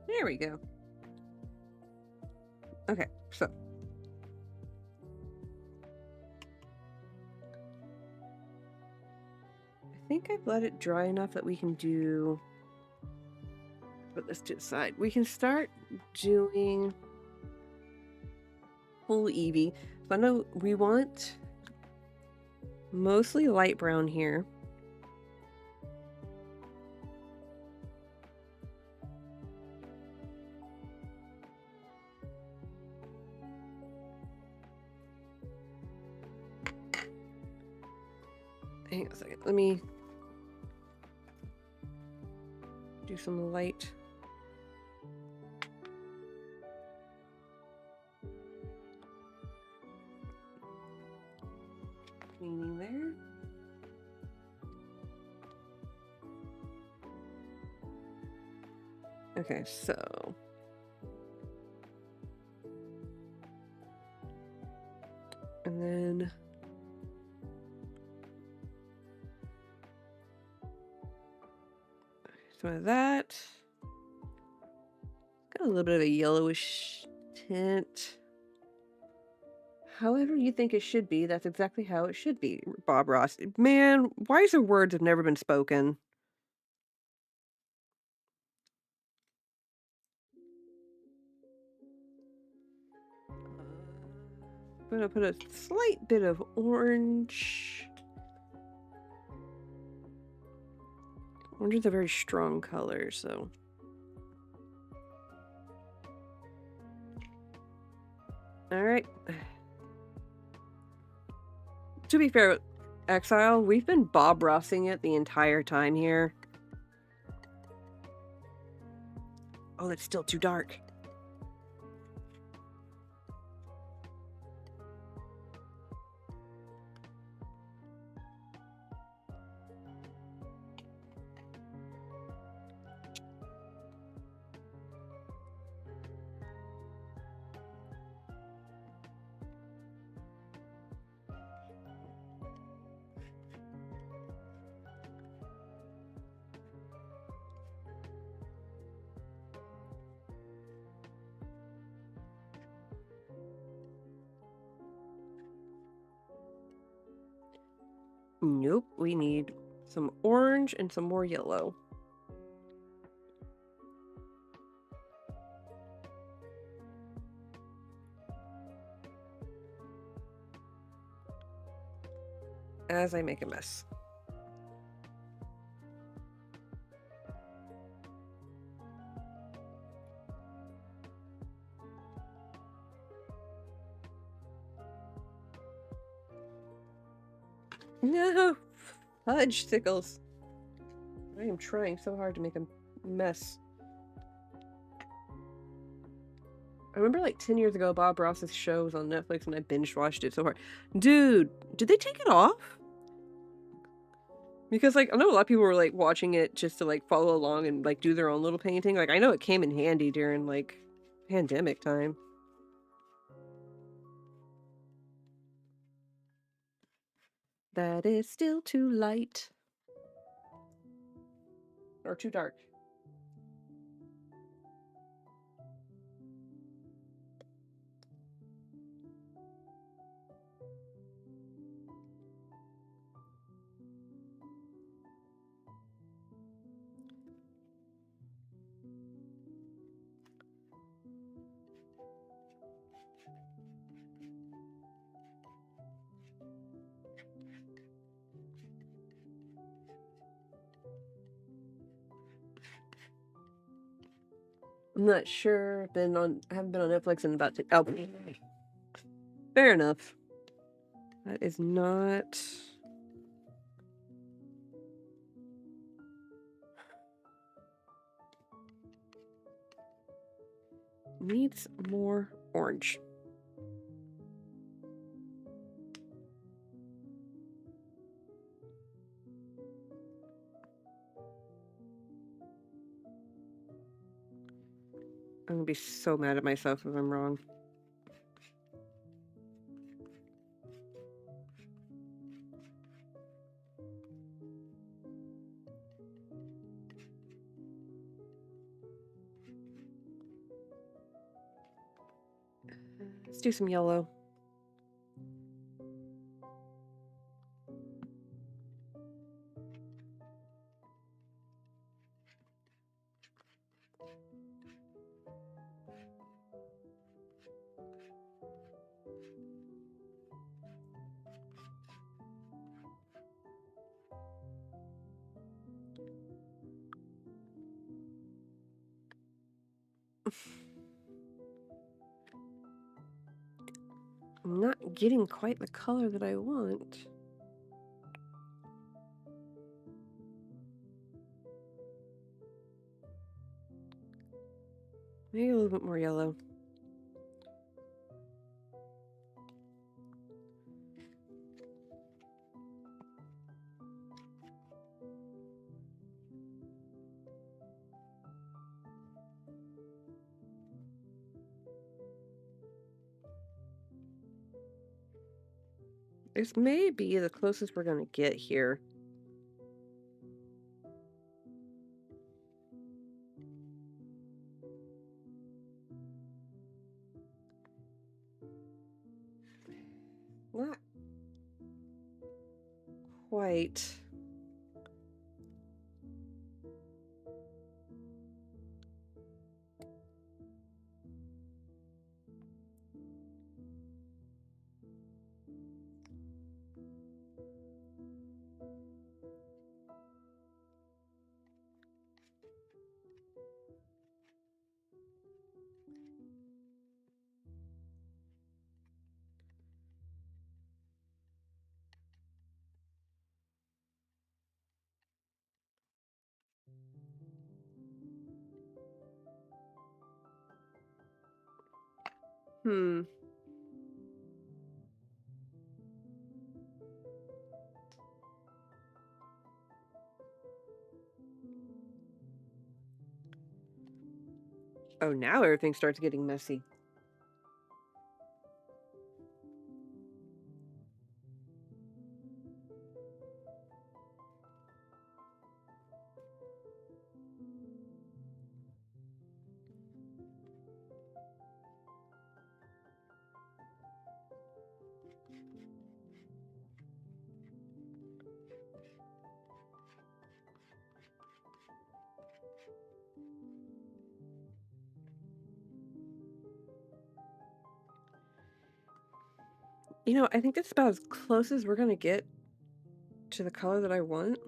There we go. Okay, so. I think I've let it dry enough that we can do. Put this to the side. We can start doing full Eevee. So I know we want mostly light brown here. Hang on a second. Let me do some light. Cleaning there. Okay, so. And then. Some of that. Got a little bit of a yellowish tint. However you think it should be, that's exactly how it should be, Bob Ross. Man, wiser words have never been spoken. I'm gonna put a slight bit of orange. Orange is a very strong color, so. All right. To be fair, Exile, we've been Bob Rossing it the entire time here. Oh, it's still too dark. Nope, we need some orange and some more yellow. As I make a mess. No! Fudge sickles. I am trying so hard to make a mess. I remember like 10 years ago, Bob Ross's show was on Netflix and I binge watched it so hard. Dude, did they take it off? Because like I know a lot of people were like watching it just to like follow along and like do their own little painting. Like I know it came in handy during like pandemic time. That is still too light. Or too dark. I'm not sure. I haven't been on Netflix in about oh, fair enough. That is not needs more orange. I'm gonna be so mad at myself if I'm wrong. Let's do some yellow. I'm not getting quite the color that I want. Maybe a little bit more yellow. This may be the closest we're gonna get here. Not quite. Hmm. Oh, now everything starts getting messy. You know, I think that's about as close as we're gonna get to the color that I want.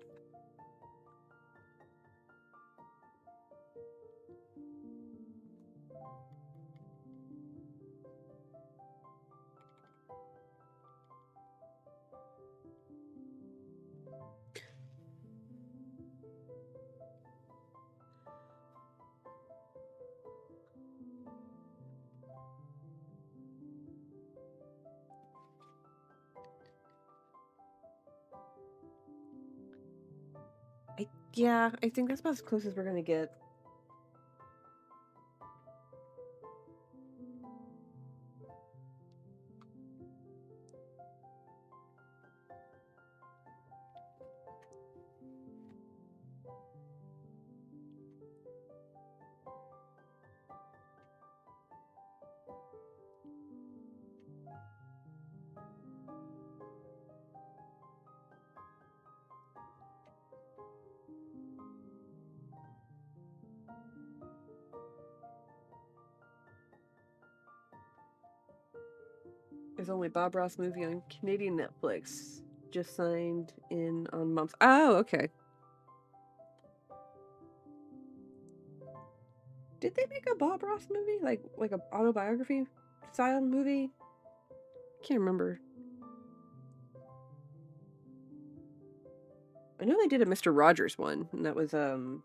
Yeah, I think that's about as close as we're gonna get. There's only Bob Ross movie on Canadian Netflix. Just signed in on Mom's. Oh, okay. Did they make a Bob Ross movie? Like a autobiography style movie? Can't remember. I know they did a Mr. Rogers one, and that was Tom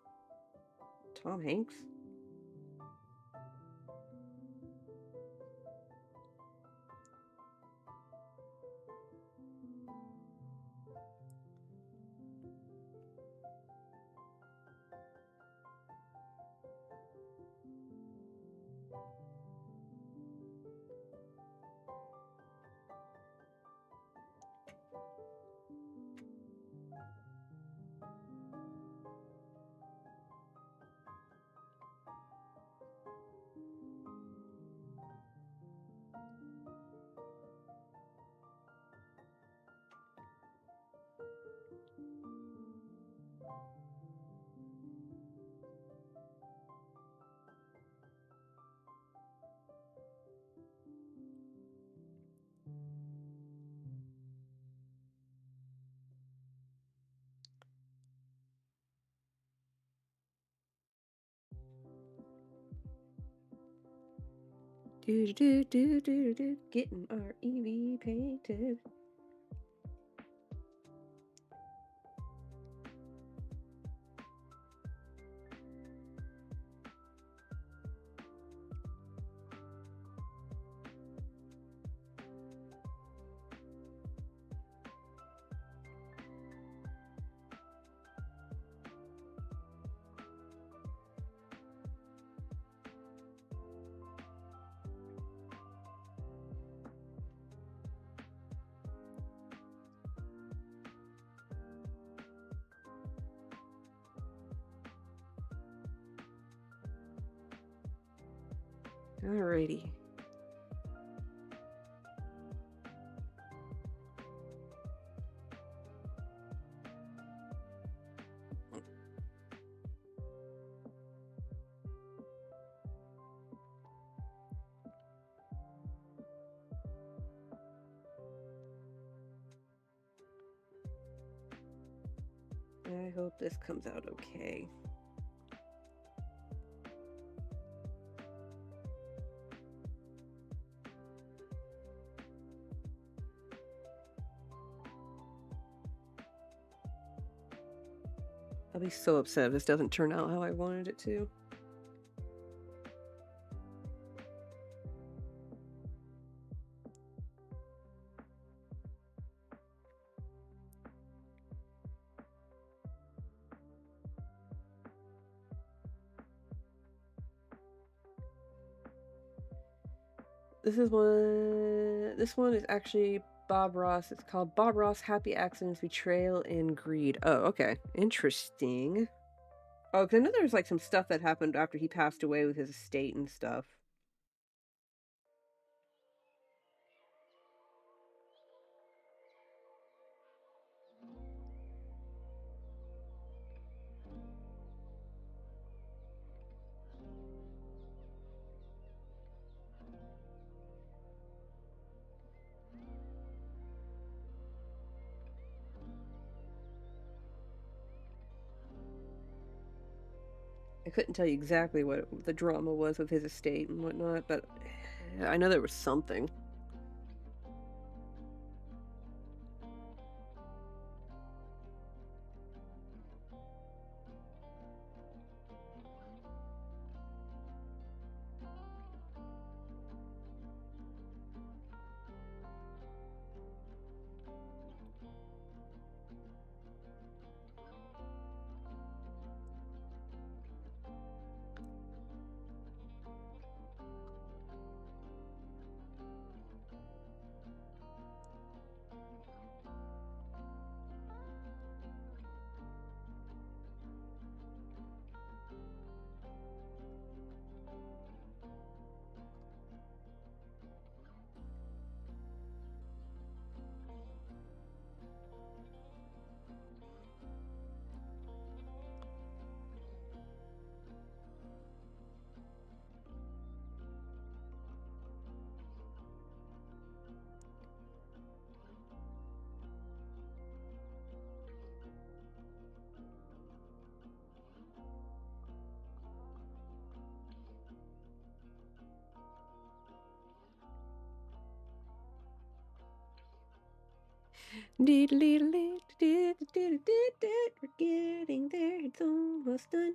Hanks. Do do do do do do. Getting our EV painted. Alrighty. I hope this comes out okay. I'll be so upset if this doesn't turn out how I wanted it to. This one is actually Bob Ross. It's called Bob Ross Happy Accidents, Betrayal, and Greed. Oh, okay. Interesting. Oh, because I know there's like some stuff that happened after he passed away with his estate and stuff. I couldn't tell you exactly what the drama was with his estate and whatnot, but I know there was something. We're getting there, it's almost done.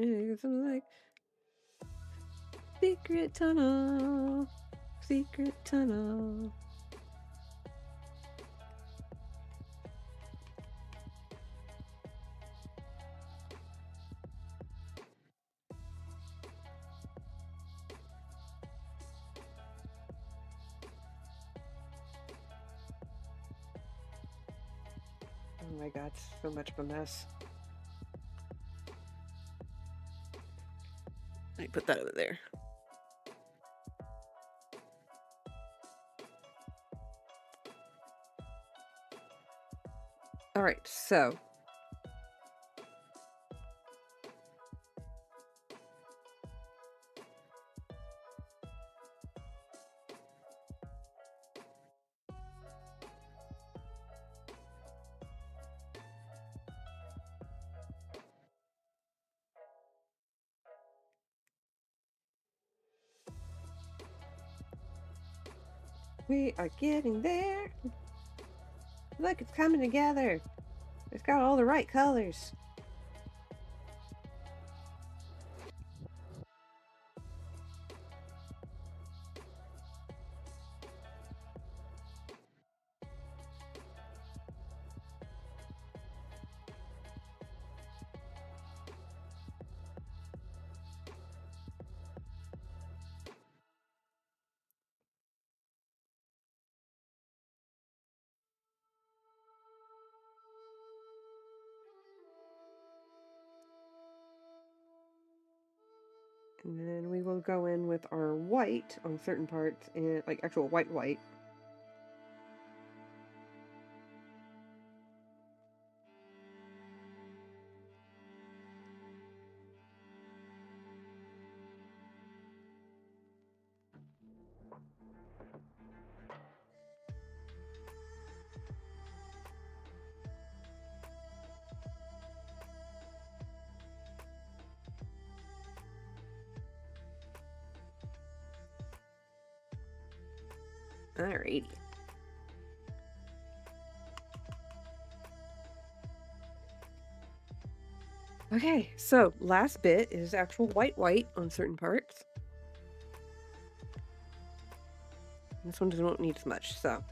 It's like secret tunnel, secret tunnel. Oh my god, so much of a mess. Let me put that over there. All right, so we are getting there. Look, it's coming together. It's got all the right colors. And then we will go in with our white on certain parts, and like actual white. Alrighty. Okay, so last bit is actual white on certain parts. This one doesn't need as much, so.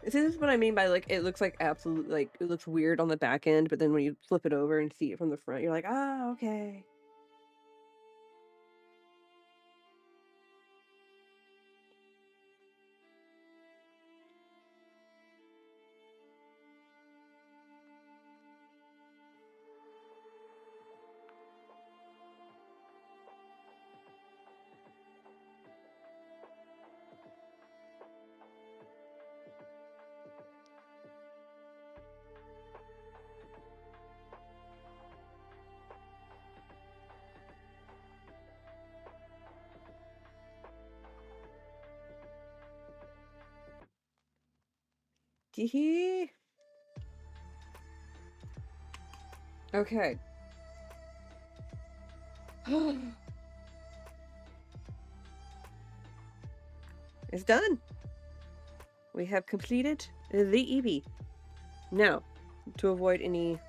This is what I mean by like it looks like absolute like it looks weird on the back end, but then when you flip it over and see it from the front, you're like, ah, okay. Tee. Okay. It's done. We have completed the Eevee. Now, to avoid any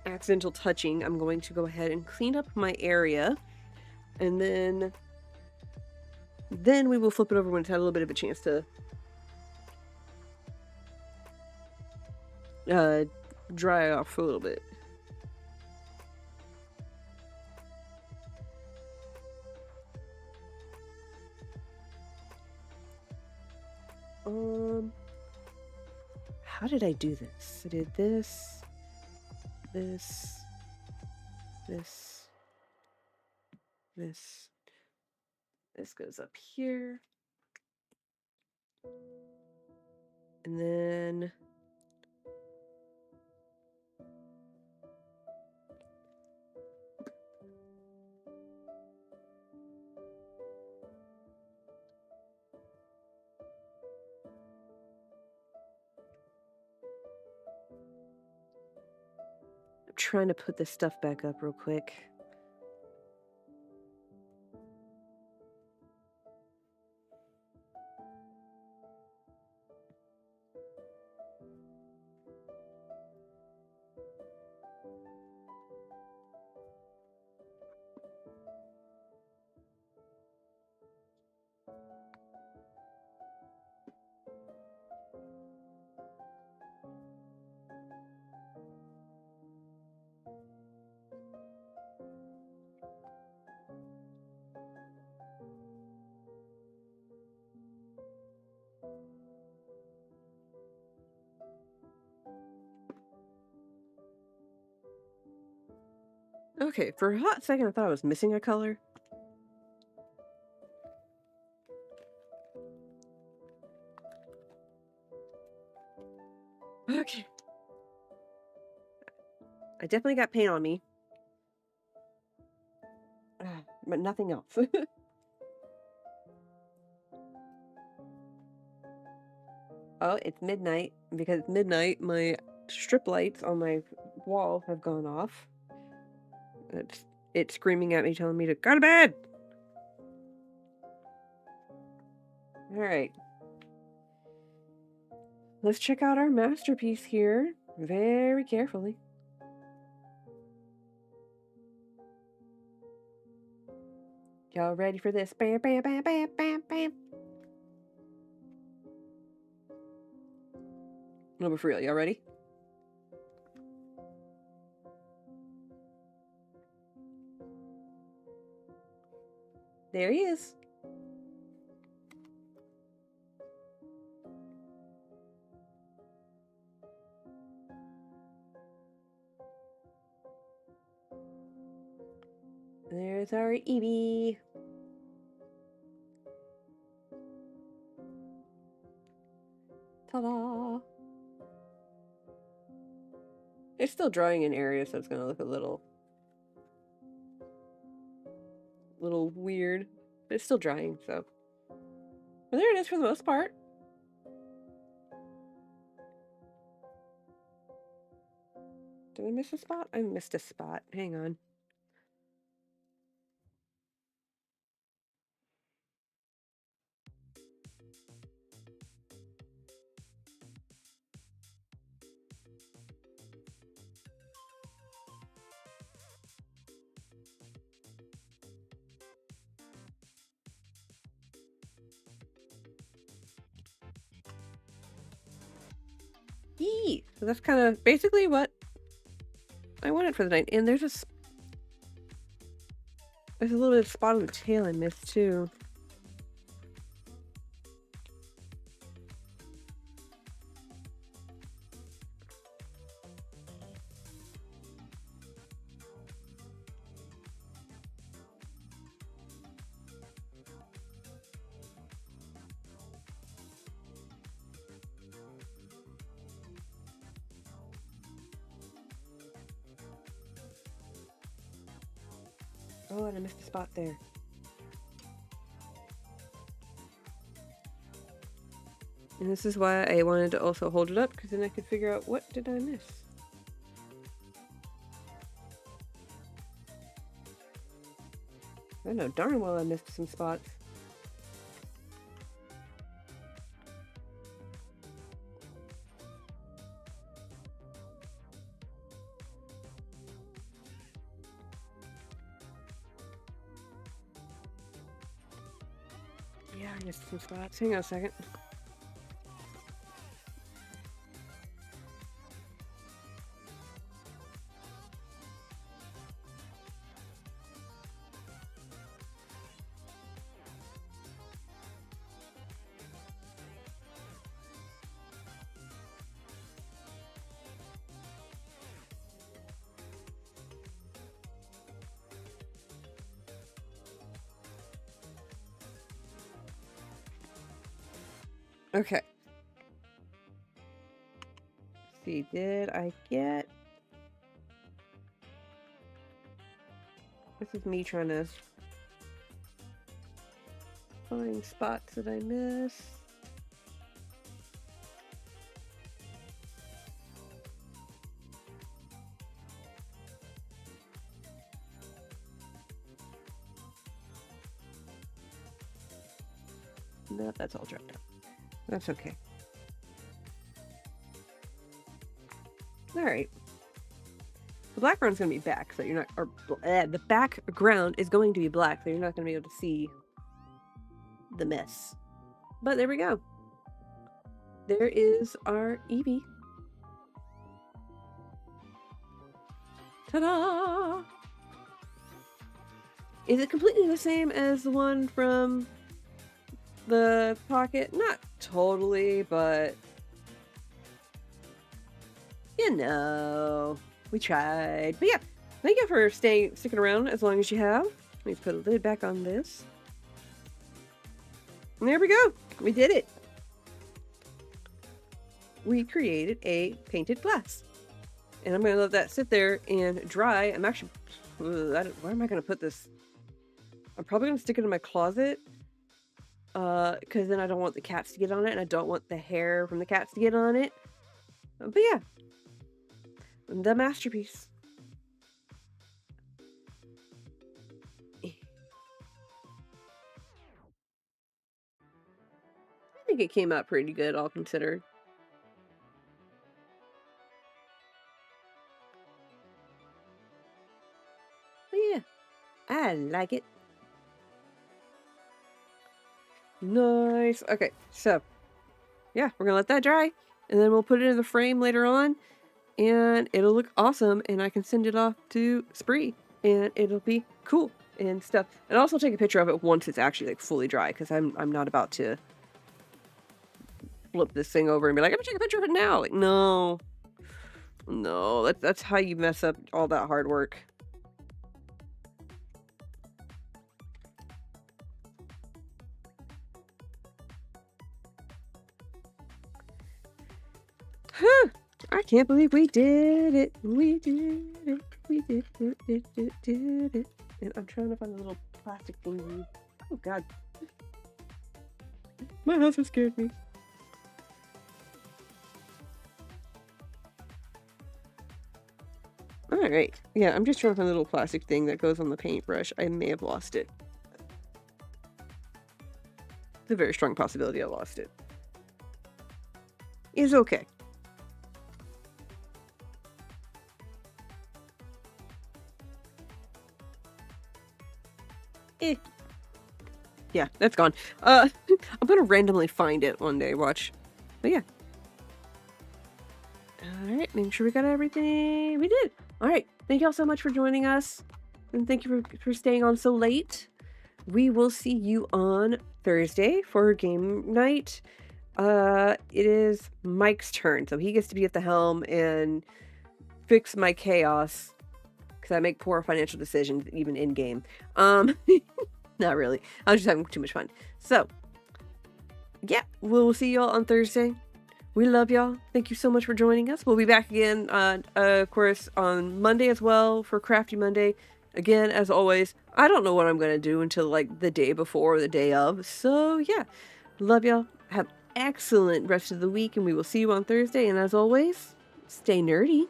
accidental touching, I'm going to go ahead and clean up my area, and then we will flip it over when it's had a little bit of a chance to dry off a little bit. How did I do this? I did this, this, this, this. This goes up here. And then I'm trying to put this stuff back up real quick. Okay, for a hot second I thought I was missing a color. Okay. I definitely got paint on me. But nothing else. Oh, it's midnight. Because it's midnight, my strip lights on my wall have gone off. It's screaming at me, telling me to go to bed! Alright. Let's check out our masterpiece here very carefully. Y'all ready for this? Bam, bam, bam, bam, bam, bam. No, but for real, y'all ready? There he is. There's our Eevee. Ta-da! It's still drying in areas, so it's gonna look a little weird. But it's still drying, so. But there it is for the most part. Did I miss a spot? I missed a spot. Hang on. Yee! So that's kind of basically what I wanted for the night. And there's a little bit of spot on the tail I missed too. Oh, and I missed a spot there. And this is why I wanted to also hold it up, because then I could figure out what did I miss. I know darn well I missed some spots. Yeah, I missed some spots. Hang on a second. Okay. Let's see, did I get... This is me trying to find spots that I missed. No, that's all dropped out. That's okay. Alright. The background's gonna be black, so you're not... Or, the background is going to be black, so you're not gonna be able to see the mess. But there we go. There is our Eevee. Ta-da! Is it completely the same as the one from the pocket? Not totally, but you know, we tried. But yeah, thank you for sticking around as long as you have. Let me put a lid back on this. And there we go. We did it. We created a painted glass. And I'm going to let that sit there and dry. I'm actually... where am I going to put this? I'm probably going to stick it in my closet. Because then I don't want the cats to get on it. And I don't want the hair from the cats to get on it. But yeah. The masterpiece. I think it came out pretty good, all considered. But yeah, I like it. Nice. Okay, so yeah, we're gonna let that dry, and then we'll put it in the frame later on, and it'll look awesome, and I can send it off to Spree, and it'll be cool and stuff. And I'll also take a picture of it once it's actually like fully dry, because I'm not about to flip this thing over and be like, I'm gonna take a picture of it now. Like, no, that's how you mess up all that hard work. Huh. I can't believe we did it. We did it. We did it. And I'm trying to find a little plastic thingy. Oh god. My house has scared me. Alright. Yeah, I'm just trying to find a little plastic thing that goes on the paintbrush. I may have lost it. It's a very strong possibility I lost it. It's okay. Yeah, that's gone. I'm gonna randomly find it one day, watch. But yeah. All right, make sure we got everything. We did. All right. Thank y'all so much for joining us. And thank you for staying on so late. We will see you on Thursday for game night. It is Mike's turn, so he gets to be at the helm and fix my chaos because I make poor financial decisions even in game. Not really. I was just having too much fun. So, yeah, we'll see y'all on Thursday. We love y'all. Thank you so much for joining us. We'll be back again, of course, on Monday as well for Crafty Monday. Again, as always, I don't know what I'm going to do until like the day before or the day of. So, yeah, love y'all. Have excellent rest of the week, and we will see you on Thursday. And as always, stay nerdy.